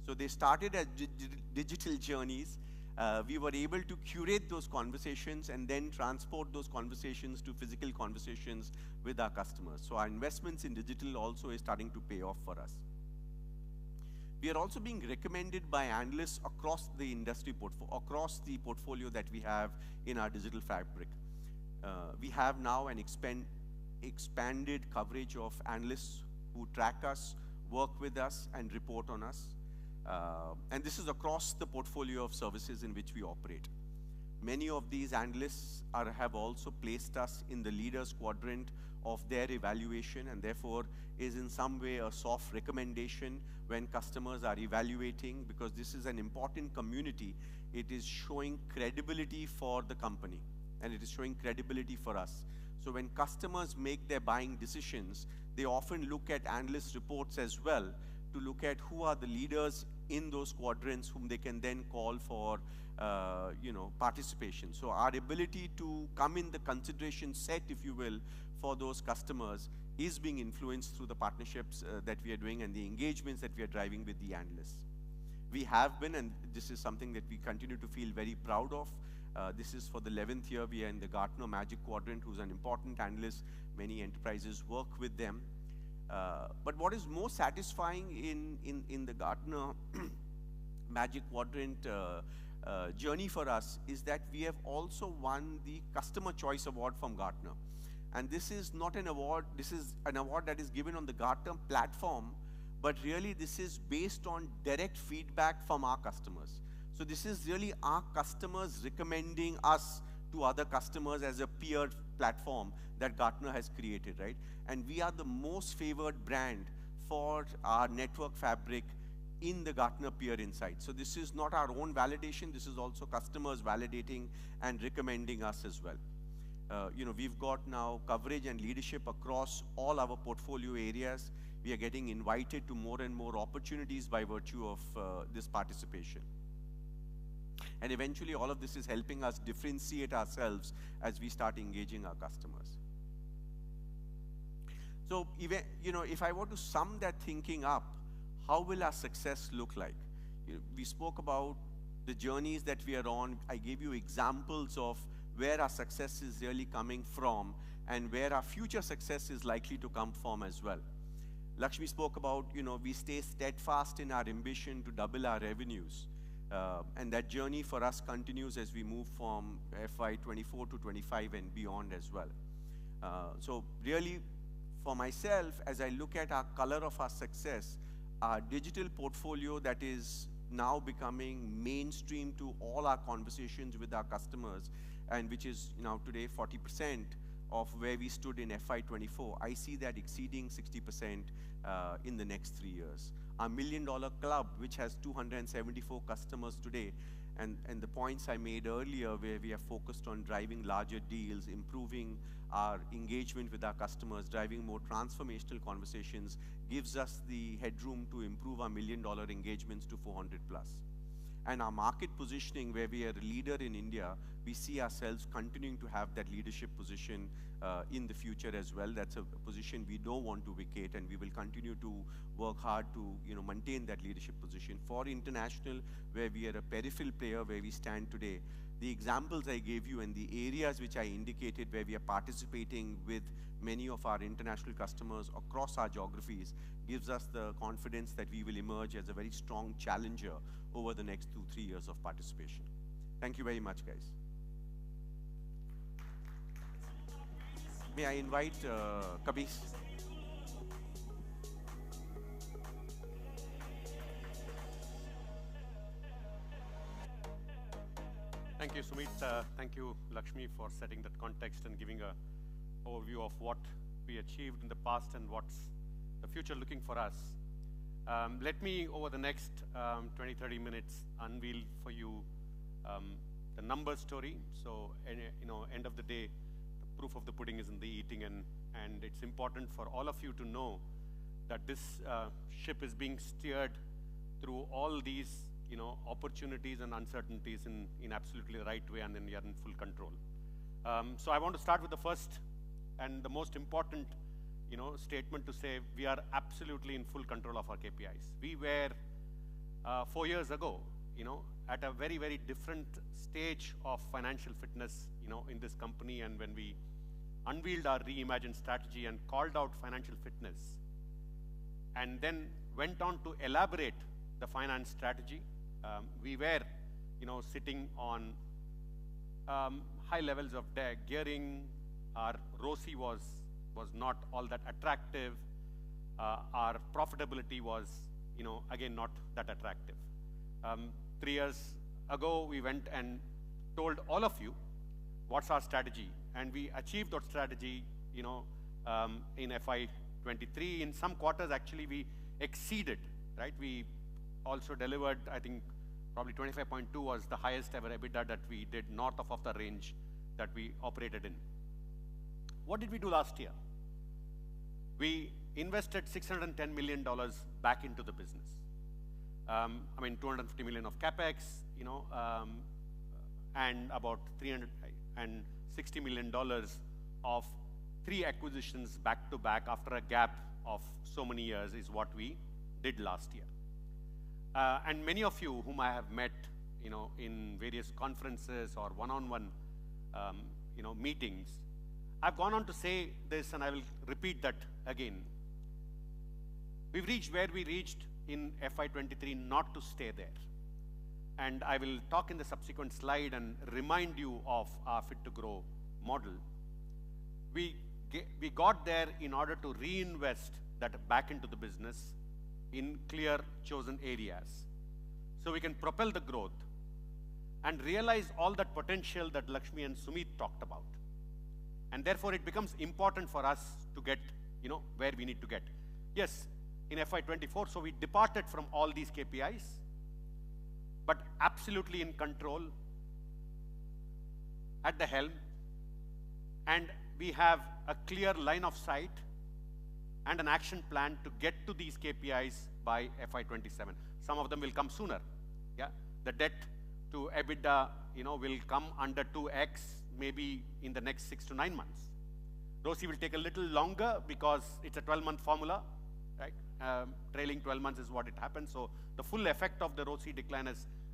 So they started as digital journeys. We were able to curate those conversations and then transport those conversations to physical conversations with our customers. So our investments in digital also is starting to pay off for us. We are also being recommended by analysts across the industry across the portfolio that we have in our digital fabric. We have now an expanded coverage of analysts who track us, work with us, and report on us. And this is across the portfolio of services in which we operate. Many of these analysts have also placed us in the leaders quadrant of their evaluation, and therefore is in some way a soft recommendation when customers are evaluating, because this is an important community. It is showing credibility for the company, and it is showing credibility for us. So when customers make their buying decisions, they often look at analyst reports as well to look at who are the leaders in those quadrants whom they can then call for participation. So our ability to come in the consideration set, if you will, for those customers is being influenced through the partnerships that we are doing and the engagements that we are driving with the analysts. We have been, and this is something that we continue to feel very proud of. This is for the 11th year. We are in the Gartner Magic Quadrant, who's an important analyst. Many enterprises work with them. But what is most satisfying in the Gartner Magic Quadrant journey for us is that we have also won the Customer Choice Award from Gartner. And this is not an award, this is an award that is given on the Gartner platform, but really this is based on direct feedback from our customers. So this is really our customers recommending us to other customers as a peer platform that Gartner has created, right? And we are the most favored brand for our network fabric in the Gartner Peer Insight. So this is not our own validation, this is also customers validating and recommending us as well. We've got now coverage and leadership across all our portfolio areas. We are getting invited to more and more opportunities by virtue of this participation. And eventually all of this is helping us differentiate ourselves as we start engaging our customers. So even, if I were to sum that thinking up, how will our success look like? We spoke about the journeys that we are on. I gave you examples of where our success is really coming from and where our future success is likely to come from as well. Lakshmi spoke about, we stay steadfast in our ambition to double our revenues. And that journey for us continues as we move from FY24 to 25 and beyond as well. So really, for myself, as I look at our color of our success, our digital portfolio that is now becoming mainstream to all our conversations with our customers, and which is now today 40% of where we stood in FY24, I see that exceeding 60% in the next 3 years. Our $1 Million Club, which has 274 customers today, and the points I made earlier where we are focused on driving larger deals, improving our engagement with our customers, driving more transformational conversations, gives us the headroom to improve our $1 million engagements to 400 plus. And our market positioning, where we are a leader in India, we see ourselves continuing to have that leadership position in the future as well. That's a position we don't want to vacate, and we will continue to work hard to maintain that leadership position. For international, where we are a peripheral player, where we stand today, the examples I gave you and the areas which I indicated where we are participating with many of our international customers across our geographies gives us the confidence that we will emerge as a very strong challenger over the next 2-3 years of participation. Thank you very much, guys. May I invite Kabir? Thank you, Sumit. Thank you, Lakshmi, for setting that context and giving an overview of what we achieved in the past and what's the future looking for us. Let me, over the next 20-30 minutes, unveil for you the numbers story. So, end of the day, the proof of the pudding is in the eating, and it's important for all of you to know that this ship is being steered through all these, opportunities and uncertainties in absolutely the right way, and then we are in full control. So I want to start with the first and the most important, statement to say we are absolutely in full control of our KPIs. We were 4 years ago, at a very, very different stage of financial fitness, in this company, and when we unveiled our reimagined strategy and called out financial fitness, and then went on to elaborate the finance strategy, we were, sitting on high levels of gearing. Our ROCE was not all that attractive. Our profitability was, again, not that attractive. 3 years ago, we went and told all of you what's our strategy, and we achieved that strategy, in FY23. In some quarters, actually, we exceeded, right? We also delivered, I think, probably 25.2 was the highest ever EBITDA that we did, north of the range that we operated in. What did we do last year? We invested $610 million back into the business. $250 million of CapEx, and about $360 million of 3 acquisitions back to back after a gap of so many years is what we did last year. And many of you whom I have met, in various conferences or one-on-one, meetings, I've gone on to say this, and I will repeat that again. We've reached where we reached in FY23 not to stay there. And I will talk in the subsequent slide and remind you of our Fit to Grow model. We got there in order to reinvest that back into the business in clear chosen areas, so we can propel the growth and realize all that potential that Lakshmi and Sumit talked about. And therefore, it becomes important for us to get, where we need to get. Yes, in FY24, so we departed from all these KPIs, but absolutely in control, at the helm, and we have a clear line of sight and an action plan to get to these KPIs by FY27. Some of them will come sooner. Yeah, the debt to EBITDA, will come under 2x maybe in the next 6 to 9 months. ROCE will take a little longer because it's a 12-month formula, right? Trailing 12 months is what it happens. So the full effect of the ROCE decline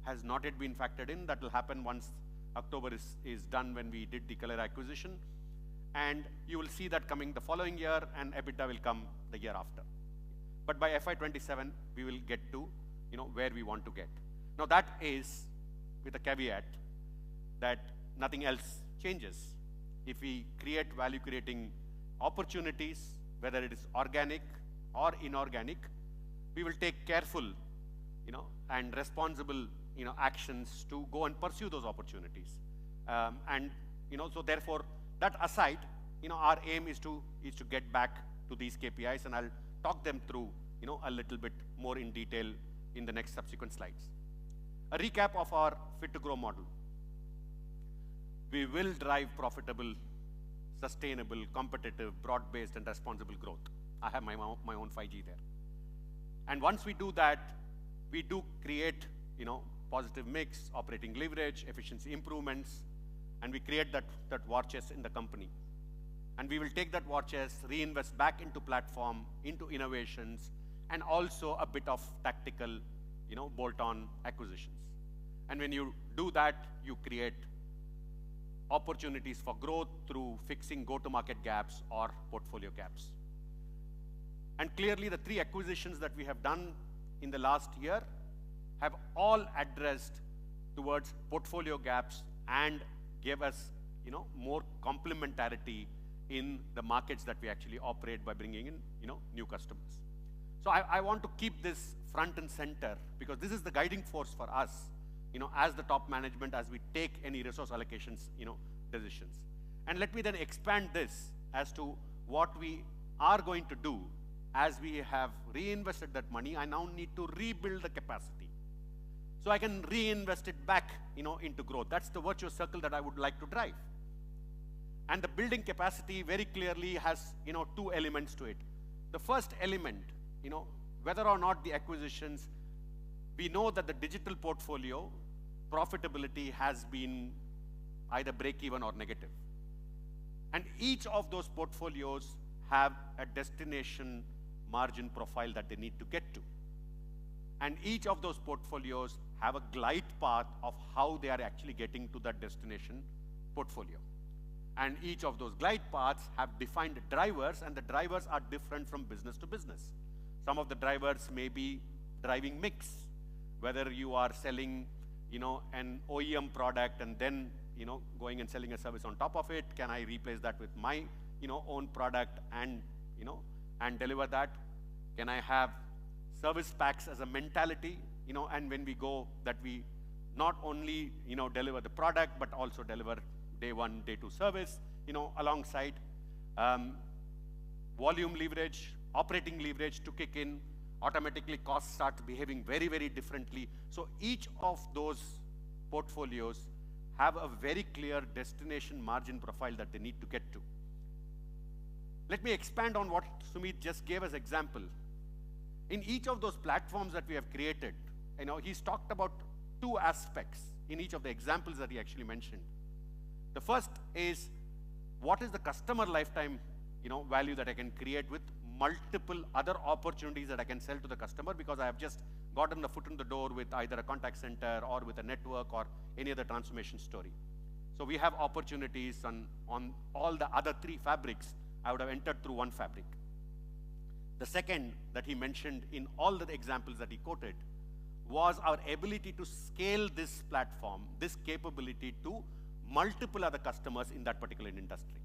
has not yet been factored in. That will happen once October is done, when we did the Color acquisition. And you will see that coming the following year, and EBITDA will come the year after. But by FY27, we will get to, where we want to get. Now that is with a caveat that nothing else changes. If we create value-creating opportunities, whether it is organic or inorganic, we will take careful, and responsible, actions to go and pursue those opportunities. So therefore, that aside, our aim is to get back to these KPIs, and I'll talk them through, a little bit more in detail in the next subsequent slides. A recap of our Fit to Grow model. We will drive profitable, sustainable, competitive, broad-based, and responsible growth. I have my own 5G there. And once we do that, we do create, positive mix, operating leverage, efficiency improvements, and we create that war chest in the company. And we will take that war chest, reinvest back into platform, into innovations, and also a bit of tactical, bolt-on acquisitions. And when you do that, you create opportunities for growth through fixing go-to-market gaps or portfolio gaps. And clearly, the 3 acquisitions that we have done in the last year have all addressed towards portfolio gaps and gave us, more complementarity in the markets that we actually operate by bringing in, new customers. So I want to keep this front and center, because this is the guiding force for us, as the top management, as we take any resource allocations, decisions. And let me then expand this as to what we are going to do. As we have reinvested that money, I now need to rebuild the capacity. so I can reinvest it back, into growth. That's the virtuous circle that I would like to drive. And the building capacity very clearly has, two elements to it. The first element, whether or not the acquisitions, we know that the digital portfolio profitability has been either break-even or negative. And each of those portfolios have a destination margin profile that they need to get to. And each of those portfolios have a glide path of how they are actually getting to that destination portfolio. And each of those glide paths have defined drivers, and the drivers are different from business to business. Some of the drivers may be driving mix, whether you are selling, an OEM product and then, going and selling a service on top of it. Can I replace that with my, own product and, and deliver that? Can I have service packs as a mentality, and when we go that we not only, deliver the product, but also deliver day one, day two service, alongside volume leverage, operating leverage to kick in, automatically costs start behaving very, very differently. So each of those portfolios have a very clear destination margin profile that they need to get to. Let me expand on what Sumit just gave as example. In each of those platforms that we have created, he's talked about two aspects in each of the examples that he actually mentioned. The first is, what is the customer lifetime, value that I can create with multiple other opportunities that I can sell to the customer, because I have just gotten the foot in the door with either a contact center or with a network or any other transformation story. So we have opportunities on all the other three fabrics. I would have entered through one fabric. The second that he mentioned in all the examples that he quoted was our ability to scale this platform, this capability to multiple other customers in that particular industry.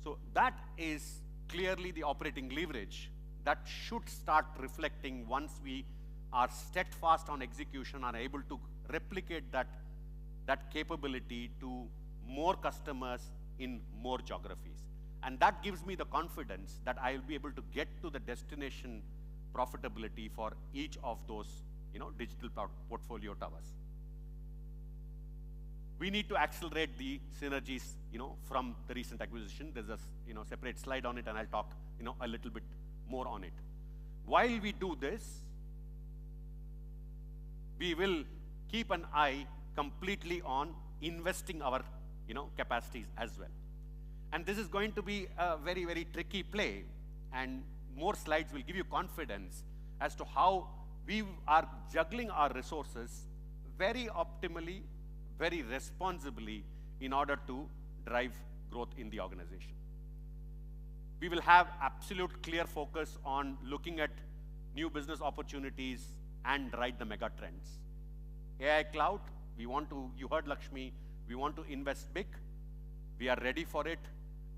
So that is clearly the operating leverage that should start reflecting once we are steadfast on execution, are able to replicate that capability to more customers in more geographies. And that gives me the confidence that I will be able to get to the destination profitability for each of those, digital portfolio towers. We need to accelerate the synergies, from the recent acquisition. There's a, separate slide on it, and I'll talk, a little bit more on it. While we do this, we will keep an eye completely on investing our, capacities as well. And this is going to be a very, very tricky play, and more slides will give you confidence as to how we are juggling our resources very optimally, very responsibly in order to drive growth in the organization. We will have absolute clear focus on looking at new business opportunities and ride the mega trends. AI cloud, you heard Lakshmi, we want to invest big. We are ready for it,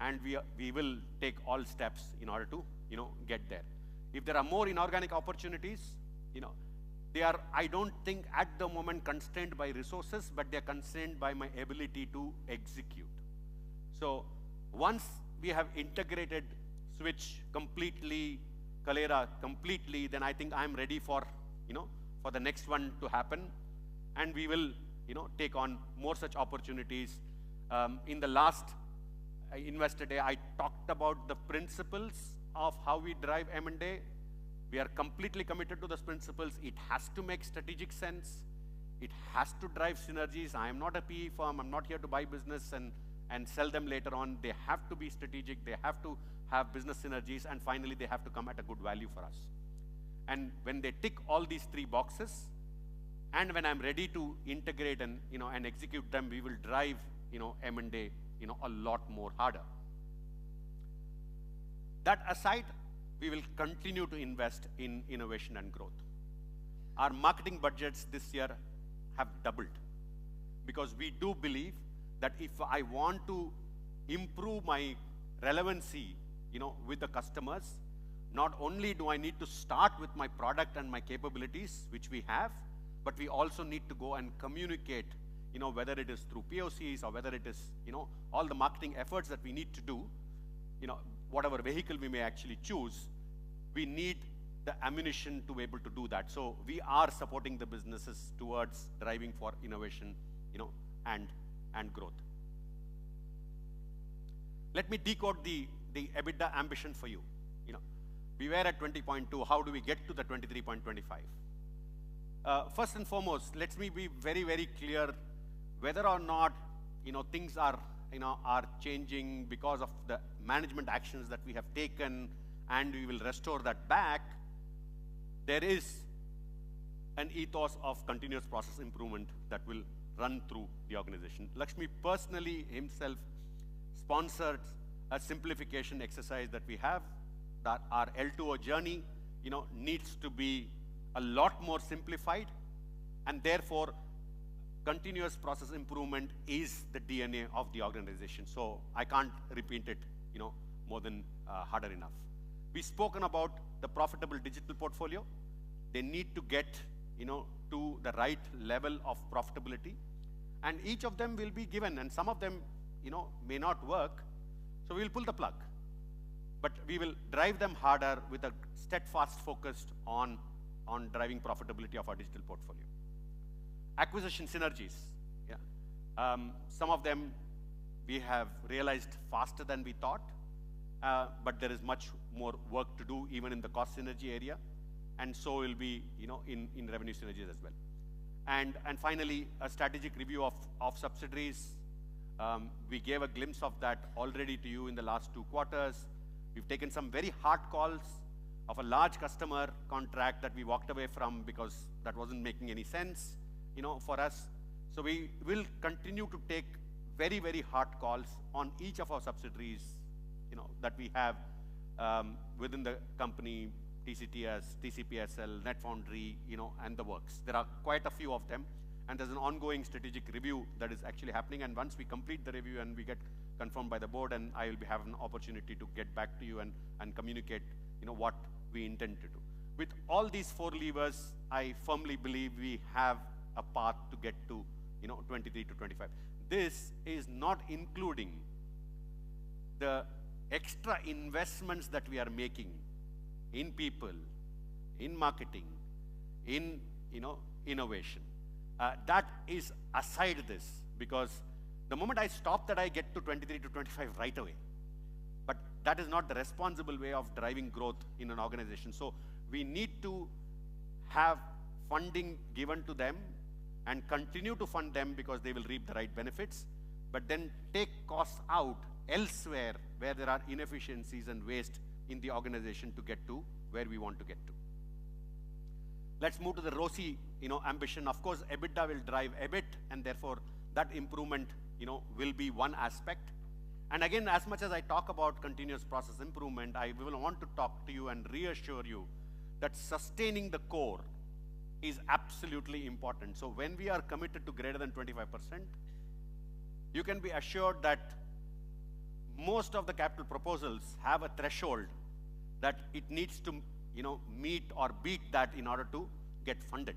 and we will take all steps in order to, get there. If there are more inorganic opportunities, they are, I don't think at the moment constrained by resources, but they're constrained by my ability to execute. So once we have integrated Switch completely, Kalera completely, then I think I'm ready for, for the next one to happen. And we will, take on more such opportunities. In the last Investor Day, I talked about the principles of how we drive M&A. We are completely committed to those principles. It has to make strategic sense. It has to drive synergies. I am not a PE firm. I'm not here to buy business and sell them later on. They have to be strategic. They have to have business synergies. And finally, they have to come at a good value for us. And when they tick all these three boxes, and when I'm ready to integrate and, and execute them, we will drive, M&A, a lot more harder. That aside, we will continue to invest in innovation and growth. Our marketing budgets this year have doubled, because we do believe that if I want to improve my relevancy, with the customers, not only do I need to start with my product and my capabilities, which we have, but we also need to go and communicate, whether it is through POCs or whether it is, all the marketing efforts that we need to do, whatever vehicle we may actually choose, we need the ammunition to be able to do that. So we are supporting the businesses towards driving for innovation, and growth. Let me decode the EBITDA ambition for you. We were at 20.2. How do we get to the 23.25? First and foremost, let me be very, very clear whether or not things are changing because of the management actions that we have taken, and we will restore that back. There is an ethos of continuous process improvement that will run through the organization. Lakshmi personally himself sponsored a simplification exercise that we have, that our L2O journey, needs to be a lot more simplified, and therefore continuous process improvement is the DNA of the organization. So I can't repeat it, more than harder enough. We've spoken about the profitable digital portfolio. They need to get, to the right level of profitability, and each of them will be given, and some of them, may not work, so we'll pull the plug. But we will drive them harder with a steadfast focus on driving profitability of our digital portfolio. Acquisition synergies. Some of them we have realized faster than we thought, but there is much more work to do even in the cost synergy area, and so will be in revenue synergies as well. And finally, a strategic review of subsidiaries. We gave a glimpse of that already to you in the last 2 quarters. We've taken some very hard calls of a large customer contract that we walked away from because that wasn't making any sense, for us. So we will continue to take very, very hard calls on each of our subsidiaries, that we have within the company, TCTS, TCPSL, NetFoundry, and the works. There are quite a few of them, and there's an ongoing strategic review that is actually happening. And once we complete the review and we get confirmed by the board, and I will be having an opportunity to get back to you and communicate, what we intend to do. With all these 4 levers, I firmly believe we have a path to get to, 23 to 25. This is not including the extra investments that we are making in people, in marketing, in, innovation. That is aside this, because the moment I stop that, I get to 23 to 25 right away. But that is not the responsible way of driving growth in an organization. So we need to have funding given to them and continue to fund them because they will reap the right benefits, but then take costs out elsewhere where there are inefficiencies and waste in the organization to get to where we want to get to. Let's move to the ROCE, ambition. Of course, EBITDA will drive EBIT, and therefore that improvement, will be one aspect. And again, as much as I talk about continuous process improvement, I will want to talk to you and reassure you that sustaining the core is absolutely important. So when we are committed to greater than 25%, you can be assured that most of the capital proposals have a threshold that it needs to, meet or beat that in order to get funded.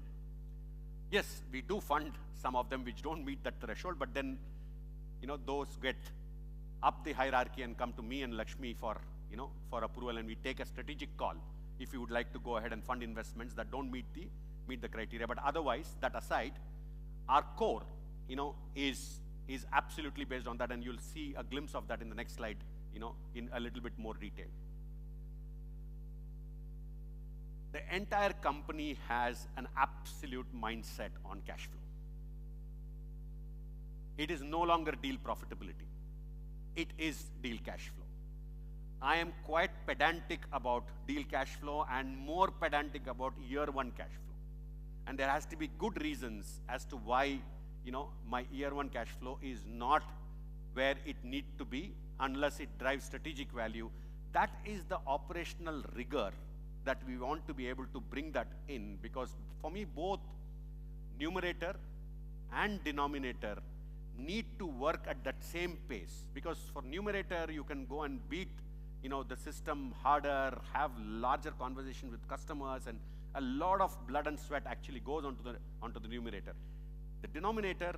Yes, we do fund some of them which don't meet that threshold, but then, those get up the hierarchy and come to me and Lakshmi for approval, and we take a strategic call if you would like to go ahead and fund investments that don't meet the criteria. But otherwise, that aside, our core, is absolutely based on that, and you'll see a glimpse of that in the next slide, in a little bit more detail. The entire company has an absolute mindset on cash flow. It is no longer deal profitability. It is deal cash flow. I am quite pedantic about deal cash flow and more pedantic about year 1 cash flow. And there has to be good reasons as to why, my year 1 cash flow is not where it needs to be unless it drives strategic value. That is the operational rigor that we want to be able to bring that in, because for me, both numerator and denominator need to work at that same pace. Because for numerator, you can go and beat, the system harder, have larger conversation with customers, and a lot of blood and sweat actually goes onto the numerator. The denominator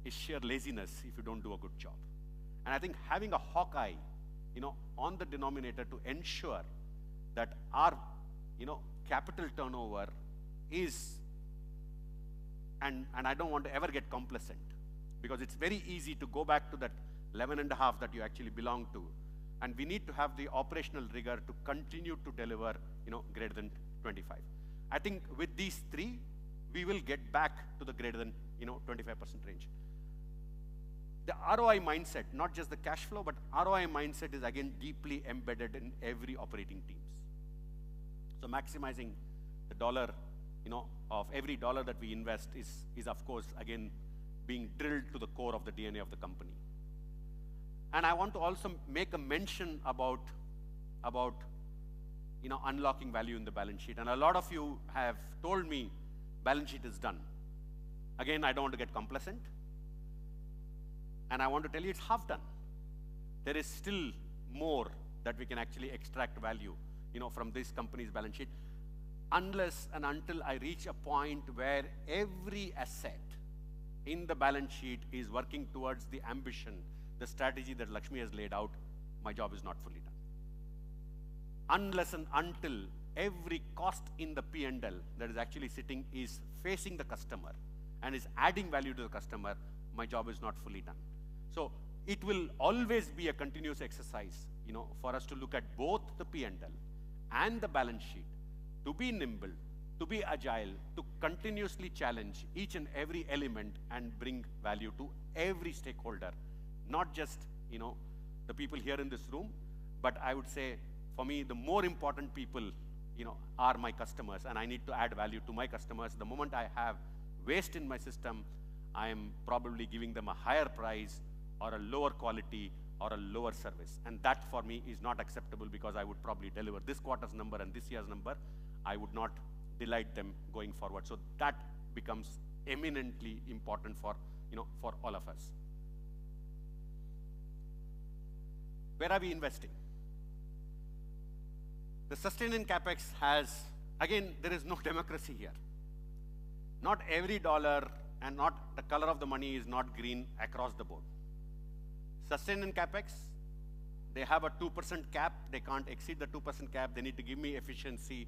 is sheer laziness if you don't do a good job. And I think having a hawk eye, on the denominator to ensure that our, capital turnover is, and I don't want to ever get complacent, because it's very easy to go back to that 11.5 that you actually belong to. And we need to have the operational rigor to continue to deliver, greater than 25. I think with these three, we will get back to the greater than, 25% range. The ROI mindset, not just the cash flow, but ROI mindset is again deeply embedded in every operating teams. So maximizing the dollar, of every dollar that we invest is of course, again, being drilled to the core of the DNA of the company. And I want to also make a mention about unlocking value in the balance sheet. And a lot of you have told me balance sheet is done. Again, I don't want to get complacent. And I want to tell you it's half done. There is still more that we can actually extract value, from this company's balance sheet, unless and until I reach a point where every asset in the balance sheet is working towards the ambition, the strategy that Lakshmi has laid out. My job is not fully done. Unless and until every cost in the P&L that is actually sitting is facing the customer and is adding value to the customer, my job is not fully done. So it will always be a continuous exercise, for us to look at both the P&L and the balance sheet, to be nimble, to be agile, to continuously challenge each and every element and bring value to every stakeholder, not just, the people here in this room, but I would say, for me, the more important people, are my customers, and I need to add value to my customers. The moment I have waste in my system, I am probably giving them a higher price or a lower quality or a lower service. And that for me is not acceptable, because I would probably deliver this quarter's number and this year's number. I would not delight them going forward. So that becomes eminently important for, for all of us. Where are we investing? The sustaining CapEx has, again, there is no democracy here. Not every dollar and not the color of the money is not green across the board. Sustaining CapEx, they have a 2% cap. They can't exceed the 2% cap. They need to give me efficiency.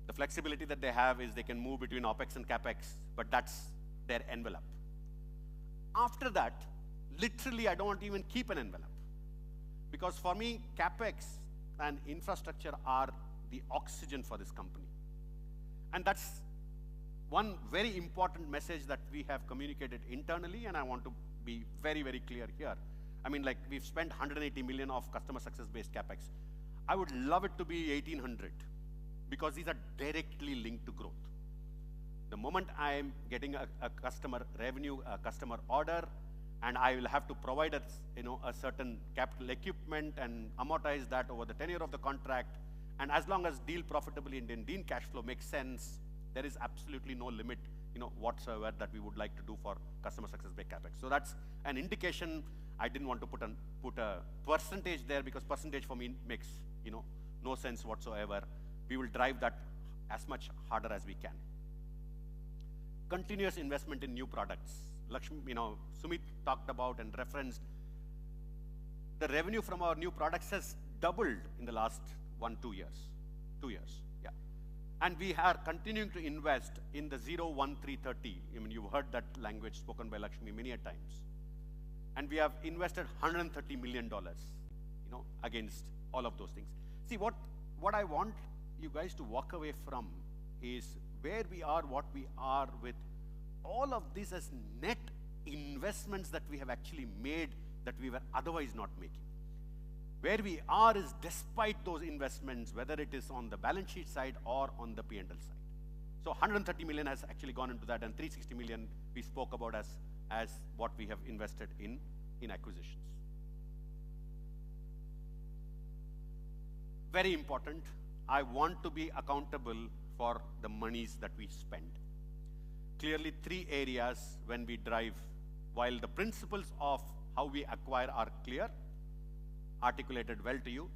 The flexibility that they have is they can move between OpEx and CapEx, but that's their envelope. After that, literally, I don't even keep an envelope. Because for me, CapEx and infrastructure are the oxygen for this company. And that's one very important message that we have communicated internally, and I want to be very, very clear here. I mean, like, we've spent 180 million of customer success-based CapEx. I would love it to be 1,800, because these are directly linked to growth. The moment I am getting a customer revenue, a customer order, and I will have to provide a certain capital equipment and amortize that over the tenure of the contract, and as long as deal profitably and deal cash flow makes sense, there is absolutely no limit whatsoever that we would like to do for customer success-based CapEx. So that's an indication. I didn't want to put a percentage there, because percentage for me makes no sense whatsoever. We will drive that as much harder as we can. Continuous investment in new products. Lakshmi, Sumit talked about and referenced. The revenue from our new products has doubled in the last 2 years. 2 years, yeah. And we are continuing to invest in the 0, 1, 3, 30. I mean, you've heard that language spoken by Lakshmi many a times. And we have invested $130 million, against all of those things. See, what I want you guys to walk away from is where we are, what we are, with all of this as net investments that we have actually made that we were otherwise not making. Where we are is despite those investments, whether it is on the balance sheet side or on the P&L side. So 130 million has actually gone into that, and 360 million we spoke about as what we have invested in acquisitions. Very important, I want to be accountable for the monies that we spend. Clearly 3 areas when we drive, while the principles of how we acquire are clear, articulated well to you.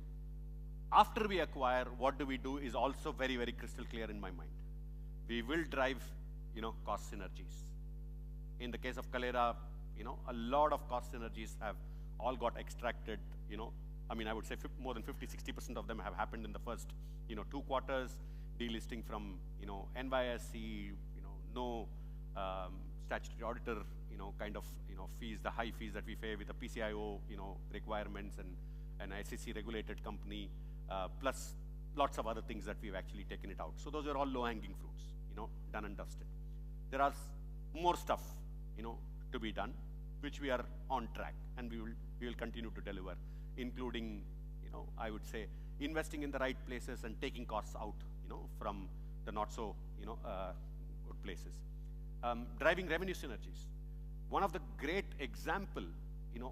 After we acquire, what do we do is also very, very crystal clear in my mind. We will drive, cost synergies. In the case of Kalera, a lot of cost synergies have all got extracted, I mean, I would say more than 50, 60% of them have happened in the first, 2 quarters. Delisting from, NYSE, no statutory auditor, kind of, fees, the high fees that we pay with the PCIO, requirements and an SEC regulated company, plus lots of other things that we've actually taken it out. So those are all low-hanging fruits, done and dusted. There are more stuff, to be done, which we are on track, and we will continue to deliver, including, I would say, investing in the right places and taking costs out, from the not so, good places. Driving revenue synergies. One of the great example,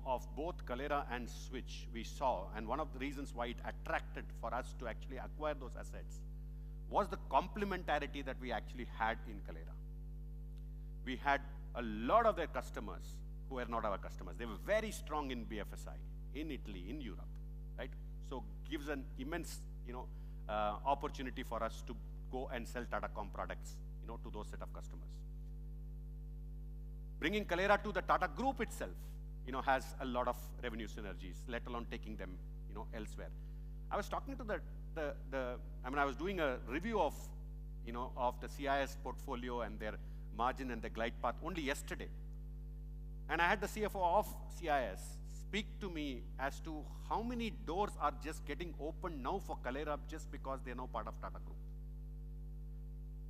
of both Kalera and Switch we saw, and one of the reasons why it attracted for us to actually acquire those assets was the complementarity that we actually had in Kalera. We had a lot of their customers who were not our customers. They were very strong in BFSI, in Italy, in Europe, right? So gives an immense, opportunity for us to go and sell Tatacom products, to those set of customers. Bringing Kalera to the Tata Group itself, has a lot of revenue synergies, let alone taking them, elsewhere. I was talking to I was doing a review of, of the CIS portfolio and their margin and the glide path only yesterday. And I had the CFO of CIS speak to me as to how many doors are just getting opened now for Kalera just because they are now part of Tata Group.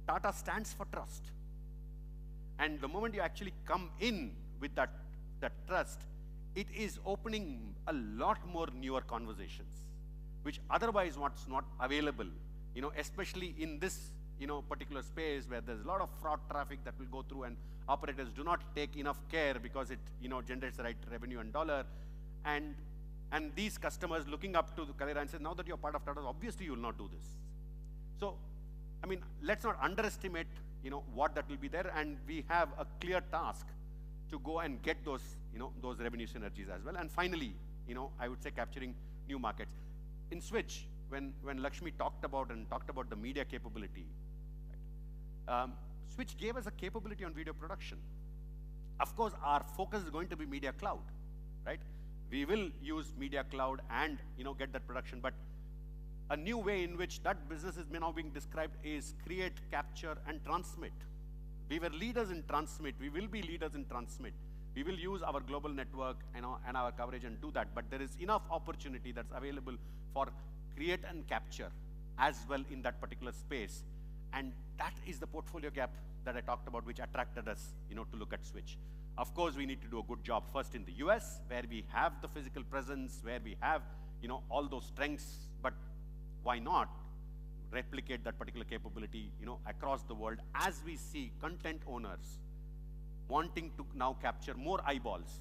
Tata stands for trust. And the moment you actually come in with that trust, it is opening a lot more newer conversations, which otherwise what's not available, especially in this, particular space where there's a lot of fraud traffic that will go through and operators do not take enough care because it, generates the right revenue and dollar. And these customers looking up to the Kalera and say, now that you're part of Tata, obviously you will not do this. So, I mean, let's not underestimate, what that will be there. And we have a clear task to go and get those, those revenue synergies as well. And finally, I would say capturing new markets. In Switch, when Lakshmi talked about the media capability, right, Switch gave us a capability on video production. Of course, our focus is going to be media cloud, right? We will use media cloud and, get that production, but a new way in which that business is now being described is create, capture, and transmit. We were leaders in transmit. We will be leaders in transmit. We will use our global network, and our coverage and do that, but there is enough opportunity that's available for create and capture as well in that particular space. And that is the portfolio gap that I talked about, which attracted us, to look at Switch. Of course, we need to do a good job first in the US, where we have the physical presence, where we have, all those strengths, but why not replicate that particular capability, across the world as we see content owners wanting to now capture more eyeballs,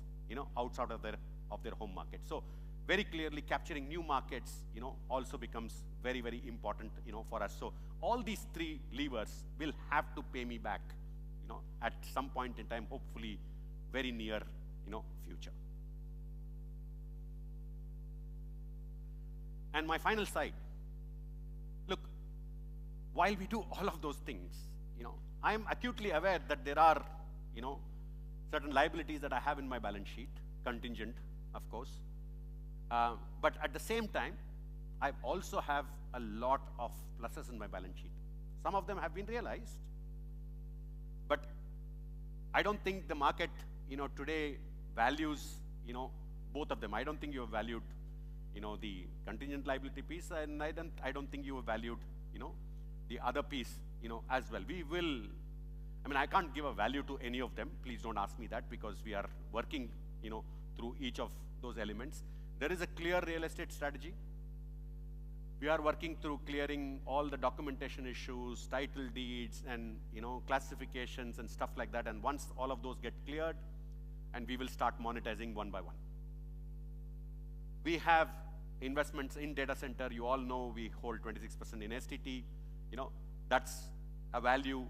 outside of their home market. So very clearly capturing new markets, also becomes very, very important, for us. So all these three levers will have to pay me back, at some point in time, hopefully very near, future. And my final slide. Look, while we do all of those things, I am acutely aware that there are, certain liabilities that I have in my balance sheet, contingent, of course. But at the same time, I also have a lot of pluses in my balance sheet. Some of them have been realized, but I don't think the market, today values, both of them. I don't think you have valued, the contingent liability piece, and I don't think you have valued, the other piece, as well. We will, I can't give a value to any of them. Please don't ask me that, because we are working, through each of those elements. There is a clear real estate strategy. We are working through clearing all the documentation issues, title deeds, and classifications and stuff like that. And once all of those get cleared, and we will start monetizing one by one. We have investments in data center. You all know we hold 26% in STT. That's a value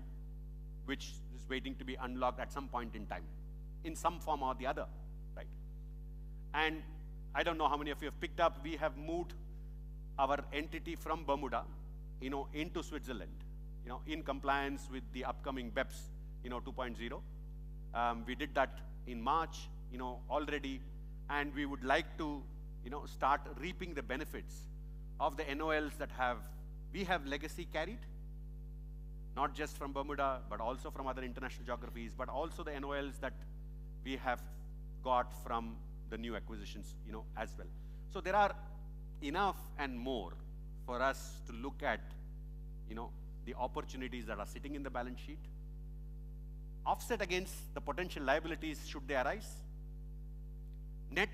which is waiting to be unlocked at some point in time, in some form or the other, right? And I don't know how many of you have picked up, we have moved our entity from Bermuda, into Switzerland, in compliance with the upcoming BEPS, 2.0. We did that in March, already, and we would like to, start reaping the benefits of the NOLs that we have legacy carried, not just from Bermuda, but also from other international geographies, but also the NOLs that we have got from the new acquisitions, as well. So there are enough and more for us to look at, the opportunities that are sitting in the balance sheet, offset against the potential liabilities should they arise. Net,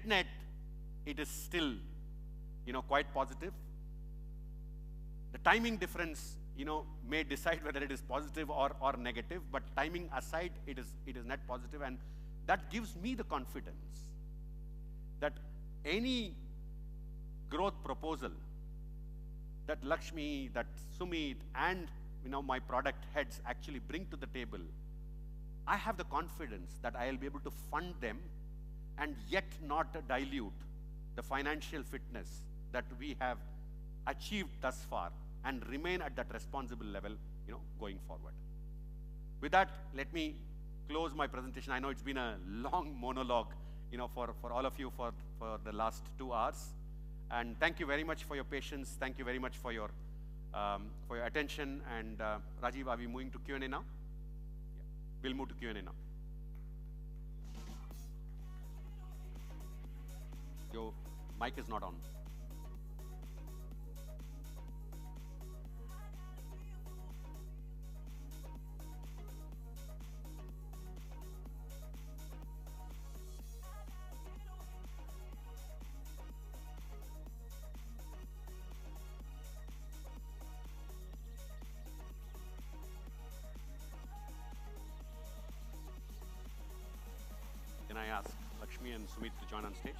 it is still, quite positive. The timing difference, may decide whether it is positive or negative, but timing aside, it is net positive, and that gives me the confidence that any growth proposal that Lakshmi, that Sumit, and my product heads actually bring to the table, I have the confidence that I'll be able to fund them and yet not dilute the financial fitness that we have achieved thus far and remain at that responsible level, going forward. With that, let me close my presentation. I know it's been a long monologue, for all of you for the last 2 hours. And thank you very much for your patience. Thank you very much for your attention. And Rajiv, are we moving to Q&A now? Yeah. We'll move to Q&A now. Your mic is not on. Can I ask Lakshmi and Sumit to join on stage?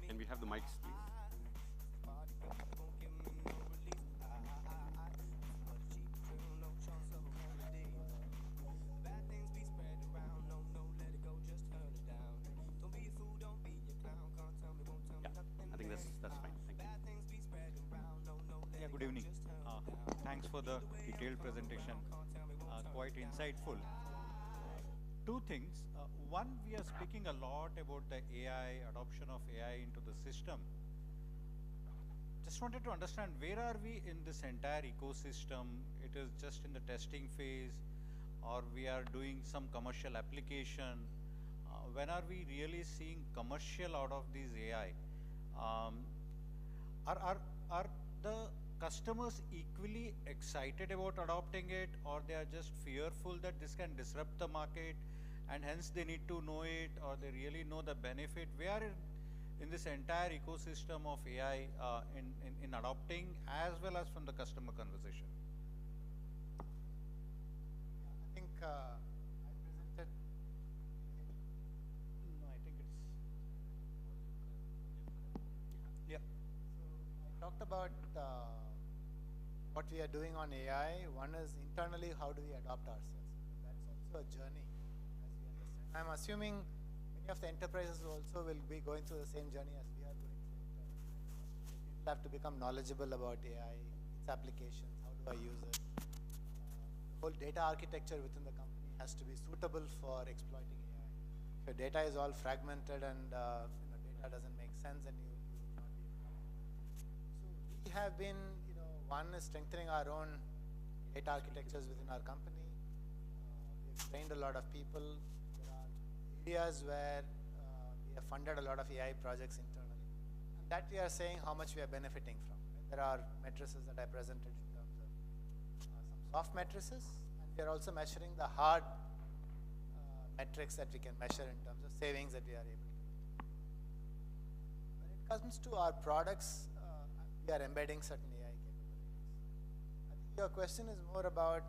Can we have the mics, please? Yeah, I think that's fine. Thank you. Yeah, good evening. Thanks for the detailed presentation. Quite insightful. Two things. One, we are speaking a lot about the AI, adoption of AI into the system. Just wanted to understand, where are we in this entire ecosystem? It is just in the testing phase, or we are doing some commercial application? When are we really seeing commercial out of these AI? Are the customers equally excited about adopting it, or they are just fearful that this can disrupt the market, and hence they need to know it, or they really know the benefit? Where are in this entire ecosystem of AI in adopting, as well as from the customer conversation? I think I presented. No, I think it's. Yeah. So I talked about what we are doing on AI. One is internally, how do we adopt ourselves? That's also a journey, as we understand. I'm assuming many of the enterprises also will be going through the same journey as we are going through internally. People have to become knowledgeable about AI, its applications, how do I use it. The whole data architecture within the company has to be suitable for exploiting AI. If your data is all fragmented and data doesn't make sense, then you will not be able to. So we have been, one is strengthening our own data architectures within our company. We've trained a lot of people. There are areas where we have funded a lot of AI projects internally. And that we are saying how much we are benefiting from. Right? There are matrices that I presented in terms of some soft matrices, and we are also measuring the hard metrics that we can measure in terms of savings that we are able to. When it comes to our products, we are embedding certain AI capabilities. I think your question is more about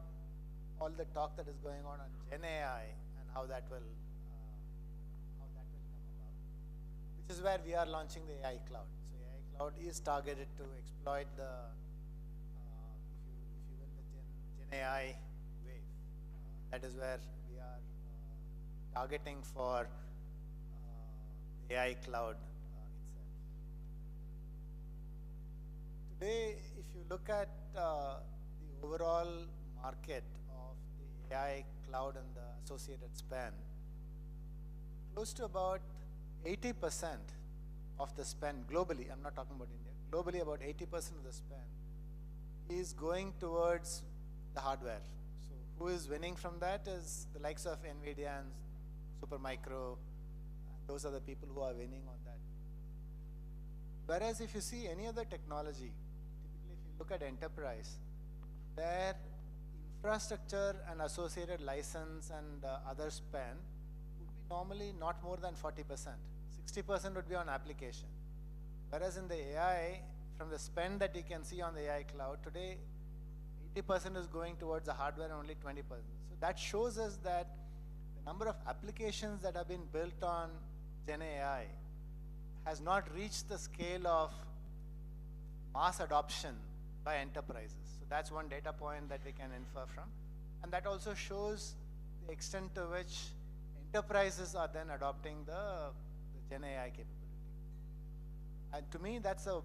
all the talk that is going on Gen AI and how that will come about, which is where we are launching the AI Cloud. So AI Cloud is targeted to exploit the, if you will, the Gen AI wave. That is where we are targeting for the AI Cloud itself. Today, if you look at the overall market of the AI Cloud and the associated spend, close to about 80% of the spend globally, I'm not talking about India, globally about 80% of the spend is going towards the hardware. So who is winning from that is the likes of NVIDIA and Supermicro. Those are the people who are winning on that. Whereas if you see any other technology, typically if you look at enterprise, their infrastructure and associated license and other spend would be normally not more than 40%. 60% would be on application. Whereas in the AI, from the spend that you can see on the AI Cloud, today 80% is going towards the hardware and only 20%. So that shows us that the number of applications that have been built on Gen AI has not reached the scale of mass adoption by enterprises. So that's one data point that we can infer from. And that also shows the extent to which enterprises are then adopting the Gen AI capability. And to me, that's the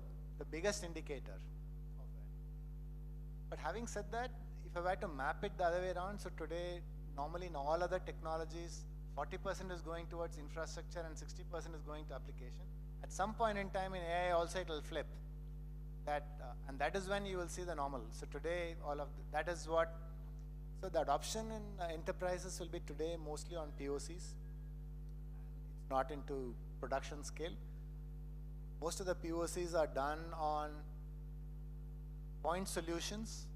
biggest indicator of that. But having said that, if I were to map it the other way around, so today, normally in all other technologies, 40% is going towards infrastructure and 60% is going to application. At some point in time in AI also it will flip. And that is when you will see the normal. So today, that is what, so the adoption in enterprises will be today mostly on POCs. It's not into production scale. Most of the POCs are done on point solutions,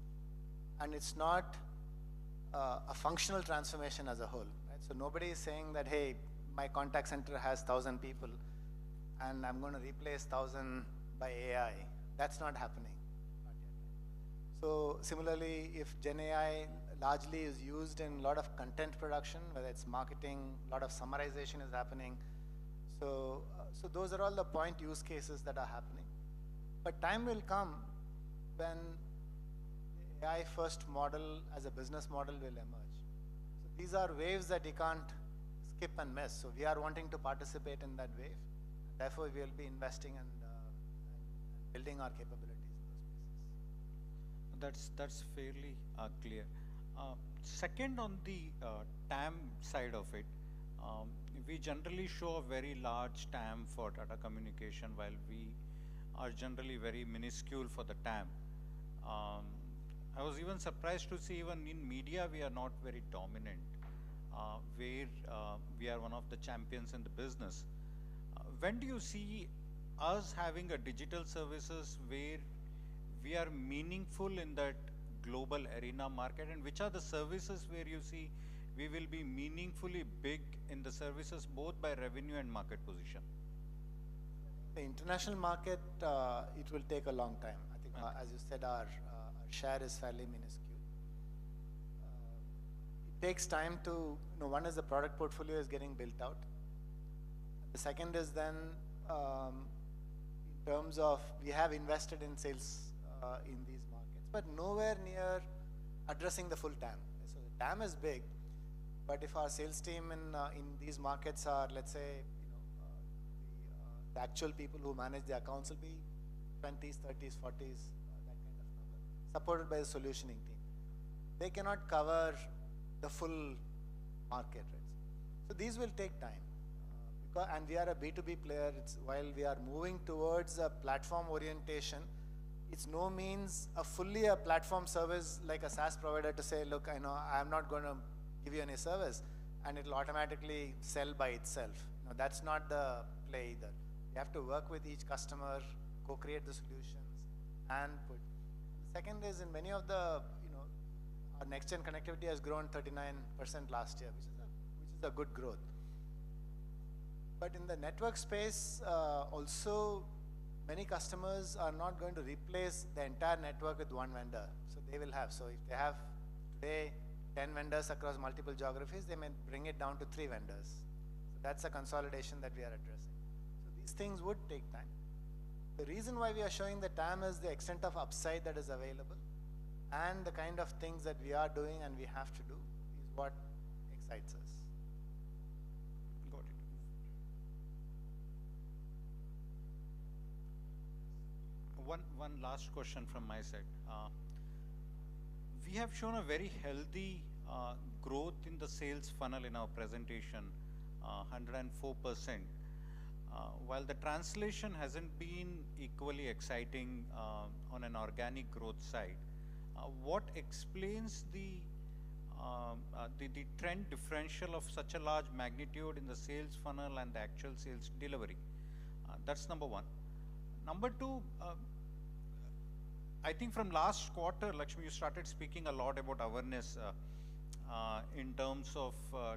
and it's not a functional transformation as a whole. Right? So nobody is saying that, hey, my contact center has 1,000 people, and I'm going to replace 1,000 by AI. That's not happening. Not yet. So similarly, if Gen AI largely is used in a lot of content production, whether it's marketing, a lot of summarization is happening. So those are all the point use cases that are happening. But time will come when the AI first model as a business model will emerge. So these are waves that you can't skip and miss. So we are wanting to participate in that wave. Therefore, we will be investing and building our capabilities in those spaces. That's fairly clear. Second, on the TAM side of it, we generally show a very large TAM for Tata Communication, while we are generally very minuscule for the TAM. I was even surprised to see even in media we are not very dominant, where we are one of the champions in the business. When do you see us having a digital services where we are meaningful in that global arena market, and which are the services where you see we will be meaningfully big in the services both by revenue and market position? The international market, it will take a long time. I think, as you said, our share is fairly minuscule. It takes time to, one is the product portfolio is getting built out. The second is then, in terms of, we have invested in sales in these markets, but nowhere near addressing the full TAM. So the TAM is big, but if our sales team in these markets are, let's say, the actual people who manage the accounts will be 20s, 30s, 40s, that kind of number, supported by the solutioning team. They cannot cover the full market, right? So these will take time. And we are a B2B player. While we are moving towards a platform orientation, it's no means fully a platform service like a SaaS provider to say, look, I know I'm not going to give you any service, and it'll automatically sell by itself. That's not the play either. You have to work with each customer, co-create the solutions, and put. The second is in many of the, our next-gen connectivity has grown 39% last year, which is is a good growth. But in the network space, also many customers are not going to replace the entire network with one vendor. So they will have, so if they have today 10 vendors across multiple geographies, they may bring it down to 3 vendors. So that's a consolidation that we are addressing. So these things would take time. The reason why we are showing the TAM is the extent of upside that is available and the kind of things that we are doing and we have to do is what excites us. Got it. One last question from my side. We have shown a very healthy growth in the sales funnel in our presentation, 104%. While the translation hasn't been equally exciting on an organic growth side, what explains the trend differential of such a large magnitude in the sales funnel and the actual sales delivery? That's number one. Number two, I think from last quarter, Lakshmi, you started speaking a lot about awareness in terms of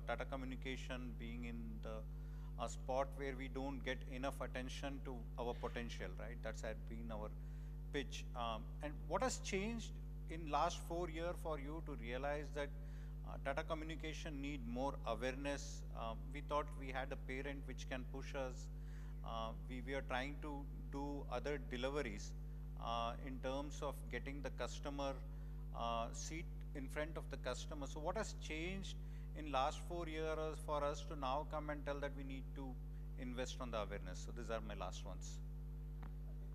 Tata Communication being in a spot where we don't get enough attention to our potential, right? That's had been our pitch. And what has changed in last 4 years for you to realize that Tata Communication need more awareness? We thought we had a parent which can push us. We are trying to do other deliveries in terms of getting the customer seat in front of the customer. So what has changed in last 4 years for us to now come and tell that we need to invest on the awareness? So these are my last ones.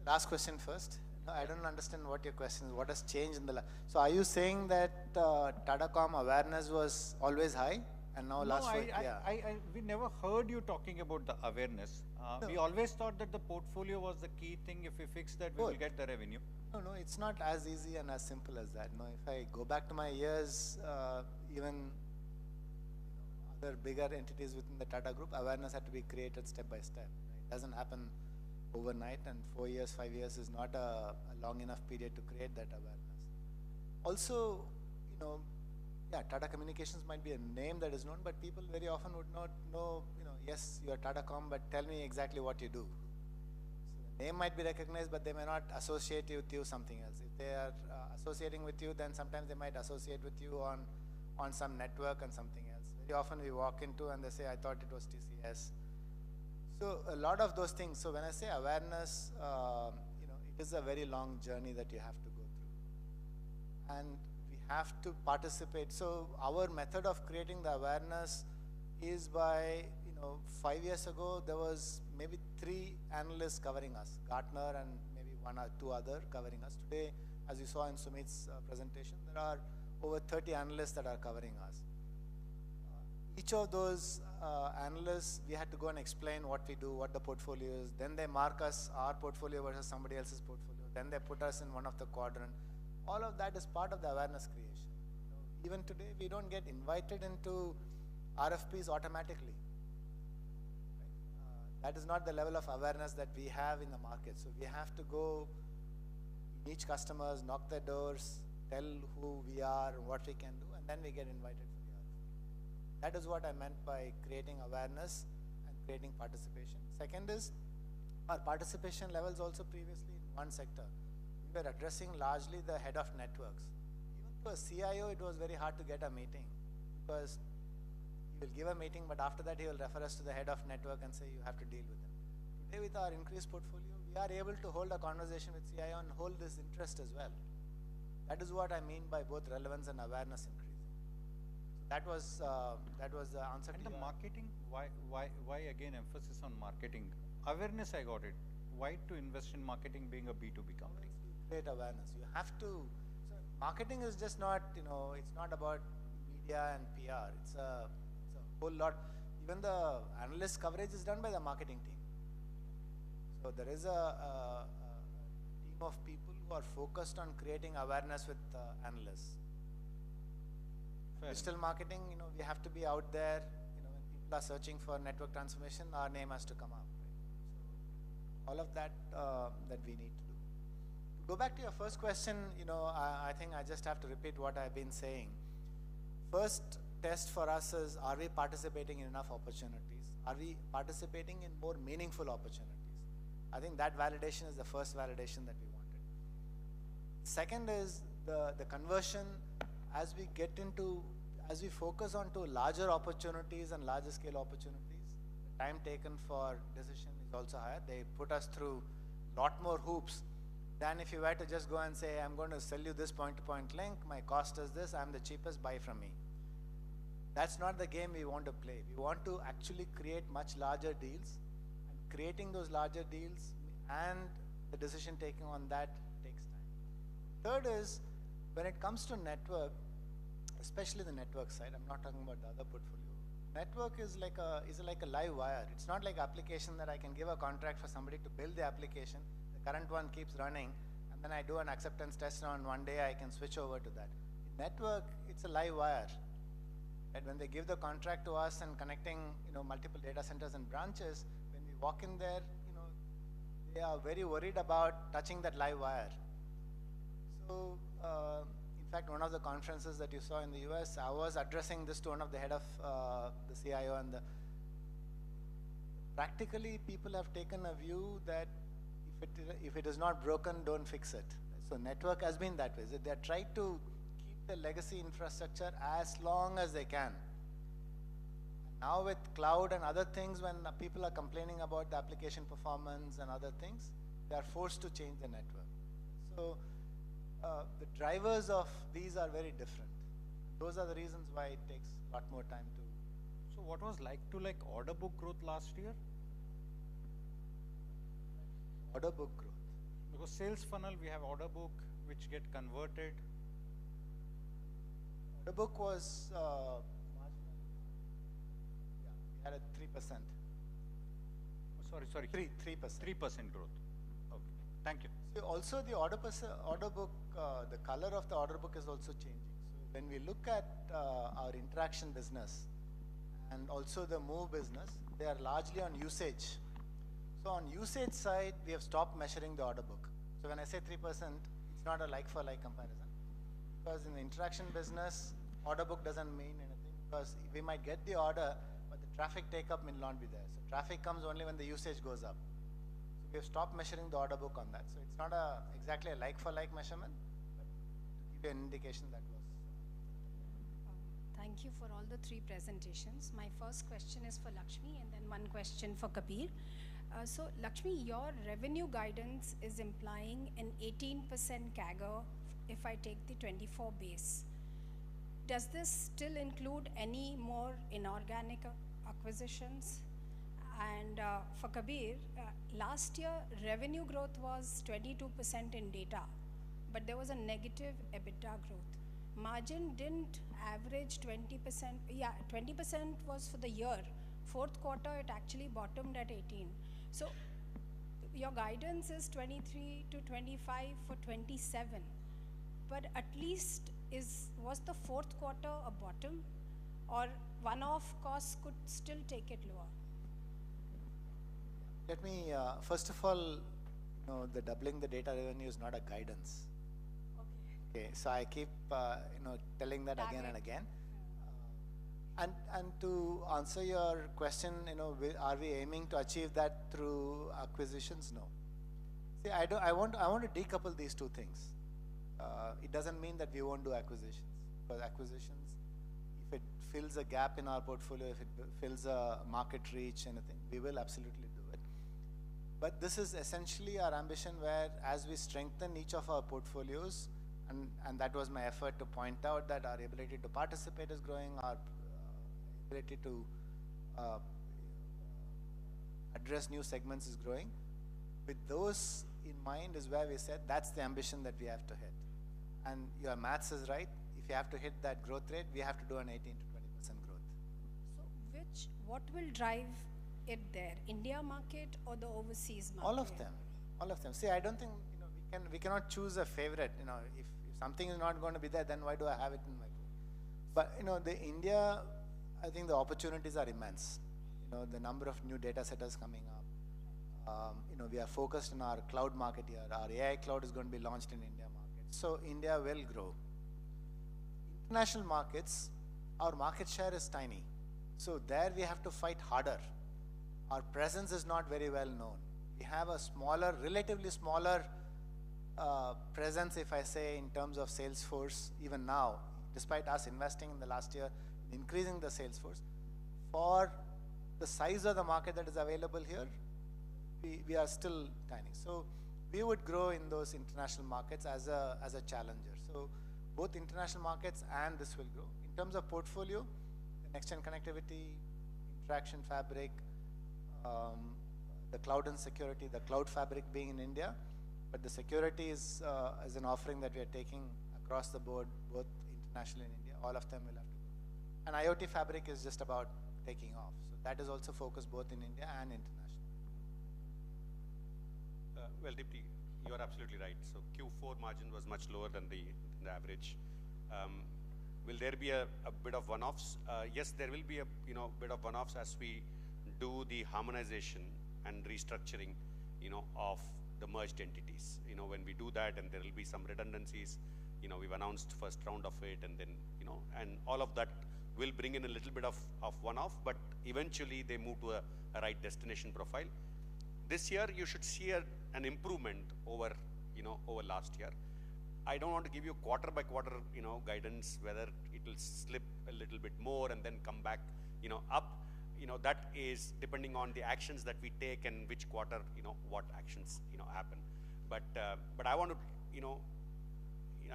Last question first. No, I don't understand what your question is. What has changed in the so are you saying that Tatacom awareness was always high and now last we never heard you talking about the awareness. No. We always thought that the portfolio was the key thing. If we fix that, we will get the revenue. No, it's not as easy and as simple as that. No, if I go back to my years, even other bigger entities within the Tata Group, awareness had to be created step by step. Right? It doesn't happen overnight, and 4 years, 5 years is not a long enough period to create that awareness. Also, Tata Communications might be a name that is known, but people very often would not know, yes, you are Tatacom, but tell me exactly what you do. So the name might be recognized, but they may not associate with you something else. If they are associating with you, then sometimes they might associate with you on some network and something else. Very often we walk into and they say, I thought it was TCS. So a lot of those things. So when I say awareness, it is a very long journey that you have to go through. And we have to participate. So our method of creating the awareness is by, 5 years ago, there was maybe 3 analysts covering us, Gartner and maybe 1 or 2 other covering us. Today, as you saw in Sumit's presentation, there are over 30 analysts that are covering us. Each of those analysts, we had to go and explain what we do, what the portfolio is. Then they mark us, our portfolio versus somebody else's portfolio. Then they put us in one of the quadrant. All of that is part of the awareness creation. Even today, we don't get invited into RFPs automatically. That is not the level of awareness that we have in the market. So we have to go each customers, knock their doors, tell who we are, what we can do, and then we get invited for the RFP. That is what I meant by creating awareness and creating participation. Second is our participation levels also previously in one sector. We were addressing largely the head of networks. Even to a CIO, it was very hard to get a meeting because he will give a meeting, but after that he will refer us to the head of network and say you have to deal with him. Today with our increased portfolio, we are able to hold a conversation with CIO and hold this interest as well. That is what I mean by both relevance and awareness increasing. So that was the answer. And the marketing, why again emphasis on marketing? Awareness, I got it. Why to invest in marketing being a B2B company? Create awareness. You have to. So marketing is just not, it's not about media and PR. It's a whole lot. Even the analyst coverage is done by the marketing team. So there is a team of people who are focused on creating awareness with analysts. Digital marketing, we have to be out there. When people are searching for network transformation, our name has to come up. Right? So all of that that we need to do. To go back to your first question, I think I just have to repeat what I've been saying. First, test for us is, are we participating in enough opportunities? Are we participating in more meaningful opportunities? I think that validation is the first validation that we wanted. Second is the conversion as we focus on to larger opportunities and larger scale opportunities, the time taken for decision is also higher. They put us through a lot more hoops than if you were to just go and say, I'm going to sell you this point-to-point link, my cost is this, I'm the cheapest, buy from me. That's not the game we want to play. We want to actually create much larger deals, and creating those larger deals and the decision taking on that takes time. Third is, when it comes to network, especially the network side, I'm not talking about the other portfolio. Network is like a live wire. It's not like application that I can give a contract for somebody to build the application. The current one keeps running, and then I do an acceptance test on one day, I can switch over to that. In network, it's a live wire. And when they give the contract to us and connecting, multiple data centers and branches, when we walk in there, they are very worried about touching that live wire. So, in fact, one of the conferences that you saw in the US, I was addressing this to one of the head of the CIO, and practically people have taken a view that if it is not broken, don't fix it. So network has been that way. They are trying to keep the legacy infrastructure as long as they can. Now with cloud and other things, when people are complaining about the application performance and other things, they are forced to change the network. So the drivers of these are very different. Those are the reasons why it takes a lot more time to. So what was like order book growth last year? Order book growth. Because sales funnel, we have order book, which get converted. Order book was marginal. Yeah, we had a 3%. Oh, sorry. 3%. 3% growth. Okay, thank you. So also the order book, the color of the order book is also changing. So when we look at our interaction business and also the move business, they are largely on usage. So on usage side, we have stopped measuring the order book. So when I say 3%, it's not a like-for-like comparison. Because in the interaction business, order book doesn't mean anything, because we might get the order, but the traffic take-up may not be there. So traffic comes only when the usage goes up. So we have stopped measuring the order book on that. So it's not exactly a like-for-like measurement, but to give you an indication that was. Thank you for all the three presentations. My first question is for Lakshmi, and then one question for Kabir. So Lakshmi, your revenue guidance is implying an 18% CAGR if I take the 24 base. Does this still include any more inorganic acquisitions? And for Kabir, last year revenue growth was 22% in data, but there was a negative EBITDA growth. Margin didn't average 20%. Yeah, 20% was for the year. Fourth quarter, it actually bottomed at 18. So your guidance is 23 to 25 for 27, but at least was the fourth quarter a bottom, or one-off costs could still take it lower? Let me, first of all, the doubling the data revenue is not a guidance. Okay, so I keep, telling that again and again. And to answer your question, are we aiming to achieve that through acquisitions? No. See, I want to decouple these two things. It doesn't mean that we won't do acquisitions, because acquisitions, if it fills a gap in our portfolio, if it fills a market reach, anything, we will absolutely do it. But this is essentially our ambition, where as we strengthen each of our portfolios, and that was my effort to point out that our ability to participate is growing, our ability to address new segments is growing. With those in mind is where we said that's the ambition that we have to hit. And your maths is right. If you have to hit that growth rate, we have to do an 18 to 20% growth. So what will drive it there? India market or the overseas market? All of them. All of them. See, I don't think we cannot choose a favorite. If something is not going to be there, then why do I have it in my book? But the India, I think the opportunities are immense. The number of new data centers coming up. We are focused on our cloud market here. Our AI cloud is going to be launched in India market. So India will grow. International markets, our market share is tiny. So there we have to fight harder. Our presence is not very well known. We have a smaller, relatively smaller presence, if I say, in terms of sales force, even now, despite us investing in the last year, increasing the sales force. For the size of the market that is available here, we are still tiny. So we would grow in those international markets as a challenger. So both international markets and this will grow. In terms of portfolio, the next-gen connectivity, interaction fabric, the cloud and security, the cloud fabric being in India, but the security is an offering that we are taking across the board, both international and India. All of them will have to go. And IoT fabric is just about taking off. So that is also focused both in India and international. Well, Deepti, you are absolutely right. So Q4 margin was much lower than the average. Will there be a bit of one-offs? Yes, there will be a bit of one-offs as we do the harmonization and restructuring of the merged entities. When we do that, and there will be some redundancies. We've announced first round of it, and then and all of that will bring in a little bit of one-off, but eventually they move to a right destination profile. This year you should see an improvement over over last year. I don't want to give you quarter by quarter guidance whether it will slip a little bit more and then come back up. That is depending on the actions that we take and which quarter what actions happen. But I want to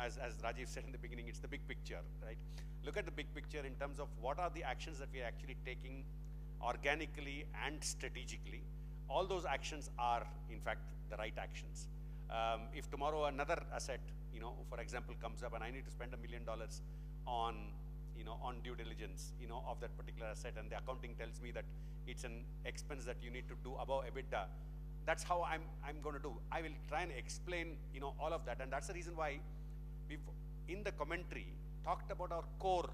as Rajiv said in the beginning, it's the big picture, right? Look at the big picture in terms of what are the actions that we are actually taking organically and strategically. All those actions are, in fact, the right actions. If tomorrow another asset, for example, comes up and I need to spend $1 million on, on due diligence, of that particular asset, and the accounting tells me that it's an expense that you need to do above EBITDA, that's how I'm going to do. I will try and explain, all of that, and that's the reason why we've, in the commentary, talked about our core,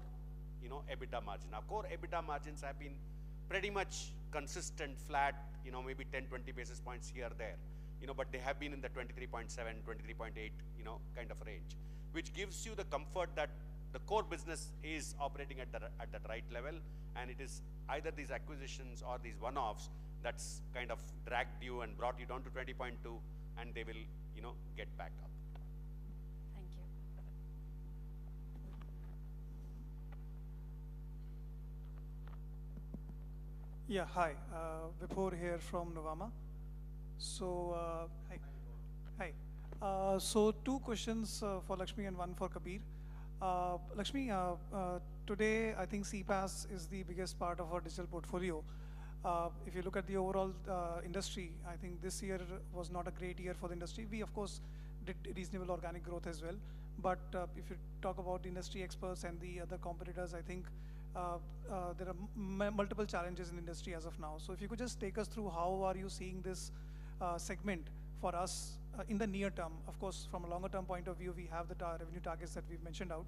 EBITDA margin. Our core EBITDA margins have been pretty much consistent, flat, maybe 10, 20 basis points here, there, but they have been in the 23.7, 23.8, kind of range, which gives you the comfort that the core business is operating at that right level, and it is either these acquisitions or these one-offs that's kind of dragged you and brought you down to 20.2, and they will, get back up. Thank you. Yeah, hi. Vipur here from Novama. So, hi. So, two questions for Lakshmi and one for Kabir. Lakshmi, today I think CPaaS is the biggest part of our digital portfolio. If you look at the overall industry, I think this year was not a great year for the industry. We, of course, did reasonable organic growth as well. But if you talk about the industry experts and the other competitors, I think there are multiple challenges in the industry as of now. So if you could just take us through how are you seeing this segment for us in the near term. Of course, from a longer term point of view, we have the revenue targets that we've mentioned out.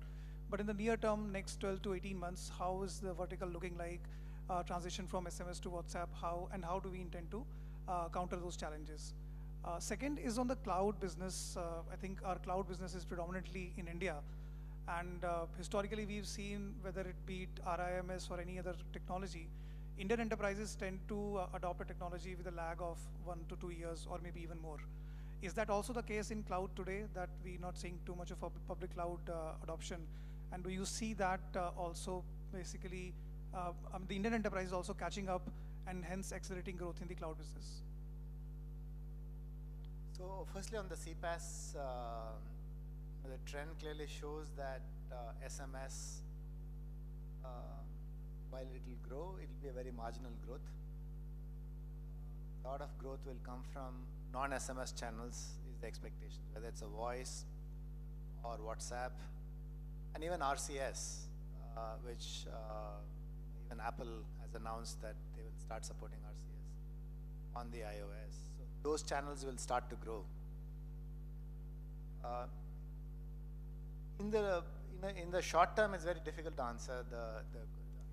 But in the near term, next 12 to 18 months, how is the vertical looking like? Transition from SMS to WhatsApp, how do we intend to counter those challenges? Second is on the cloud business. I think our cloud business is predominantly in India. And historically, we've seen whether it be RIMS or any other technology, Indian enterprises tend to adopt a technology with a lag of 1 to 2 years or maybe even more. Is that also the case in cloud today, that we're not seeing too much of a public cloud adoption? And do you see that also basically the Indian enterprise is also catching up and hence accelerating growth in the cloud business? So firstly on the CPaaS, the trend clearly shows that SMS, while it will grow, it will be a very marginal growth. A lot of growth will come from non-SMS channels is the expectation, whether it's a voice or WhatsApp, and even RCS, which even Apple has announced that they will start supporting RCS on the iOS. So those channels will start to grow. In the short term, it's very difficult to answer.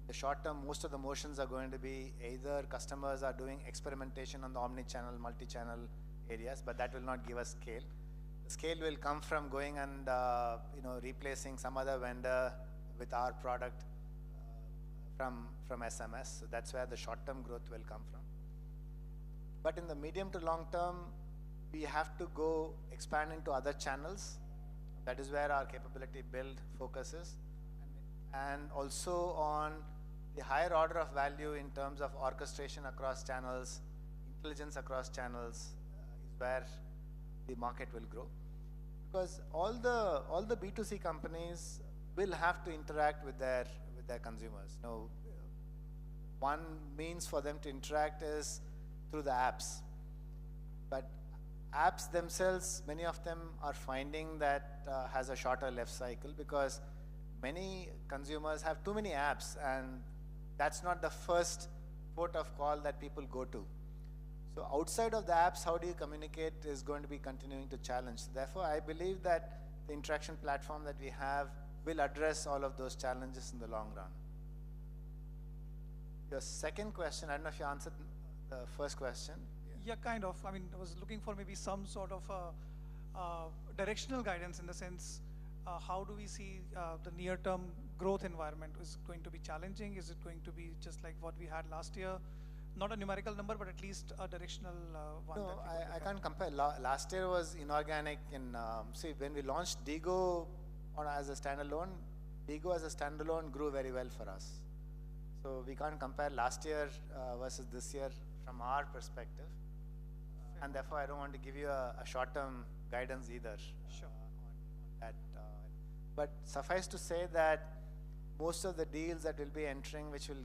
The short term, most of the motions are going to be either customers are doing experimentation on the omni-channel, multi-channel areas, but that will not give us scale. The scale will come from going and replacing some other vendor with our product from SMS. So that's where the short-term growth will come from. But in the medium to long term, we have to go expand into other channels. That is where our capability build focuses. And also on the higher order of value in terms of orchestration across channels, intelligence across channels is where the market will grow. Because all the B2C companies will have to interact with their consumers. Now, one means for them to interact is through the apps. But apps themselves, many of them are finding that has a shorter life cycle because many consumers have too many apps, and that's not the first port of call that people go to. So outside of the apps, how do you communicate is going to be continuing to challenge. Therefore, I believe that the interaction platform that we have will address all of those challenges in the long run. Your second question, I don't know if you answered the first question. Yeah, kind of. I mean, I was looking for maybe some sort of directional guidance in the sense, how do we see the near-term growth environment? Is it going to be challenging? Is it going to be just like what we had last year? Not a numerical number, but at least a directional one. No, I can't compare. Last year was inorganic. See, when we launched Digo as a standalone, Digo as a standalone grew very well for us. So we can't compare last year versus this year from our perspective. And therefore, I don't want to give you a short-term guidance either. Sure. On that. But suffice to say that most of the deals that will be entering, which will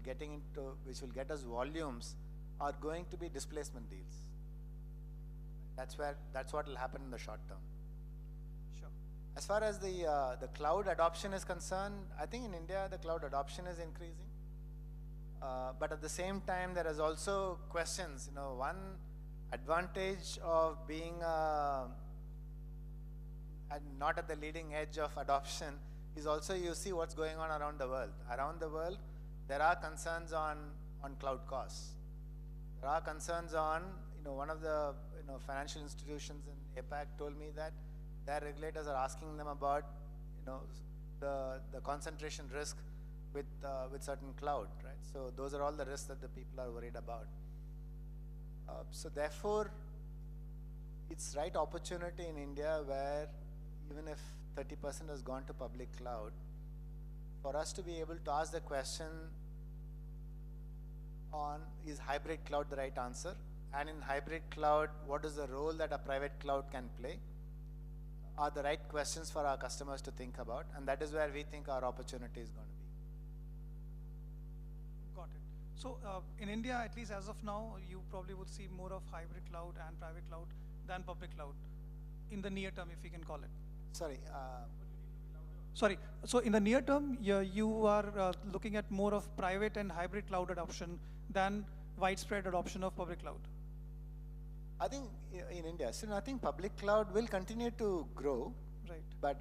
get us volumes, are going to be displacement deals. That's what will happen in the short term. Sure. As far as the cloud adoption is concerned, I think in India the cloud adoption is increasing. But at the same time, there is also questions. One advantage of being not at the leading edge of adoption is also you see what's going on around the world. Around the world, there are concerns on cloud costs. There are concerns on, one of the financial institutions in APAC told me that their regulators are asking them about, the concentration risk with certain cloud, right? So those are all the risks that the people are worried about. So therefore, it's right opportunity in India where even if 30% has gone to public cloud, for us to be able to ask the question on, is hybrid cloud the right answer? And in hybrid cloud, what is the role that a private cloud can play? Are the right questions for our customers to think about? And that is where we think our opportunity is going to be. Got it. So in India, at least as of now, you probably would see more of hybrid cloud and private cloud than public cloud in the near term, if we can call it. Sorry. Sorry. So in the near term, you are looking at more of private and hybrid cloud adoption than widespread adoption of public cloud. I think in India, so I think public cloud will continue to grow. Right. But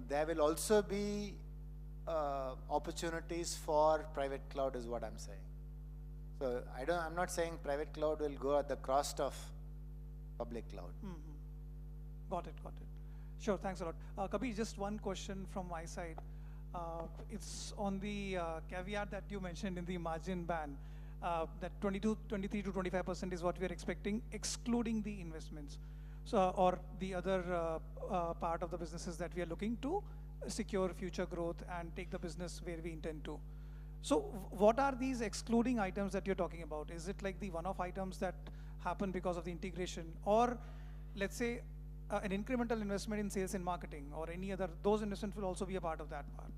there will also be opportunities for private cloud, is what I'm saying. So I'm not saying private cloud will go at the cost of public cloud. Mm-hmm. Got it. Sure, thanks a lot. Kabir, just one question from my side. It's on the caveat that you mentioned in the margin band, that 23 to 25% is what we are expecting, excluding the investments, or the other part of the businesses that we are looking to secure future growth and take the business where we intend to. So what are these excluding items that you're talking about? Is it like the one-off items that happen because of the integration, or let's say an incremental investment in sales and marketing, or any other, those investments will also be a part of that part?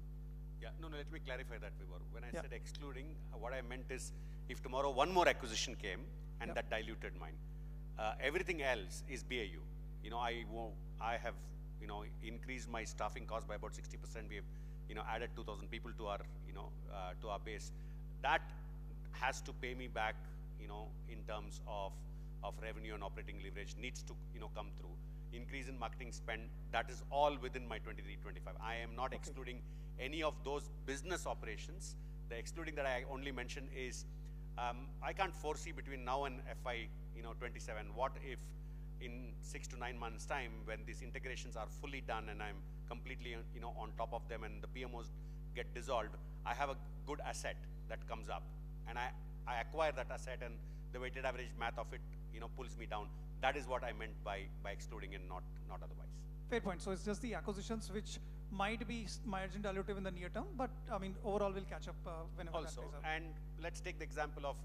Yeah, no, let me clarify that, Vibhor. When I said excluding, what I meant is if tomorrow one more acquisition came and that diluted mine, everything else is BAU. I have, increased my staffing cost by about 60%. We have, added 2,000 people to our, to our base. That has to pay me back, in terms of revenue and operating leverage needs to, come through. Increase in marketing spend, that is all within my 23-25. I am not excluding any of those business operations. The excluding that I only mentioned is, I can't foresee between now and FY 27, what if in 6 to 9 months time, when these integrations are fully done and I'm completely on top of them and the PMOs get dissolved, I have a good asset that comes up, and I acquire that asset, and the weighted average math of it, pulls me down. That is what I meant by excluding and not otherwise. Fair point. So it's just the acquisitions which might be margin dilutive in the near term, but I mean, overall will catch up whenever Also, that plays out. and let's take the example of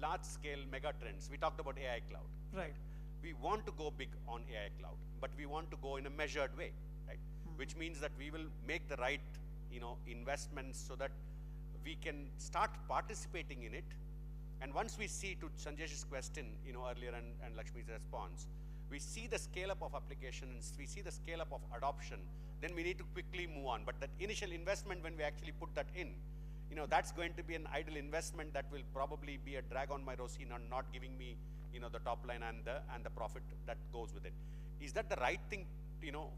large-scale mega trends. We talked about AI cloud. Right. We want to go big on AI cloud, but we want to go in a measured way, right? Which means that we will make the right, investments so that we can start participating in it. And once we see, to Sanjesh's question, earlier and Lakshmi's response, we see the scale up of applications, we see the scale up of adoption, then we need to quickly move on. But that initial investment, when we actually put that in, that's going to be an idle investment that will probably be a drag on my ROCE, not giving me, the top line and the profit that goes with it. Is that the right thing,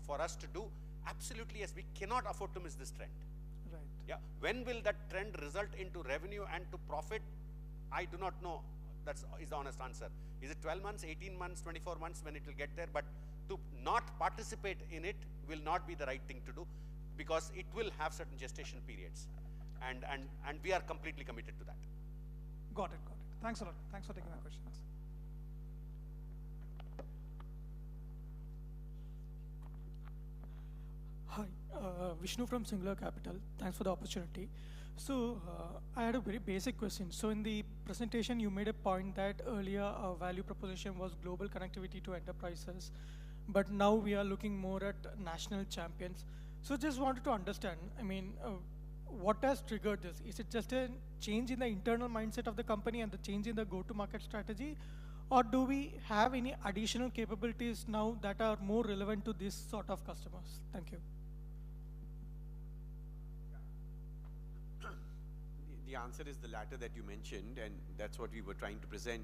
for us to do? Absolutely, yes. We cannot afford to miss this trend. Right. Yeah. When will that trend result into revenue and to profit? I do not know. That is the honest answer. Is it 12 months, 18 months, 24 months when it will get there? But to not participate in it will not be the right thing to do, because it will have certain gestation periods. And we are completely committed to that. Got it. Thanks a lot. Thanks for taking my questions. Hi, Vishnu from Singular Capital. Thanks for the opportunity. So I had a very basic question. So in the presentation, you made a point that earlier our value proposition was global connectivity to enterprises, but now we are looking more at national champions. So just wanted to understand, what has triggered this? Is it just a change in the internal mindset of the company and the change in the go-to-market strategy? Or do we have any additional capabilities now that are more relevant to this sort of customers? Thank you. The answer is the latter that you mentioned, and that's what we were trying to present.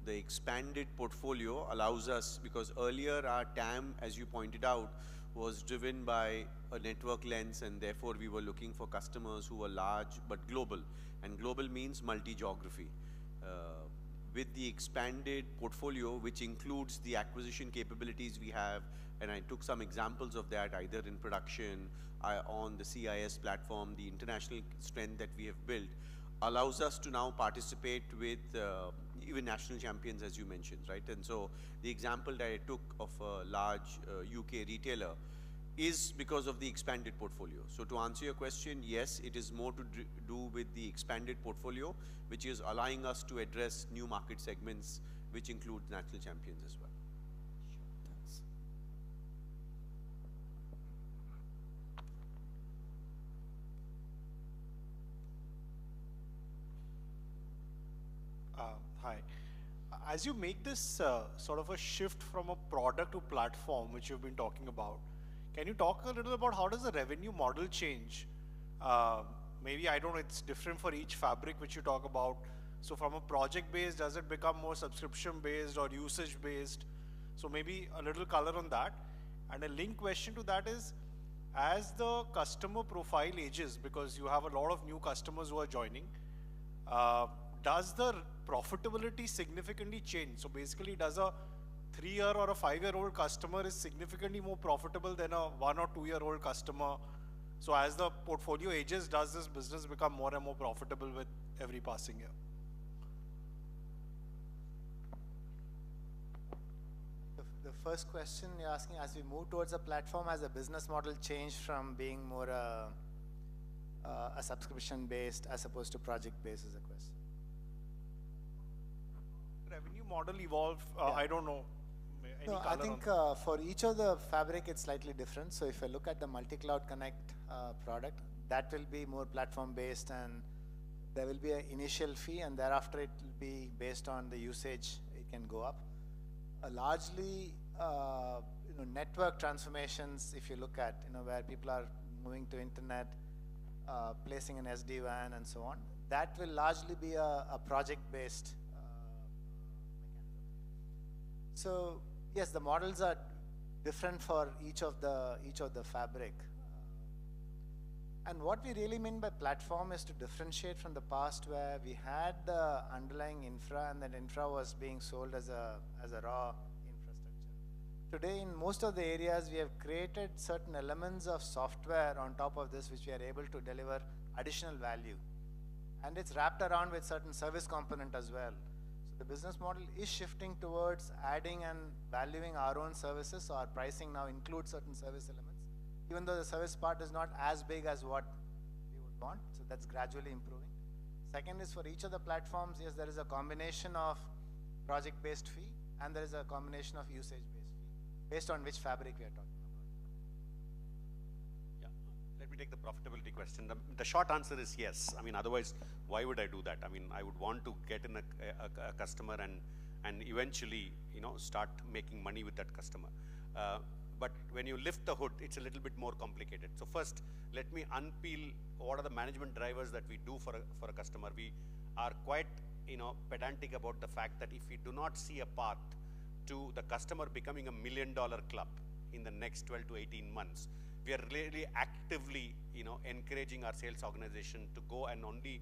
The expanded portfolio allows us, because earlier our TAM, as you pointed out, was driven by a network lens, and therefore we were looking for customers who were large but global, and global means multi-geography. With the expanded portfolio, which includes the acquisition capabilities we have, and I took some examples of that either in production, on the CIS platform, the international strength that we have built, allows us to now participate with even national champions, as you mentioned, right? And so the example that I took of a large UK retailer is because of the expanded portfolio. So to answer your question, yes, it is more to do with the expanded portfolio, which is allowing us to address new market segments, which include national champions as well. Sure, thanks. Hi. As you make this sort of a shift from a product to platform, which you've been talking about, can you talk a little about how does the revenue model change? Maybe, I don't know, it's different for each fabric which you talk about. So from a project based, does it become more subscription based or usage based? So maybe a little color on that. And a link question to that is, as the customer profile ages, because you have a lot of new customers who are joining, does the profitability significantly change? So basically, does a 3-year or a 5-year-old customer is significantly more profitable than a 1 or 2-year-old customer? So as the portfolio ages, does this business become more and more profitable with every passing year? The first question you're asking, as we move towards a platform, has the business model changed from being more a subscription based as opposed to project based, is the question. Revenue model evolve, Yeah. I don't know. Any No, I color think on for each of the fabric, it's slightly different. So if I look at the multi-cloud connect product, that will be more platform based, and there will be an initial fee, and thereafter it will be based on the usage, it can go up. Largely, network transformations, if you look at, where people are moving to internet, placing an SD-WAN and so on, that will largely be a project-based mechanism. So yes, the models are different for each of the fabric. And what we really mean by platform is to differentiate from the past, where we had the underlying infra, and that infra was being sold as a raw infrastructure. Today, in most of the areas, we have created certain elements of software on top of this, which we are able to deliver additional value. And it's wrapped around with certain service component as well. So the business model is shifting towards adding and valuing our own services. So our pricing now includes certain service elements, even though the service part is not as big as what we would want. So that's gradually improving. Second is for each of the platforms, yes, there is a combination of project-based fee and there is a combination of usage-based fee, based on which fabric we are talking about. Yeah, let me take the profitability question. The short answer is yes. I mean, otherwise, why would I do that? I mean, I would want to get in a customer and eventually, start making money with that customer. But when you lift the hood, it's a little bit more complicated. So first, let me unpeel what are the management drivers that we do for a customer. We are quite, pedantic about the fact that if we do not see a path to the customer becoming $1 million club in the next 12 to 18 months, we are really actively, encouraging our sales organization to go and only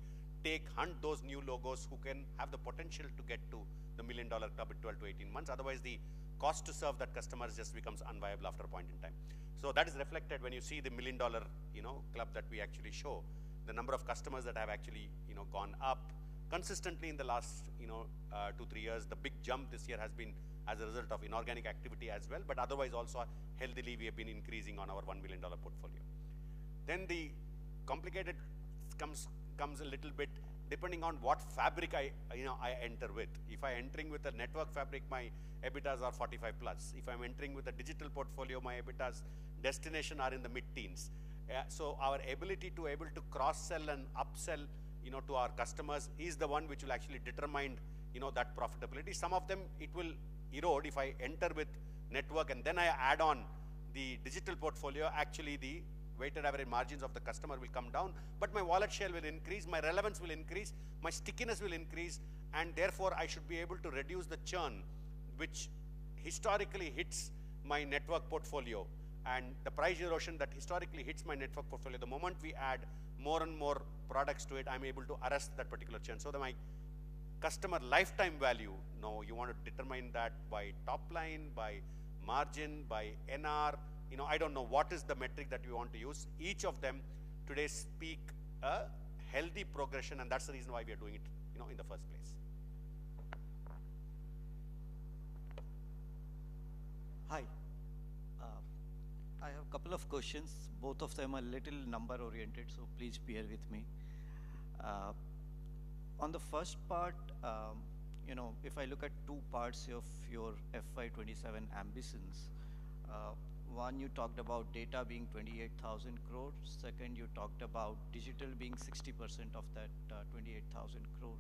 hunt those new logos who can have the potential to get to the $1 million club in 12 to 18 months. Otherwise, the cost to serve that customer just becomes unviable after a point in time. So that is reflected when you see the $1 million, club that we actually show. The number of customers that have actually, gone up consistently in the last, 2-3 years. The big jump this year has been as a result of inorganic activity as well, but otherwise also healthily we have been increasing on our $1 million portfolio. Then the complicated comes a little bit depending on what fabric I enter with. If I'm entering with a network fabric, my EBITDAs are 45 plus. If I'm entering with a digital portfolio, my EBITDAs destination are in the mid-teens. So our ability to able to cross-sell and upsell, to our customers is the one which will actually determine, that profitability. Some of them it will erode if I enter with network and then I add on the digital portfolio. Actually, the weighted average margins of the customer will come down, but my wallet share will increase, my relevance will increase, my stickiness will increase, and therefore I should be able to reduce the churn, which historically hits my network portfolio, and the price erosion that historically hits my network portfolio. The moment we add more and more products to it, I'm able to arrest that particular churn. So that my customer lifetime value, you want to determine that by top line, by margin, by NR, I don't know what is the metric that we want to use. Each of them today speak a healthy progression, and that's the reason why we are doing it, in the first place. Hi. I have a couple of questions. Both of them are a little number oriented, so please bear with me. On the first part, if I look at two parts of your FY27 ambitions, one, you talked about data being 28,000 crores. Second, you talked about digital being 60% of that 28,000 crore.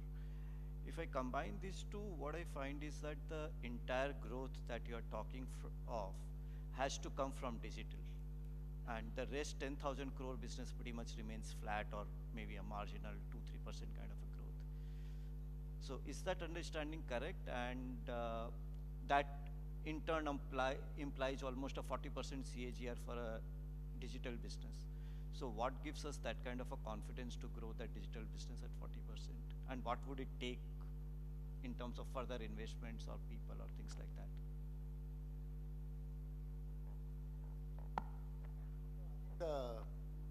If I combine these two, what I find is that the entire growth that you're talking of has to come from digital. And the rest 10,000 crore business pretty much remains flat or maybe a marginal 2-3% kind of a growth. So is that understanding correct? And that in turn implies almost a 40% CAGR for a digital business. So what gives us that kind of a confidence to grow that digital business at 40%? And what would it take in terms of further investments or people or things like that?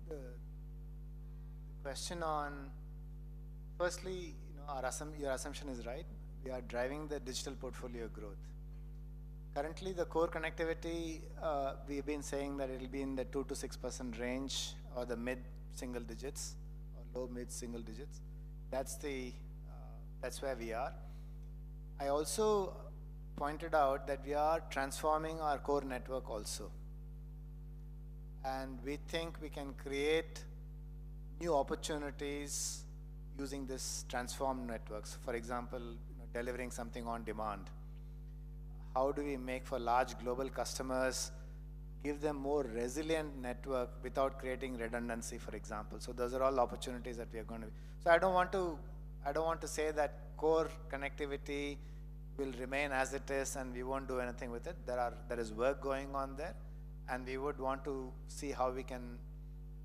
The question on, firstly, your assumption is right. We are driving the digital portfolio growth. Currently, the core connectivity, we've been saying that it'll be in the 2 to 6% range, or the mid-single digits, or low mid-single digits. That's where we are. I also pointed out that we are transforming our core network also. And we think we can create new opportunities using this transformed networks. For example, delivering something on demand. How do we make for large global customers, give them more resilient network without creating redundancy, for example. So those are all opportunities that we are going to. So I don't want to say that core connectivity will remain as it is and we won't do anything with it. There is work going on there, and we would want to see how we can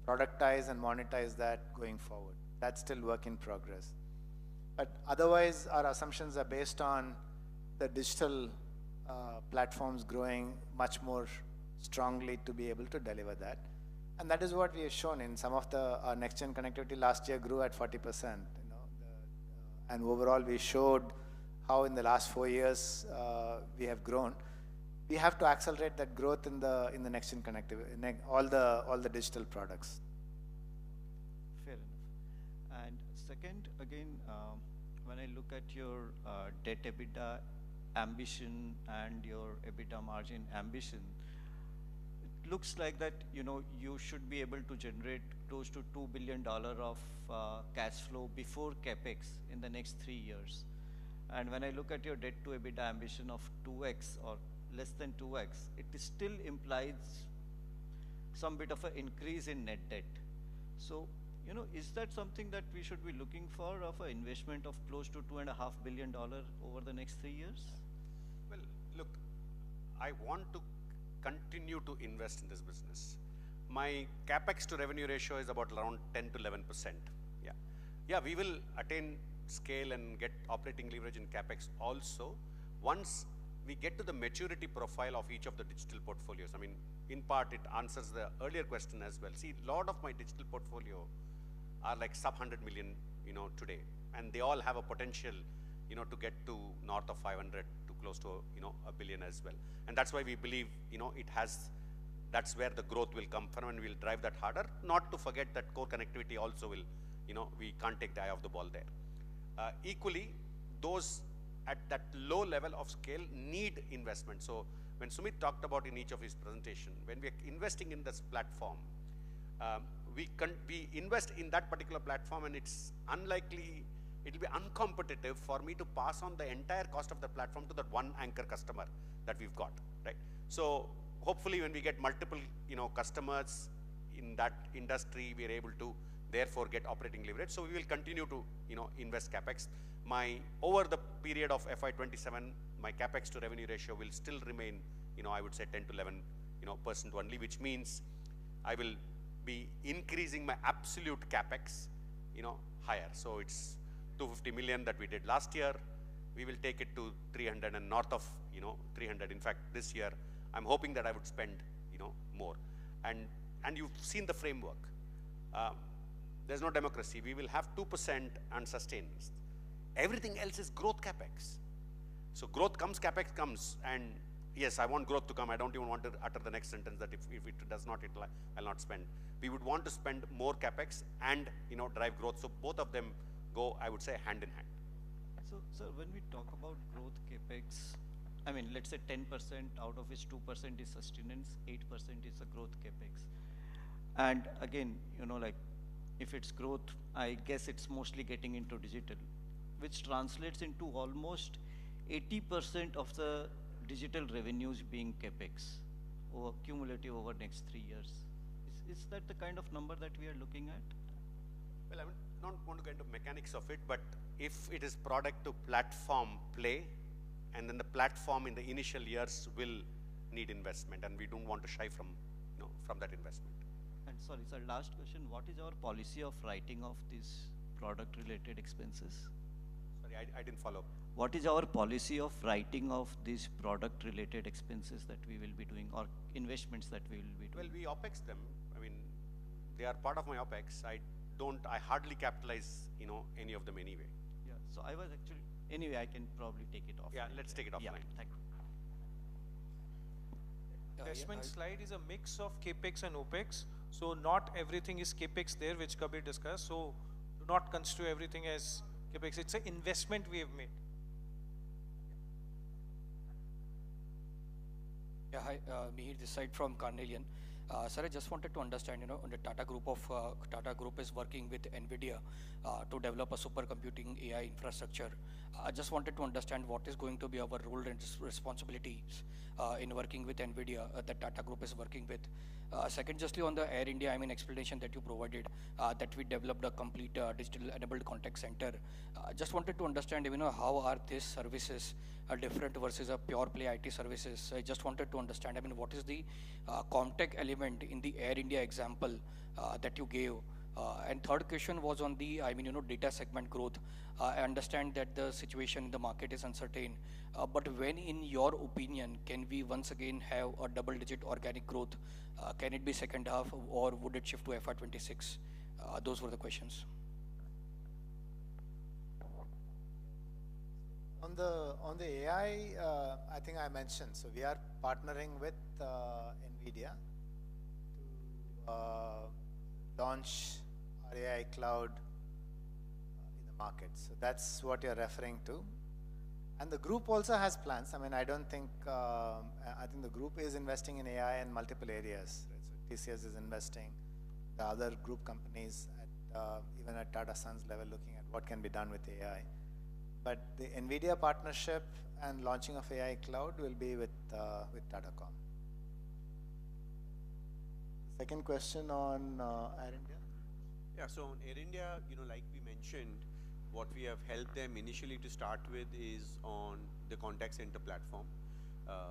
productize and monetize that going forward. That's still work in progress. But otherwise, our assumptions are based on the digital platforms growing much more strongly to be able to deliver that. And that is what we have shown in some of the next-gen connectivity last year grew at 40%. And overall, we showed how in the last 4 years we have grown. We have to accelerate that growth in the next-gen connectivity, all the digital products. Fair enough. And second, again, when I look at your debt EBITDA ambition and your EBITDA margin ambition, it looks like that you should be able to generate close to $2 billion of cash flow before capex in the next 3 years. And when I look at your debt to EBITDA ambition of 2x or less than 2x, it still implies some bit of an increase in net debt. So, is that something that we should be looking for of an investment of close to $2.5 billion over the next 3 years? Well, look, I want to continue to invest in this business. My capex to revenue ratio is about around 10 to 11%. Yeah, we will attain scale and get operating leverage in capex also once we get to the maturity profile of each of the digital portfolios. I mean, in part, it answers the earlier question as well. See, a lot of my digital portfolio are like sub 100 million, today, and they all have a potential, to get to north of 500 to close to, a billion as well. And that's why we believe, that's where the growth will come from, and we'll drive that harder. Not to forget that core connectivity also will, we can't take the eye off the ball there. Equally, those at that low level of scale need investment. So when Sumit talked about in each of his presentation, when we are investing in this platform, we invest in that particular platform, and it's unlikely, it will be uncompetitive for me to pass on the entire cost of the platform to that one anchor customer that we've got, right? So hopefully when we get multiple, customers in that industry, we are able to therefore get operating leverage. So we will continue to, invest capex. Over the period of FY27, my capex to revenue ratio will still remain, I would say 10 to 11%, only, which means I will be increasing my absolute capex, higher. So it's 250 million that we did last year. We will take it to 300 and north of, 300. In fact, this year, I'm hoping that I would spend, more. And you've seen the framework. There's no democracy. We will have 2% and sustains. Everything else is growth capex. So growth comes, capex comes, and yes, I want growth to come. I don't even want to utter the next sentence that if it does not, I'll not spend. We would want to spend more capex and drive growth. So both of them go, I would say, hand in hand. So, sir, when we talk about growth capex, I mean, let's say 10% out of which 2% is sustenance, 8% is a growth capex. And again, if it's growth, I guess it's mostly getting into digital, which translates into almost 80% of the digital revenues being capex or cumulative over next 3 years. Is that the kind of number that we are looking at? Well, I would not want to get into mechanics of it, but if it is product to platform play, and then the platform in the initial years will need investment, and we don't want to shy from, from that investment. And sorry, sir, last question. What is our policy of writing off these product-related expenses? Sorry, I didn't follow. What is our policy of writing off these product-related expenses that we will be doing, or investments that we will be doing? Well, we OPEX them. I mean, they are part of my OPEX. I hardly capitalize, any of them anyway. Yeah, so I was actually, anyway, I can probably take it off. Yeah, let's take it offline. Yeah, thank you. Investment slide is a mix of capex and opex. So not everything is capex there, which Kabir discussed. So do not construe everything as capex. It's an investment we have made. Yeah, hi, Mihir this side from Carnelian. Sir, I just wanted to understand, the Tata Group is working with NVIDIA to develop a supercomputing AI infrastructure. I just wanted to understand what is going to be our role and responsibilities in working with NVIDIA that Tata Group is working with. Second, justly on the Air India, explanation that you provided, that we developed a complete digital enabled contact center. Just wanted to understand, how are these services different versus a pure play IT services? I just wanted to understand, what is the contact element in the Air India example that you gave And third question was on the, data segment growth. I understand that the situation in the market is uncertain, but when, in your opinion, can we once again have a double-digit organic growth? Can it be second half, or would it shift to FY26? Those were the questions. On the AI, I think I mentioned, so we are partnering with NVIDIA to launch our AI cloud in the market. So that's what you're referring to. And the group also has plans. I mean, I don't think, I think the group is investing in AI in multiple areas. Right? So TCS is investing, the other group companies, even at Tata Sons level, looking at what can be done with AI. But the NVIDIA partnership and launching of AI cloud will be with Tatacom. Second question on Air India. Yeah, so on Air India, like we mentioned, what we have helped them initially to start with is on the contact center platform.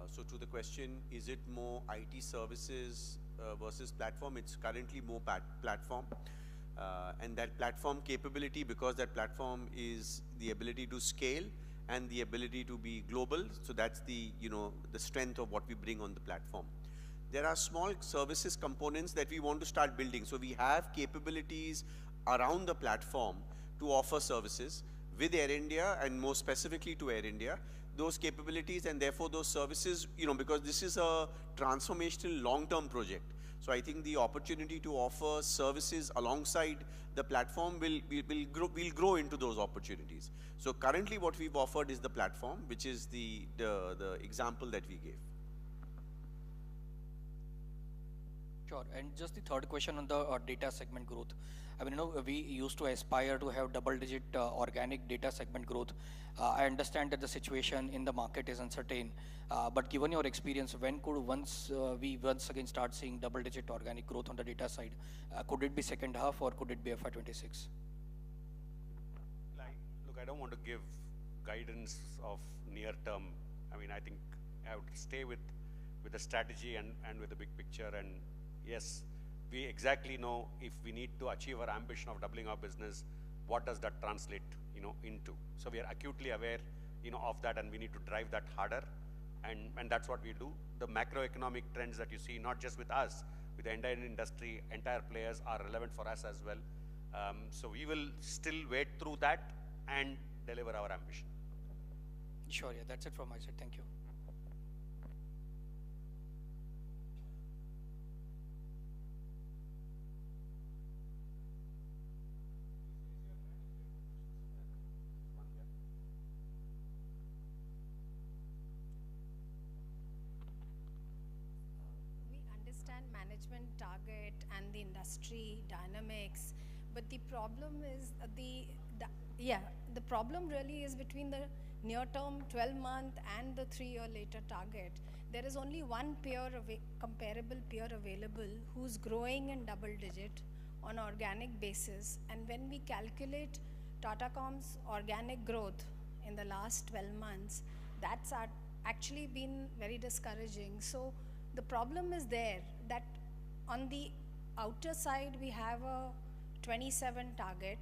So to the question, is it more IT services versus platform? It's currently more platform. And that platform capability, because that platform is the ability to scale and the ability to be global. So that's the, the strength of what we bring on the platform. There are small services components that we want to start building. So we have capabilities around the platform to offer services with Air India, and more specifically to Air India, those capabilities, and therefore those services, because this is a transformational long-term project. So I think the opportunity to offer services alongside the platform will grow into those opportunities. So currently what we've offered is the platform, which is the example that we gave. Sure, and just the third question on the data segment growth. I mean, we used to aspire to have double-digit organic data segment growth. I understand that the situation in the market is uncertain, but given your experience, when could we once again start seeing double-digit organic growth on the data side? Could it be second half, or could it be FY26? Look, I don't want to give guidance of near term. I mean, I think I would stay with the strategy and with the big picture. And yes, we exactly know if we need to achieve our ambition of doubling our business, what does that translate, into? So we are acutely aware, of that, and we need to drive that harder. And that's what we do. The macroeconomic trends that you see, not just with us, with the entire industry, entire players are relevant for us as well. So we will still wait through that and deliver our ambition. Sure, yeah, that's it from my side. Thank you. Management target and the industry dynamics, but the problem is the problem really is between the near-term 12-month and the 3-year later target. There is only one comparable peer available who's growing in double-digit on organic basis, and when we calculate Tatacom's organic growth in the last 12 months, that's actually been very discouraging. So the problem is there that on the outer side we have a 27 target,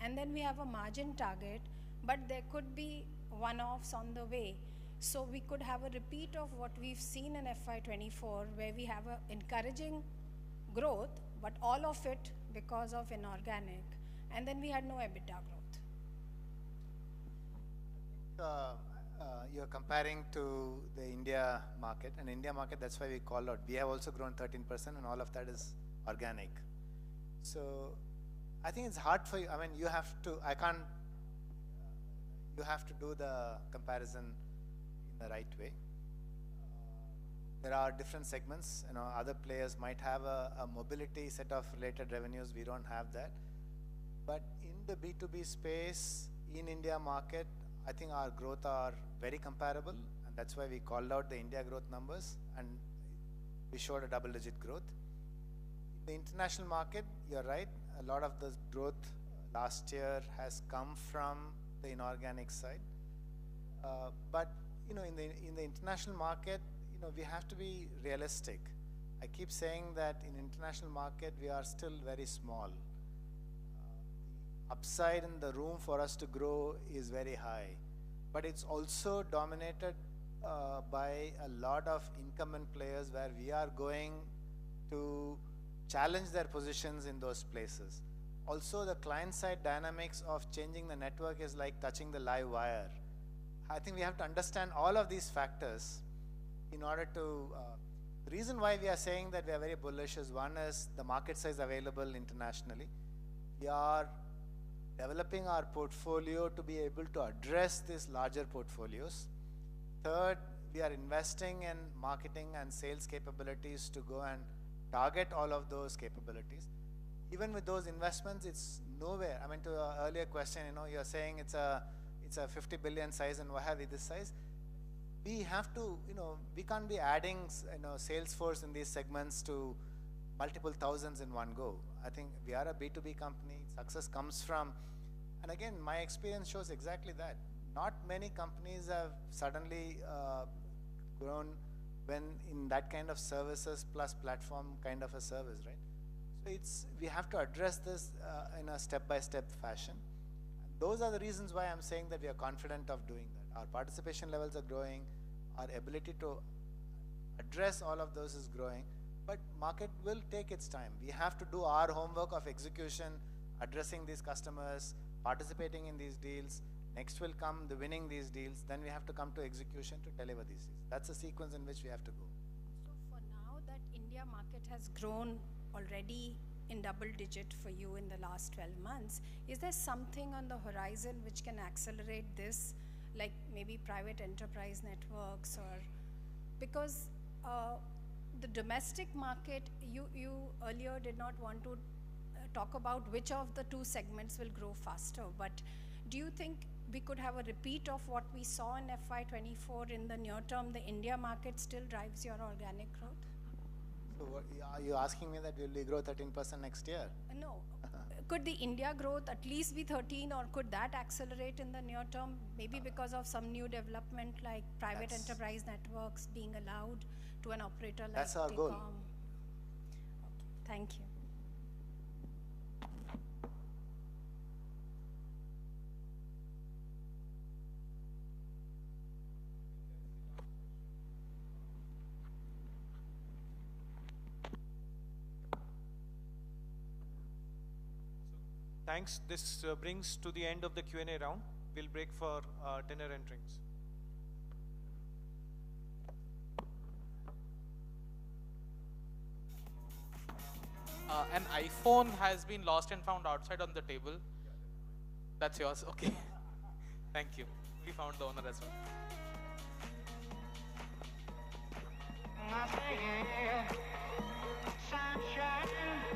and then we have a margin target, but there could be one-offs on the way. So we could have a repeat of what we've seen in FY24, where we have a encouraging growth, but all of it because of inorganic, and then we had no EBITDA growth. You're comparing to the India market, and India market, that's why we call out. We have also grown 13%, and all of that is organic. So I think it's hard for you. I mean, you have to do the comparison in the right way. There are different segments. Other players might have a mobility set of related revenues. We don't have that. But in the B2B space, in India market, I think our growth are very comparable, and that's why we called out the India growth numbers, and we showed a double-digit growth. In the international market, you're right, a lot of the growth last year has come from the inorganic side. But in the international market, we have to be realistic. I keep saying that in international market, we are still very small. upside in the room for us to grow is very high. But it's also dominated by a lot of incumbent players where we are going to challenge their positions in those places. Also, the client-side dynamics of changing the network is like touching the live wire. I think we have to understand all of these factors in order to, the reason why we are saying that we are very bullish is, one is the market size available internationally. We are developing our portfolio to be able to address these larger portfolios. Third, we are investing in marketing and sales capabilities to go and target all of those capabilities. Even with those investments, it's nowhere. I mean, to your earlier question, you're saying it's a 50 billion size and why have we this size? We have to, we can't be adding, sales force in these segments to multiple thousands in one go. I think we are a B2B company. Success comes from, and again, my experience shows exactly that. Not many companies have suddenly grown when in that kind of services plus platform kind of a service, right? So we have to address this in a step-by-step fashion. Those are the reasons why I'm saying that we are confident of doing that. Our participation levels are growing. Our ability to address all of those is growing. But market will take its time. We have to do our homework of execution, addressing these customers, participating in these deals. Next will come the winning these deals. Then we have to come to execution to deliver these deals. That's the sequence in which we have to go. So for now that India market has grown already in double digit for you in the last 12 months, is there something on the horizon which can accelerate this, like maybe private enterprise networks, or because the domestic market, you earlier did not want to talk about which of the two segments will grow faster, but do you think we could have a repeat of what we saw in FY24 in the near term? The India market still drives your organic growth? So are you asking me that will we grow 13% next year? No. Could the India growth at least be 13, or could that accelerate in the near term, maybe because of some new development like private enterprise networks being allowed to an operator like That's our goal. Okay, thank you. Thanks. This brings to the end of the Q&A round. We'll break for dinner and drinks. An iPhone has been lost and found outside on the table. That's yours. Okay. Thank you. We found the owner as well. Sunshine.